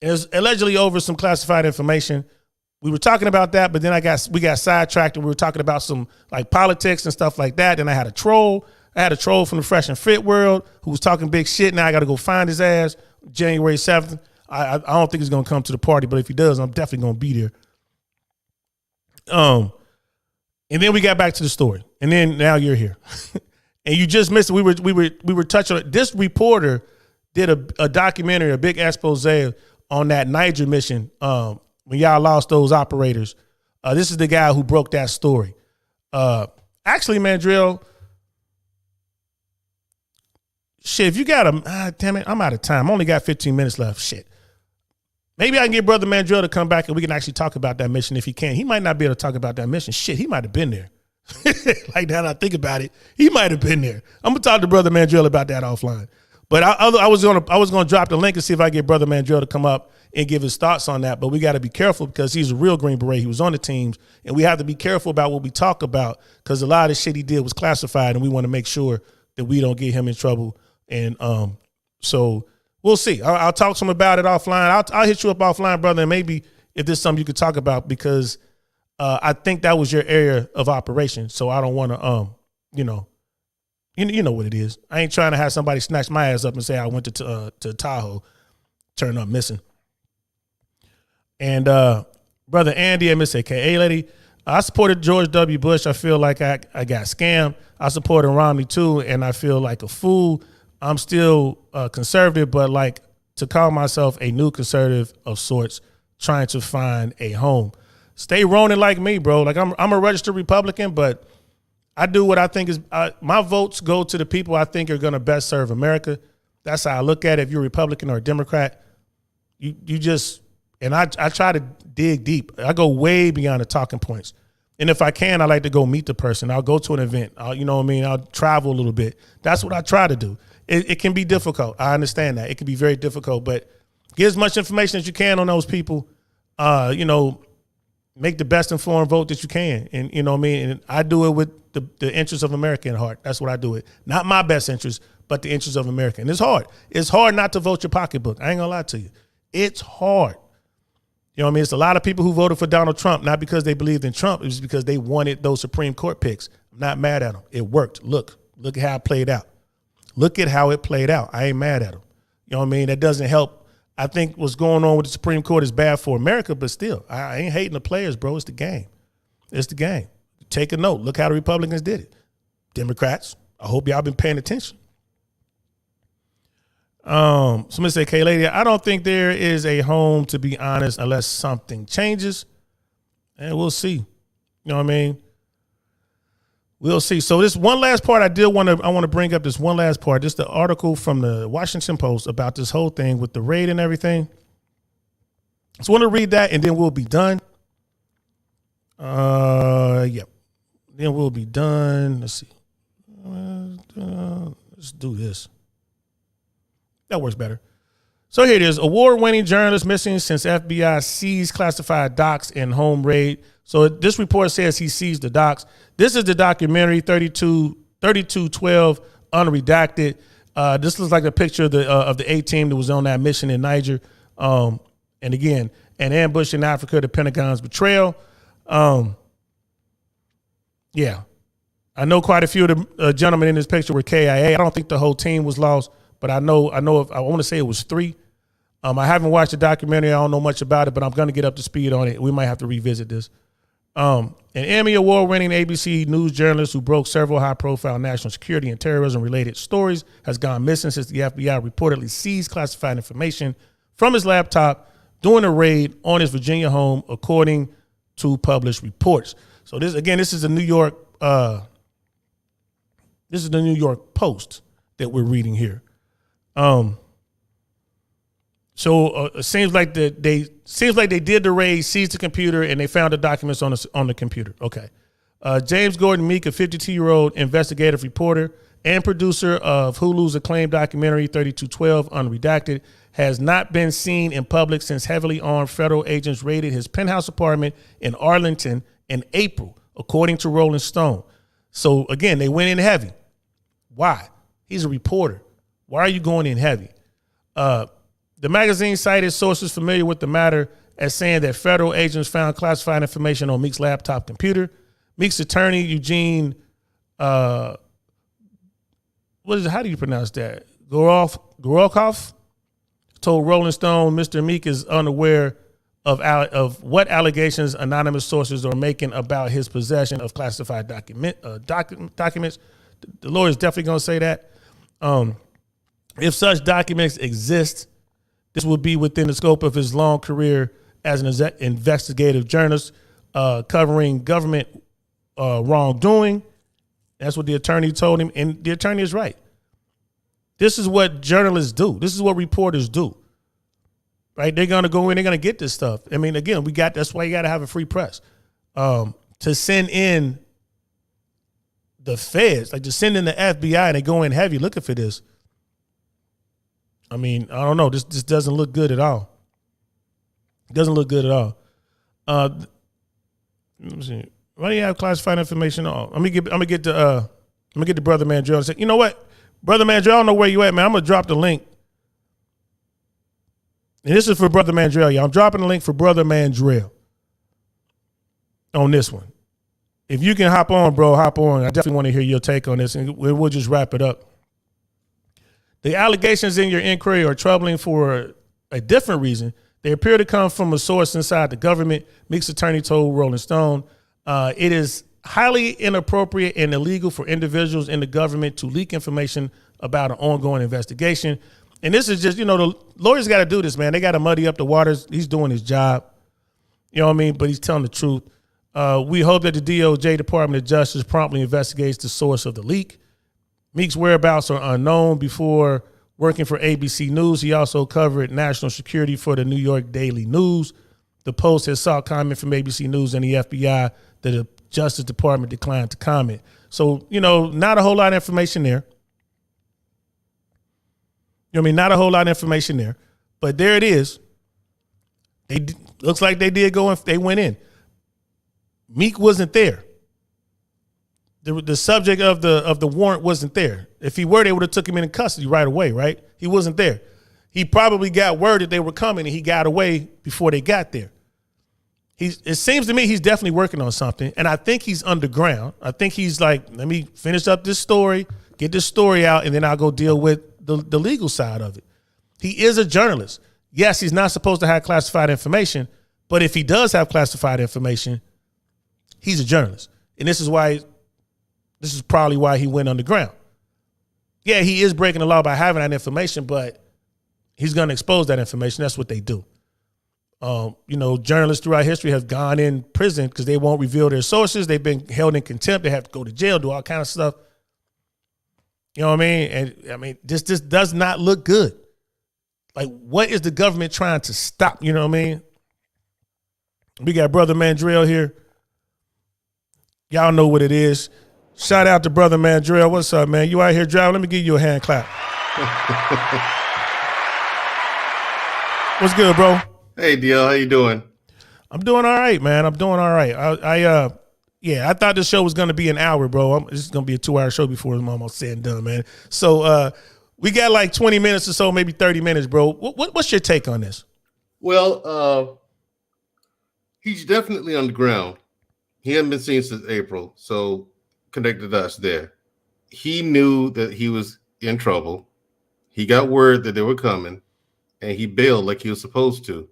It was allegedly over some classified information. We were talking about that, but then we got sidetracked and we were talking about some like politics and stuff like that. Then I had a troll. From the Fresh and Fit world who was talking big shit. Now I got to go find his ass January 7th. I don't think he's going to come to the party, but if he does, I'm definitely going to be there. And then we got back to the story. And then now you're here. And you just missed it. We were touching on it. This reporter did a documentary, a big expose on that Niger mission when y'all lost those operators. This is the guy who broke that story. Actually, Mandrill, shit, if you got damn it, I'm out of time. I only got 15 minutes left. Shit. Maybe I can get Brother Mandrill to come back and we can actually talk about that mission if he can. He might not be able to talk about that mission. Shit, he might have been there. Like now that I think about it, he might have been there. I'm going to talk to Brother Mandrill about that offline. But I was gonna drop the link and see if I get Brother Mandrell to come up and give his thoughts on that. But we got to be careful because he's a real Green Beret. He was on the teams, and we have to be careful about what we talk about because a lot of the shit he did was classified, and we want to make sure that we don't get him in trouble. And so we'll see. I'll talk to him about it offline. I'll hit you up offline, brother, and maybe if there's something you could talk about because I think that was your area of operation. So I don't want to you know what it is. I ain't trying to have somebody snatch my ass up and say I went to Tahoe, turn up missing. And brother Andy at Miss AKA Lady, I supported George W. Bush. I feel like I got scammed. I supported Romney too, and I feel like a fool. I'm still conservative, but like to call myself a new conservative of sorts, trying to find a home. Stay Ronin like me, bro. Like I'm a registered Republican, but I do what I think is my votes go to the people I think are going to best serve America. That's how I look at it. If you're a Republican or a Democrat, you just, and I try to dig deep. I go way beyond the talking points. And if I can, I like to go meet the person. I'll go to an event. You know what I mean? I'll travel a little bit. That's what I try to do. It can be difficult. I understand that. It can be very difficult, but get as much information as you can on those people. Make the best informed vote that you can. And you know what I mean? And I do it with the interests of America in heart. That's what I do it. Not my best interest, but the interests of America. And it's hard. It's hard not to vote your pocketbook. I ain't gonna lie to you. It's hard. You know what I mean? It's a lot of people who voted for Donald Trump, not because they believed in Trump. It was because they wanted those Supreme Court picks. I'm not mad at them. It worked. Look at how it played out. Look at how it played out. I ain't mad at them. You know what I mean? That doesn't help. I think what's going on with the Supreme Court is bad for America, but still, I ain't hating the players, bro. It's the game. It's the game. Take a note. Look how the Republicans did it. Democrats, I hope y'all been paying attention. Somebody say, K-Lady, I don't think there is a home, to be honest, unless something changes. And we'll see. You know what I mean? We'll see. So this one last part I want to bring up this one last part. This is the article from the Washington Post about this whole thing with the raid and everything. So I want to read that and then we'll be done. Yep. Then we'll be done. Let's see. Let's do this. That works better. So here it is. Award-winning journalist missing since FBI seized classified docs in home raid. So this report says he seized the docs. This is the documentary 3212 Unredacted. This looks like a picture of the A team that was on that mission in Niger. And again, an ambush in Africa, the Pentagon's betrayal. Yeah. I know quite a few of the gentlemen in this picture were KIA. I don't think the whole team was lost, but I know if I want to say it was 3. I haven't watched the documentary. I don't know much about it, but I'm going to get up to speed on it. We might have to revisit this. An Emmy Award-winning ABC News journalist who broke several high-profile national security and terrorism-related stories has gone missing since the FBI reportedly seized classified information from his laptop during a raid on his Virginia home, according to published reports. So this is the New York. This is the New York Post that we're reading here. So it seems like they did the raid, seized the computer, and they found the documents on the computer. Okay. James Gordon Meeks, a 52-year-old investigative reporter and producer of Hulu's acclaimed documentary 3212 Unredacted, has not been seen in public since heavily armed federal agents raided his penthouse apartment in Arlington in April, according to Rolling Stone. So again, they went in heavy. Why? He's a reporter. Why are you going in heavy? The magazine cited sources familiar with the matter as saying that federal agents found classified information on Meek's laptop computer. Meek's attorney, Eugene, how do you pronounce that? Gorokoff told Rolling Stone Mr. Meek is unaware of what allegations anonymous sources are making about his possession of classified documents. The lawyer's definitely going to say that. If such documents exist, this would be within the scope of his long career as an investigative journalist covering government wrongdoing. That's what the attorney told him, and the attorney is right. This is what journalists do. This is what reporters do. Right? They're going to go in, they're going to get this stuff. I mean, again, that's why you got to have a free press. To send in the feds, like to send in the FBI and they go in heavy looking for this. I mean, I don't know. This doesn't look good at all. It doesn't look good at all. Let me see. Why do you have classified information on? I'm gonna get the brother Mandrell and say, you know what, brother Mandrell, I don't know where you at, man. I'm gonna drop the link. And this is for brother Mandrell, y'all. I'm dropping the link for brother Mandrell on this one. If you can hop on, bro, hop on. I definitely want to hear your take on this, and we'll just wrap it up. The allegations in your inquiry are troubling for a different reason. They appear to come from a source inside the government. Meek's attorney told Rolling Stone, it is highly inappropriate and illegal for individuals in the government to leak information about an ongoing investigation. And this is just, the lawyers got to do this, man. They got to muddy up the waters. He's doing his job. You know what I mean? But he's telling the truth. We hope that the DOJ, Department of Justice, promptly investigates the source of the leak. Meek's whereabouts are unknown. Before working for ABC News, he also covered national security for the New York Daily News. The Post has sought comment from ABC News and the FBI that the Justice Department declined to comment. So, not a whole lot of information there. Not a whole lot of information there. But there it is. Looks like they did go and they went in. Meek wasn't there. The subject of the warrant wasn't there. If he were, they would have took him in custody right away, right? He wasn't there. He probably got word that they were coming, and he got away before they got there. It seems to me he's definitely working on something, and I think he's underground. I think he's like, let me finish up this story, get this story out, and then I'll go deal with the legal side of it. He is a journalist. Yes, he's not supposed to have classified information, but if he does have classified information, he's a journalist. And this is probably why he went underground. Yeah, he is breaking the law by having that information, but he's going to expose that information. That's what they do. Journalists throughout history have gone in prison because they won't reveal their sources. They've been held in contempt. They have to go to jail, do all kind of stuff. You know what I mean? And I mean, this does not look good. Like, what is the government trying to stop? You know what I mean? We got brother Mandrell here. Y'all know what it is. Shout out to brother Mandrell. What's up, man? You out here driving? Let me give you a hand clap. What's good, bro? Hey, DL, how you doing? I'm doing all right, man. I'm doing all right. I thought this show was going to be an hour, bro. This is going to be a 2-hour show before it's almost said and done, man. So we got like 20 minutes or so, maybe 30 minutes, bro. What's your take on this? Well, he's definitely on the ground. He hadn't been seen since April, so connected us there. He knew that he was in trouble. He got word that they were coming, and he bailed like he was supposed to.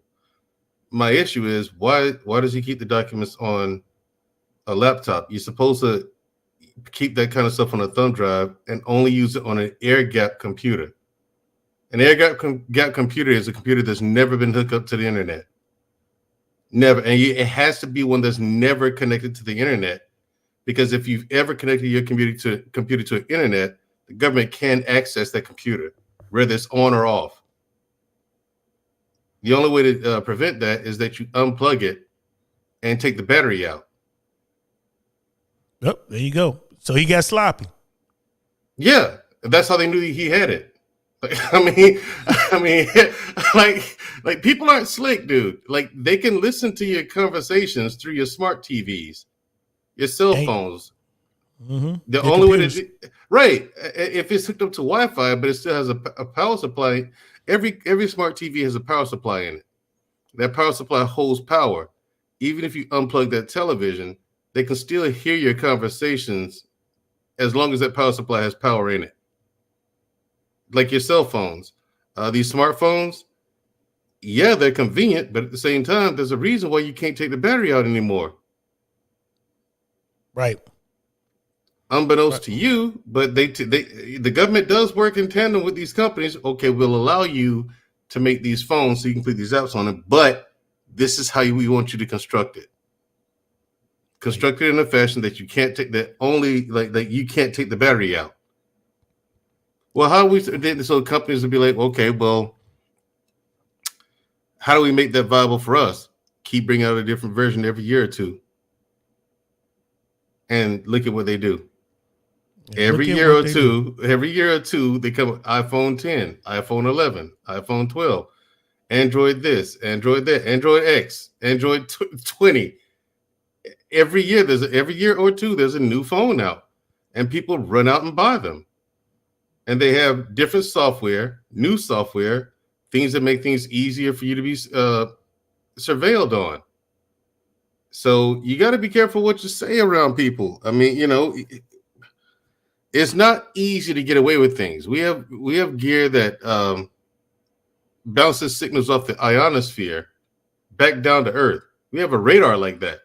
My issue is, why does he keep the documents on a laptop? You're supposed to keep that kind of stuff on a thumb drive and only use it on an air-gapped computer. An air-gapped computer is a computer that's never been hooked up to the internet. Never. And it has to be one that's never connected to the internet, because if you've ever connected your computer to an internet, the government can access that computer, whether it's on or off. The only way to prevent that is that you unplug it and take the battery out. Yep, there you go. So he got sloppy. Yeah, that's how they knew he had it. I mean, like people aren't slick, dude. Like, they can listen to your conversations through your smart TVs, your cell phones. Mm-hmm. The only way to right, if it's hooked up to Wi-Fi, but it still has a power supply. Every smart TV has a power supply in it. That power supply holds power. Even if you unplug that television, they can still hear your conversations as long as that power supply has power in it. Like your cell phones. These smartphones, yeah, they're convenient, but at the same time, there's a reason why you can't take the battery out anymore. Right. Unbeknownst to you, but the government does work in tandem with these companies. Okay, we'll allow you to make these phones so you can put these apps on them, but this is how we want you to construct it. Construct it in a fashion that you can't take that only like you can't take the battery out. Well, how we did so companies would be like, okay, well, how do we make that viable for us? Keep bringing out a different version every year or two. And look at what they do. Every year or two, they come with iPhone 10, iPhone 11, iPhone 12, Android this, Android that, Android X, Android 20. Every year or two, there's a new phone out, and people run out and buy them. And they have different software, new software, things that make things easier for you to be surveilled on. So you got to be careful what you say around people. I mean, it's not easy to get away with things. We have gear that bounces signals off the ionosphere back down to Earth. We have a radar like that.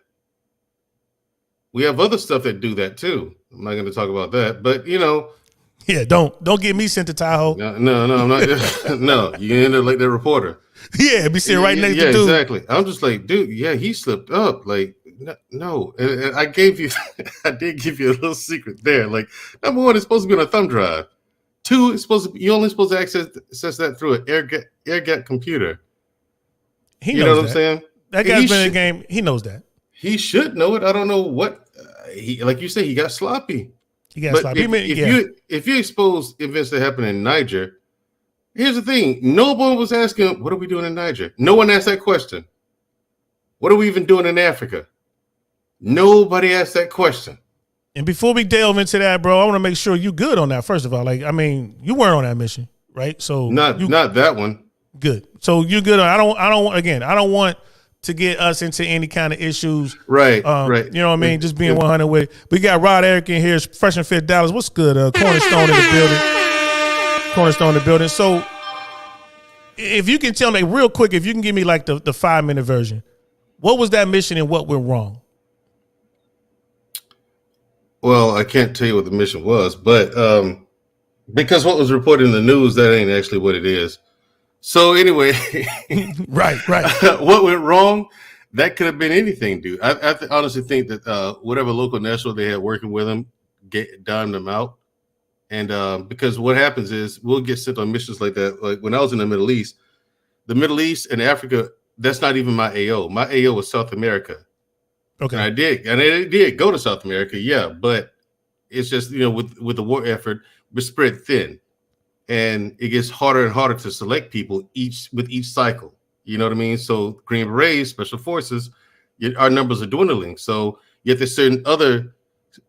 We have other stuff that do that too. I'm not going to talk about that, but Yeah, don't get me sent to Tahoe. No, I'm not. No, you end up like that reporter. Yeah, be sitting right next to dude. Yeah, exactly. I'm just like, dude, yeah, he slipped up. Like, no. And I did give you a little secret there. Like, number one, it's supposed to be on a thumb drive. Two, you're only supposed to access that through an air gap computer. He knows what I'm saying? That guy's been in the game. He knows that. He should know it. I don't know what like you said, he got sloppy. If you expose events that happen in Niger, here's the thing. No one was asking, what are we doing in Niger? No one asked that question. What are we even doing in Africa? Nobody asked that question. And before we delve into that, bro, I want to make sure you good on that, first of all. Like, I mean, you weren't on that mission, right? So not that one. Good. So you good on I don't want to get us into any kind of issues. Right, right. You know what I mean? Just being 100 with it. We got Rod Eric in here, fresh and fit Dallas. What's good? Cornerstone in the building. Cornerstone in the building. So if you can tell me real quick, if you can give me like the 5-minute version, what was that mission and what went wrong? Well, I can't tell you what the mission was, but because what was reported in the news, that ain't actually what it is. So anyway, right. What went wrong? That could have been anything, dude. I honestly think that whatever local national they had working with them dimed them out. And because what happens is we'll get sent on missions like that. Like when I was in the Middle East and Africa, that's not even my AO. My AO was South America. Okay. And I did go to South America, yeah, but it's just, with the war effort, we're spread thin. And it gets harder and harder to select people with each cycle. You know what I mean? So Green Berets, Special Forces, our numbers are dwindling. So yet there's certain other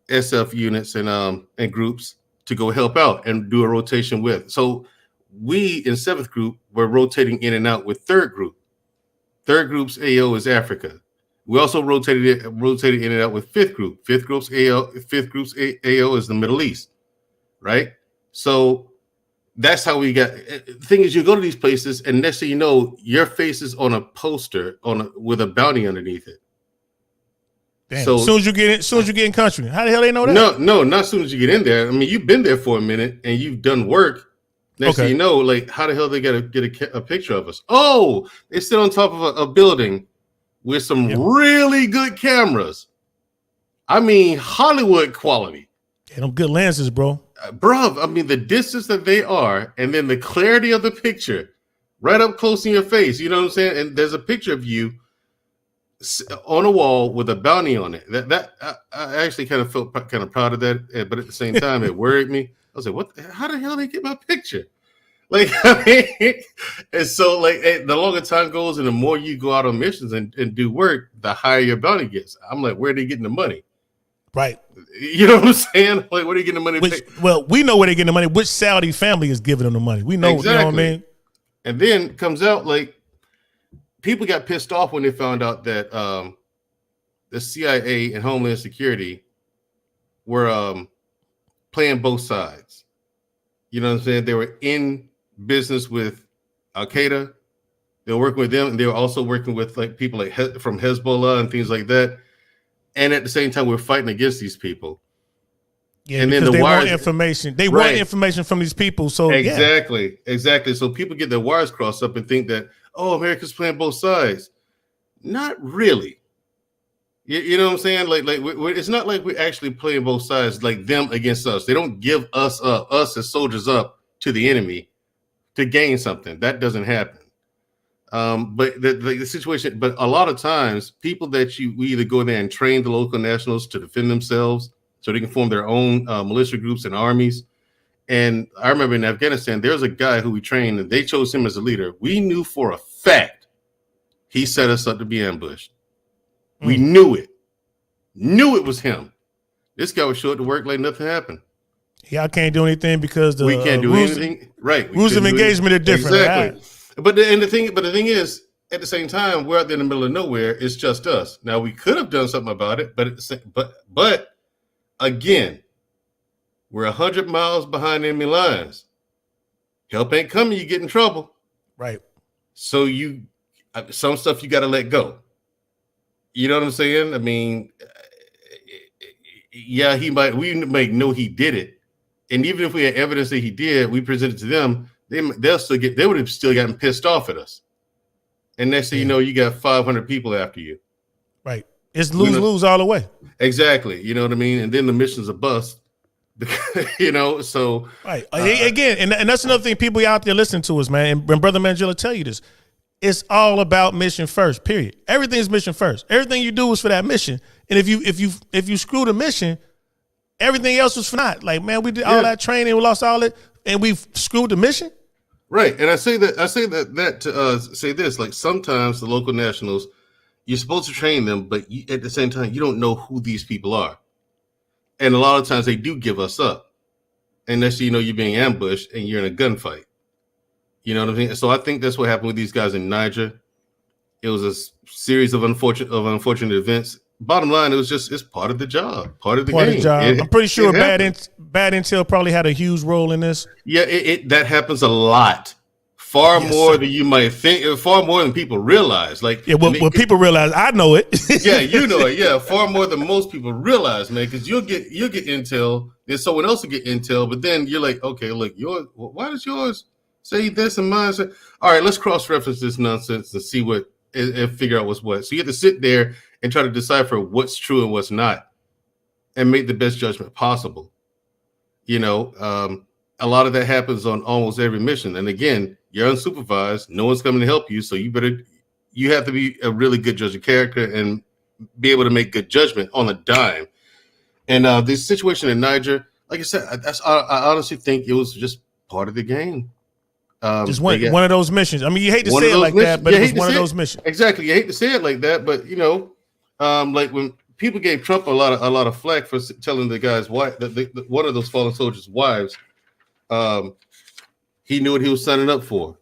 SF units and groups to go help out and do a rotation with. So we in 7th Group were rotating in and out with 3rd Group. 3rd Group's AO is Africa. We also rotated in and out with 5th Group. 5th Group's AO is the Middle East, right? So that's how we got. The thing is, you go to these places, and next thing you know, your face is on a poster with a bounty underneath it. Damn. So as soon as you get in country, how the hell they know that? No, not as soon as you get in there. I mean, you've been there for a minute and you've done work. Next thing you know, like, how the hell they got to get a picture of us? Oh, they sit on top of a building with some really good cameras. I mean, Hollywood quality. Yeah, them good lenses, bro. Bruv, I mean, the distance that they are, and then the clarity of the picture, right up close in your face. You know what I'm saying? And there's a picture of you on a wall with a bounty on it. That I actually kind of felt kind of proud of that, but at the same time, it worried me. I was like, "What? How the hell did they get my picture?" Like, I mean, and so like the longer time goes, and the more you go out on missions and do work, the higher your bounty gets. I'm like, where are they getting the money? Right. You know what I'm saying? Like, where are they getting the money? Well, we know where they're getting the money. Which Saudi family is giving them the money? We know. Exactly. You know what I mean? And then comes out like people got pissed off when they found out that the CIA and Homeland Security were playing both sides. You know what I'm saying? They were in business with Al Qaeda. They were working with them, and they were also working with like people like from Hezbollah and things like that. And at the same time, we're fighting against these people. Yeah, and then they want information. They want information from these people. So exactly. So people get their wires crossed up and think that, oh, America's playing both sides. Not really. You know what I'm saying? Like it's not like we're actually playing both sides, like them against us. They don't give us as soldiers up to the enemy to gain something. That doesn't happen. But the situation, but a lot of times people that we either go there and train the local nationals to defend themselves so they can form their own militia groups and armies. And I remember in Afghanistan, there's a guy who we trained, and they chose him as a leader. We knew for a fact he set us up to be ambushed. We knew it was him. This guy would show up to work like nothing happened. Y'all can't do anything because we can't do anything. Right. Rules of engagement are different. Exactly. But the thing is, at the same time, we're out there in the middle of nowhere. It's just us. Now we could have done something about it, but again, we're 100 miles behind enemy lines. Help ain't coming. You get in trouble. Right. So some stuff you got to let go. You know what I'm saying? I mean, yeah, we might know he did it, and even if we had evidence that he did, we present it to them. They would have still gotten pissed off at us. And next thing you know, you got 500 people after you. Right. It's lose all the way. Exactly. You know what I mean? And then the mission's a bust. So right. Again, and that's another thing people out there listening to us, man. And Brother Mangilla tell you this. It's all about mission first, period. Everything's mission first. Everything you do is for that mission. And if you screw the mission, everything else was for naught. Like, man, we did all that training, we lost all it, and we've screwed the mission. Right. And I say that to say this, like sometimes the local nationals, you're supposed to train them, but at the same time, you don't know who these people are. And a lot of times they do give us up. And next thing you know, you're being ambushed and you're in a gunfight. You know what I mean? So I think that's what happened with these guys in Niger. It was a series of unfortunate events. Bottom line, it's part of the job, part of the game. I'm pretty sure bad intel probably had a huge role in this. Yeah, that happens a lot. Far more than you might think, far more than people realize. Like, when people realize, I know it. Yeah, you know it. Yeah, far more than most people realize, man. Because you'll get intel, then someone else will get intel, but then you're like, okay, look, why does yours say this and mine say? All right, let's cross-reference this nonsense and see and figure out what's what. So you have to sit there and try to decipher what's true and what's not, and make the best judgment possible. You know, a lot of that happens on almost every mission, and again, you're unsupervised. No one's coming to help you. So you have to be a really good judge of character and be able to make good judgment on a dime. And the situation in Niger, like I said, I honestly think it was just part of the game. Just one of those missions. I mean, you hate to say it like that, but it was one of those missions. Exactly. You hate to say it like that, but you know, like when people gave Trump a lot of flack for telling the guy's wife, one of those fallen soldiers' wives, he knew what he was signing up for.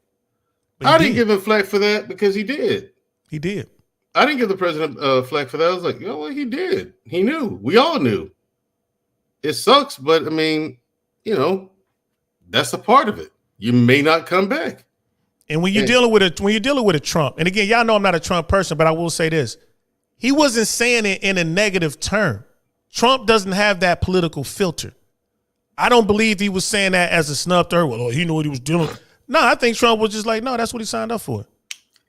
I didn't give him flack for that because he did. He did. I didn't give the president flack for that. I was like, well, he did. He knew. We all knew. It sucks, but I mean, you know, that's a part of it. You may not come back. And when you're dealing with a Trump, and again, y'all know I'm not a Trump person, but I will say this: he wasn't saying it in a negative term. Trump doesn't have that political filter. I don't believe he was saying that as a snub to her. Well, he knew what he was doing. No, I think Trump was just like, no, that's what he signed up for.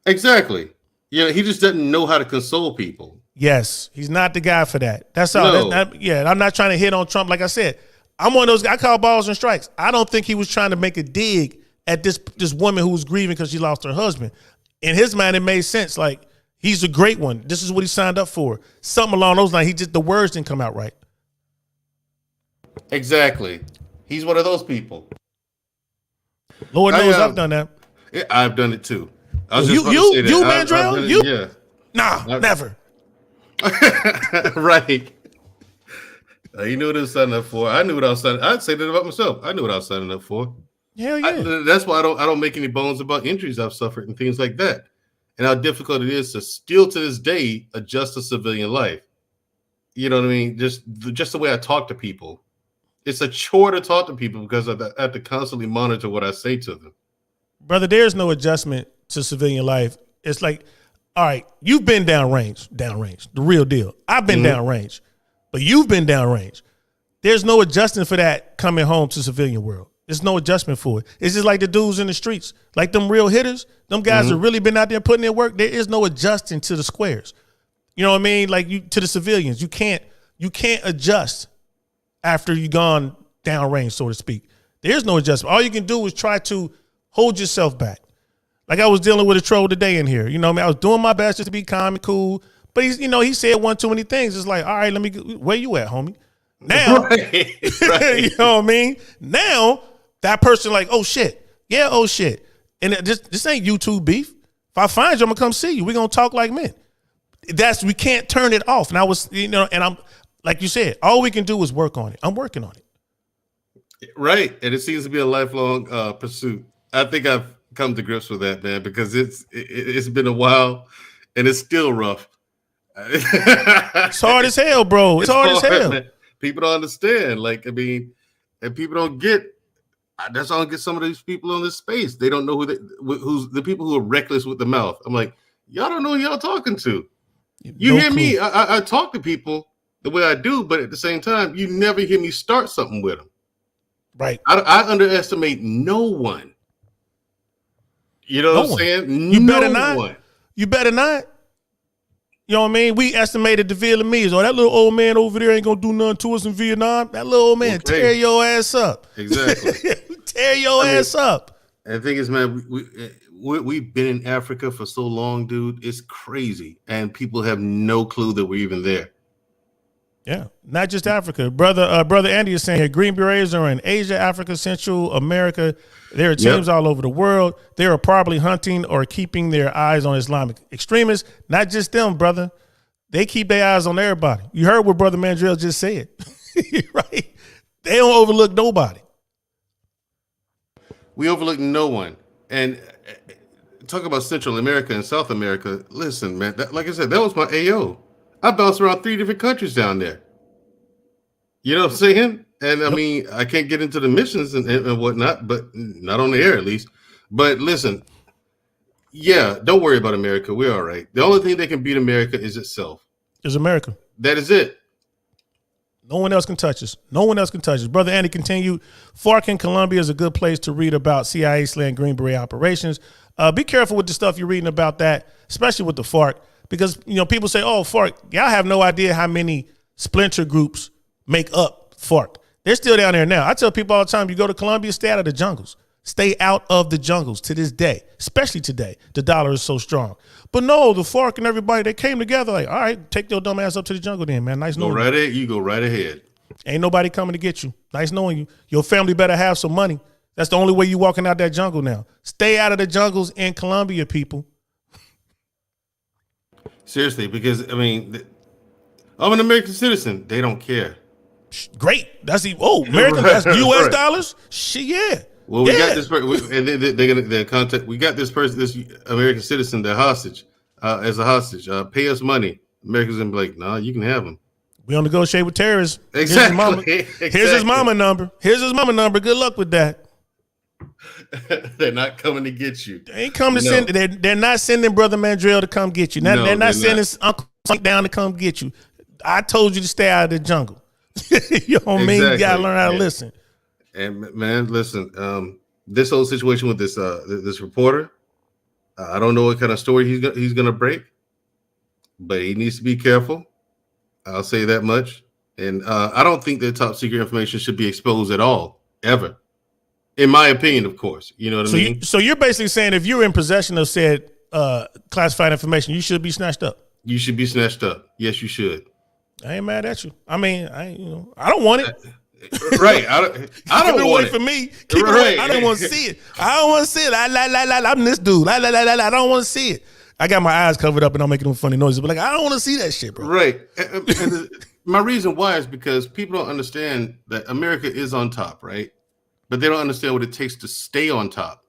Exactly. Yeah, he just doesn't know how to console people. Yes, he's not the guy for that. That's all. No. I'm not trying to hit on Trump. Like I said, I'm one of those. I call balls and strikes. I don't think he was trying to make a dig at this woman who was grieving because she lost her husband. In his mind, it made sense. Like, he's a great one. This is what he signed up for. Something along those lines. The words didn't come out right. Exactly. He's one of those people. Lord knows I've done that. Yeah, I've done it too. You, Mandrell? You? Yeah. Nah, never. Right. You knew what I was signing up for. I knew what I was signing. I'd say that about myself. I knew what I was signing up for. Hell yeah. That's why I don't make any bones about injuries I've suffered and things like that, and how difficult it is to still to this day adjust to civilian life. You know what I mean? Just the way I talk to people. It's a chore to talk to people because I have to constantly monitor what I say to them. Brother, there's no adjustment to civilian life. It's like, all right, you've been downrange, the real deal. I've been downrange, but you've been downrange. There's no adjusting for that coming home to civilian world. There's no adjustment for it. It's just like the dudes in the streets, like them real hitters, them guys that really been out there putting in work. There is no adjusting to the squares. You know what I mean? Like to the civilians, you can't adjust after you gone downrange, so to speak. There's no adjustment. All you can do is try to hold yourself back. Like I was dealing with a troll today in here. You know what I mean? I was doing my best just to be calm and cool. But he said one too many things. It's like, all right, where you at, homie? Now, Right. you know what I mean? Now that person like, oh shit, yeah, oh shit, and this ain't YouTube beef. If I find you, I'm gonna come see you. We're gonna talk like men. We can't turn it off. And I was, and I'm like you said, all we can do is work on it. I'm working on it. Right, and it seems to be a lifelong pursuit. I think I've come to grips with that, man, because it's been a while, and it's still rough. It's hard as hell, bro. It's hard as hell. Man. People don't understand. Like, I mean, and people don't get. That's how I get some of these people in this space. They don't know who's the people who are reckless with the mouth. I'm like, y'all don't know who y'all talking to. You No hear clue. me? I talk to people the way I do, but at the same time, you never hear me start something with them. Right. I underestimate no one. You know what I'm saying? You better not. One. You better not. You know what I mean? We estimated the Vietnamese. Oh, that little old man over there ain't gonna do nothing to us in Vietnam. That little old man tear your ass up. Exactly. Tear your ass up. And the thing is, man, we've been in Africa for so long, dude. It's crazy, and people have no clue that we're even there. Yeah, not just Africa. Brother Andy is saying here, Green Berets are in Asia, Africa, Central America. There are teams all over the world. They are probably hunting or keeping their eyes on Islamic extremists. Not just them, brother. They keep their eyes on everybody. You heard what Brother Mandrell just said, right? They don't overlook nobody. We overlook no one. And talk about Central America and South America. Listen, man, like I said, that was my AO. I bounced around 3 different countries down there. You know what I'm saying? And I mean, I can't get into the missions and whatnot, but not on the air at least. But listen, yeah, don't worry about America. We're all right. The only thing that can beat America is itself. Is America. That is it. No one else can touch us. No one else can touch us. Brother Andy continued, FARC in Colombia is a good place to read about CIA/Green Beret operations. Be careful with the stuff you're reading about that, especially with the FARC. Because, people say, oh, FARC, y'all have no idea how many splinter groups make up FARC. They're still down there now. I tell people all the time, you go to Colombia, stay out of the jungles. Stay out of the jungles to this day, especially today. The dollar is so strong. But no, the FARC and everybody, they came together like, all right, take your dumb ass up to the jungle then, man. Nice knowing you. You go right ahead. Ain't nobody coming to get you. Nice knowing you. Your family better have some money. That's the only way you walking out that jungle now. Stay out of the jungles in Colombia, people. Seriously, because, I mean, I'm an American citizen. They don't care. Great. That's American. That's U.S. dollars. Shit, yeah. Well, we got this person, and they're gonna contact. We got this person, this American citizen, the hostage, as a hostage. Pay us money. Americans gonna be like, nah, you can have him. We don't negotiate with terrorists. Exactly. Here's his mama number. Here's his mama number. Good luck with that. They're not coming to get you. They ain't coming to send. They're not sending Brother Mandrell to come get you. They're not sending Uncle Frank down to come get you. I told you to stay out of the jungle. You know what I mean? You gotta learn how to listen. And man, listen. This whole situation with this reporter, I don't know what kind of story he's gonna break, but he needs to be careful. I'll say that much. And I don't think that top secret information should be exposed at all, ever. In my opinion, of course. You know what I mean? So you're basically saying if you're in possession of said classified information, you should be snatched up. You should be snatched up. Yes, you should. I ain't mad at you. I mean, I don't want it. Right. I don't want it. For me. Keep it away. I don't want to see it. I don't want to see it. I'm this dude. I don't want to see it. I got my eyes covered up and I'm making them funny noises, but I don't want to see that shit, bro. Right. And my reason why is because people don't understand that America is on top, right? But they don't understand what it takes to stay on top.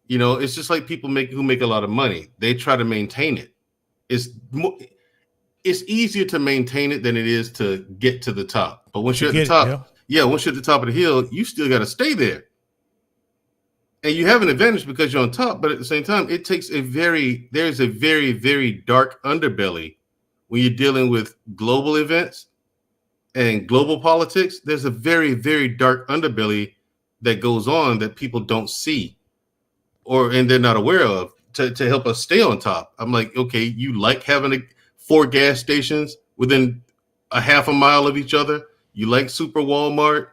It's just like people who make a lot of money. They try to maintain it. It's easier to maintain it than it is to get to the top. But once you're at the top, once you're at the top of the hill, you still got to stay there. And you have an advantage because you're on top. But at the same time, there's a very, very dark underbelly when you're dealing with global events and global politics. There's a very, very dark underbelly that goes on that people don't see and they're not aware of to help us stay on top. I'm like, okay, you like having 4 gas stations within a half a mile of each other. You like Super Walmart.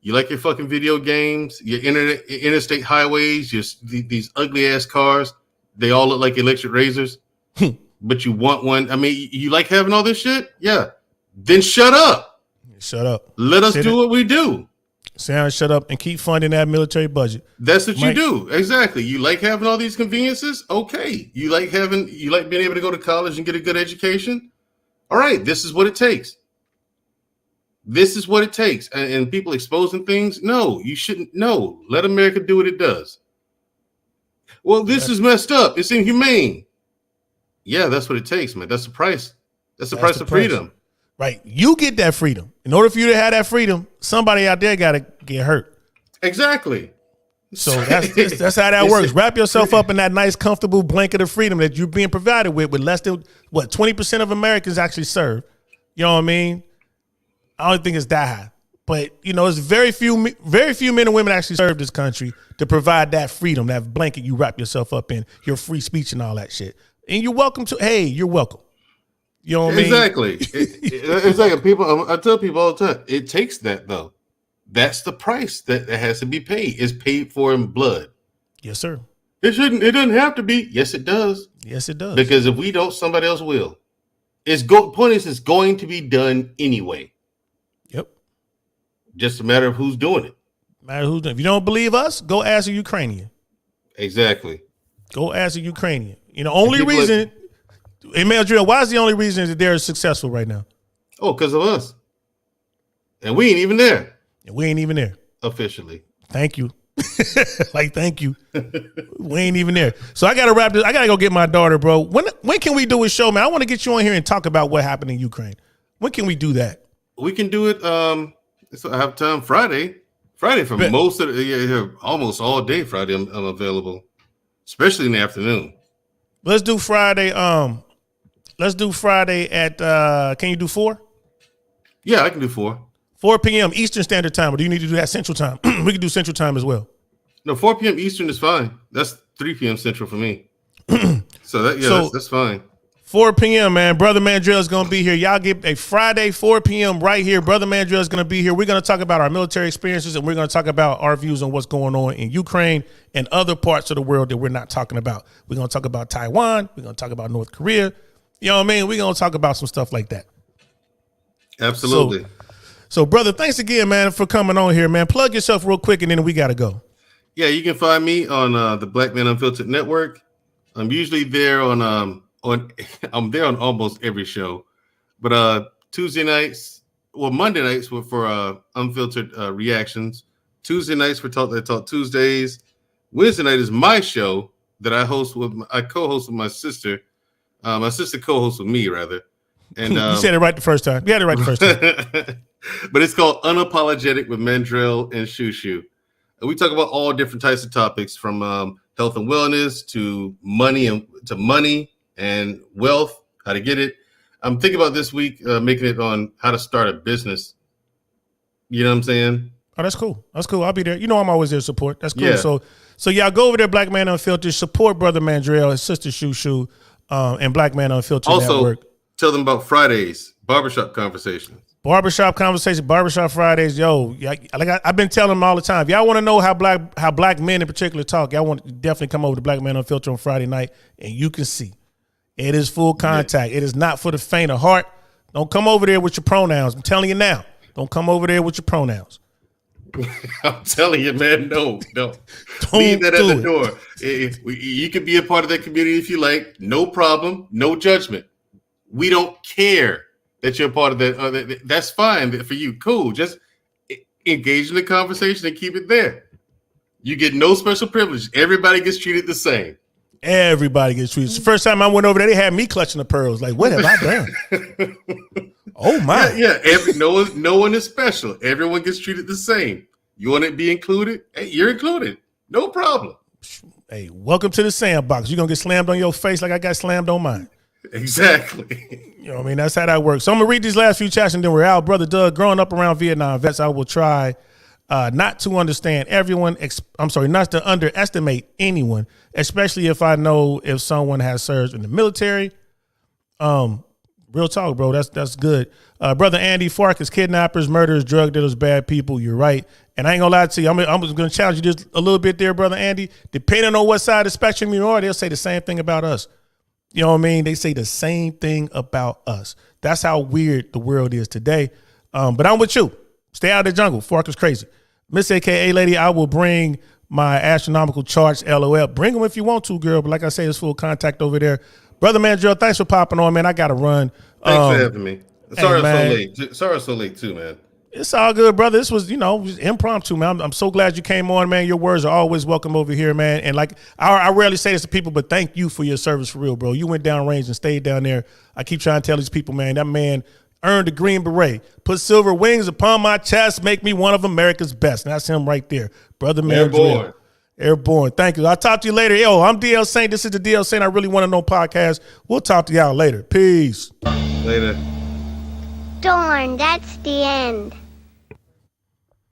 You like your fucking video games, your interstate highways, these ugly ass cars. They all look like electric razors, but you want one. I mean, you like having all this shit? Yeah. Then shut up. Shut up. Let us do what we do. Sam, shut up and keep funding that military budget. That's what you do. Exactly. You like having all these conveniences? Okay. You like being able to go to college and get a good education? All right. This is what it takes. This is what it takes. And people exposing things? No, you shouldn't. No, let America do what it does. Well, this is messed up. It's inhumane. Yeah, that's what it takes, man. That's the price. That's the price of freedom. Right. You get that freedom. In order for you to have that freedom, somebody out there got to get hurt. Exactly. So that's how that works. Wrap yourself up in that nice, comfortable blanket of freedom that you're being provided with less than, 20% of Americans actually serve. You know what I mean? I don't think it's that high. But, it's very few men and women actually serve this country to provide that freedom, that blanket you wrap yourself up in, your free speech and all that shit. And you're welcome to, you're welcome. You know what I mean? Exactly. It's like I tell people all the time, it takes that though. That's the price that has to be paid. It's paid for in blood. Yes, sir. It doesn't have to be. Yes, it does. Yes, it does. Because if we don't, somebody else will. Point is, it's going to be done anyway. Yep. Just a matter of who's doing it. If you don't believe us, go ask a Ukrainian. Exactly. Go ask a Ukrainian. Only reason, Email Drill, why is the only reason that they're successful right now? Oh, because of us. And we ain't even there. Officially. Thank you. Thank you. We ain't even there. So I gotta wrap this. I gotta go get my daughter, bro. When can we do a show, man? I want to get you on here and talk about what happened in Ukraine. When can we do that? We can do it. I have time Friday. Friday for most of the almost all day Friday. I'm available, especially in the afternoon. Let's do Friday. Let's do Friday at. Can you do 4? Yeah, I can do 4. 4 p.m. Eastern Standard Time, or do you need to do that Central Time? We can do Central Time as well. No, 4 p.m. Eastern is fine. That's 3 p.m. Central for me. That's fine. 4 p.m., man. Brother Mandrell is going to be here. Y'all get a Friday, 4 p.m. right here. Brother Mandrell is going to be here. We're going to talk about our military experiences, and we're going to talk about our views on what's going on in Ukraine and other parts of the world that we're not talking about. We're going to talk about Taiwan. We're going to talk about North Korea. You know what I mean? We're going to talk about some stuff like that. Absolutely. So, brother, thanks again, man, for coming on here, man. Plug yourself real quick, and then we got to go. Yeah, you can find me on the Black Man Unfiltered Network. I'm usually there on I'm there on almost every show, but Monday nights for unfiltered reactions. Tuesday nights for Talk Tuesdays. Wednesday night is my show that I co-host with my sister. My sister co-hosts with me rather. And you said it right the first time. You had it right the first time. But it's called Unapologetic with Mandrell and Shushu. And we talk about all different types of topics from health and wellness to money and wealth, how to get it. I'm thinking about this week making it on how to start a business. You know what I'm saying? Oh, that's cool. That's cool. I'll be there. I'm always there to support. That's cool. Yeah. So y'all go over there, Black Man Unfiltered, support Brother Mandrell, his sister Shushu, and Black Man Unfiltered Network. Also, tell them about Fridays, barbershop conversations. Barbershop Fridays, yo. I've been telling them all the time. If y'all want to know how black men in particular talk, y'all want to definitely come over to Black Man Unfiltered on Friday night, and you can see it is full contact. Yeah. It is not for the faint of heart. Don't come over there with your pronouns. I'm telling you now. Don't come over there with your pronouns. I'm telling you, man. No. Leave that at the door. You can be a part of that community if you like. No problem. No judgment. We don't care that you're a part of that. That's fine for you. Cool. Just engage in the conversation and keep it there. You get no special privilege. Everybody gets treated the same. Everybody gets treated. It's the first time I went over there, they had me clutching the pearls. Like, what have I done? Oh my! Yeah. No one is special. Everyone gets treated the same. You want to be included? Hey, you're included. No problem. Hey, welcome to the sandbox. You're gonna get slammed on your face like I got slammed on mine. Exactly. You know what I mean? That's how that works. So I'm going to read these last few chats and then we're out. Brother Doug, growing up around Vietnam vets, I will try not to understand everyone. Not to underestimate anyone, especially if I know if someone has served in the military. Real talk, bro. That's good. Brother Andy, Farkas, kidnappers, murderers, drug dealers, bad people. You're right. And I ain't going to lie to you. I'm just going to challenge you just a little bit there, Brother Andy. Depending on what side of the spectrum you are, they'll say the same thing about us. You know what I mean? They say the same thing about us. That's how weird the world is today. But I'm with you. Stay out of the jungle. Fork is crazy. Miss AKA lady, I will bring my astronomical charts, LOL. Bring them if you want to, girl. But like I say, it's full contact over there. Brother Mandrell, thanks for popping on, man. I got to run. Thanks for having me. Sorry man. I'm so late. Sorry I'm so late too, man. It's all good, brother. This was, was impromptu, man. I'm so glad you came on, man. Your words are always welcome over here, man. And like, I rarely say this to people, but thank you for your service for real, bro. You went down range and stayed down there. I keep trying to tell these people, man, that man earned a green beret, put silver wings upon my chest, make me one of America's best. And that's him right there. Brother man. Airborne. Thank you. I'll talk to you later. Yo, I'm DL Saint. This is the DL Saint I Really Want to Know podcast. We'll talk to y'all later. Peace. Later. Darn, that's the end.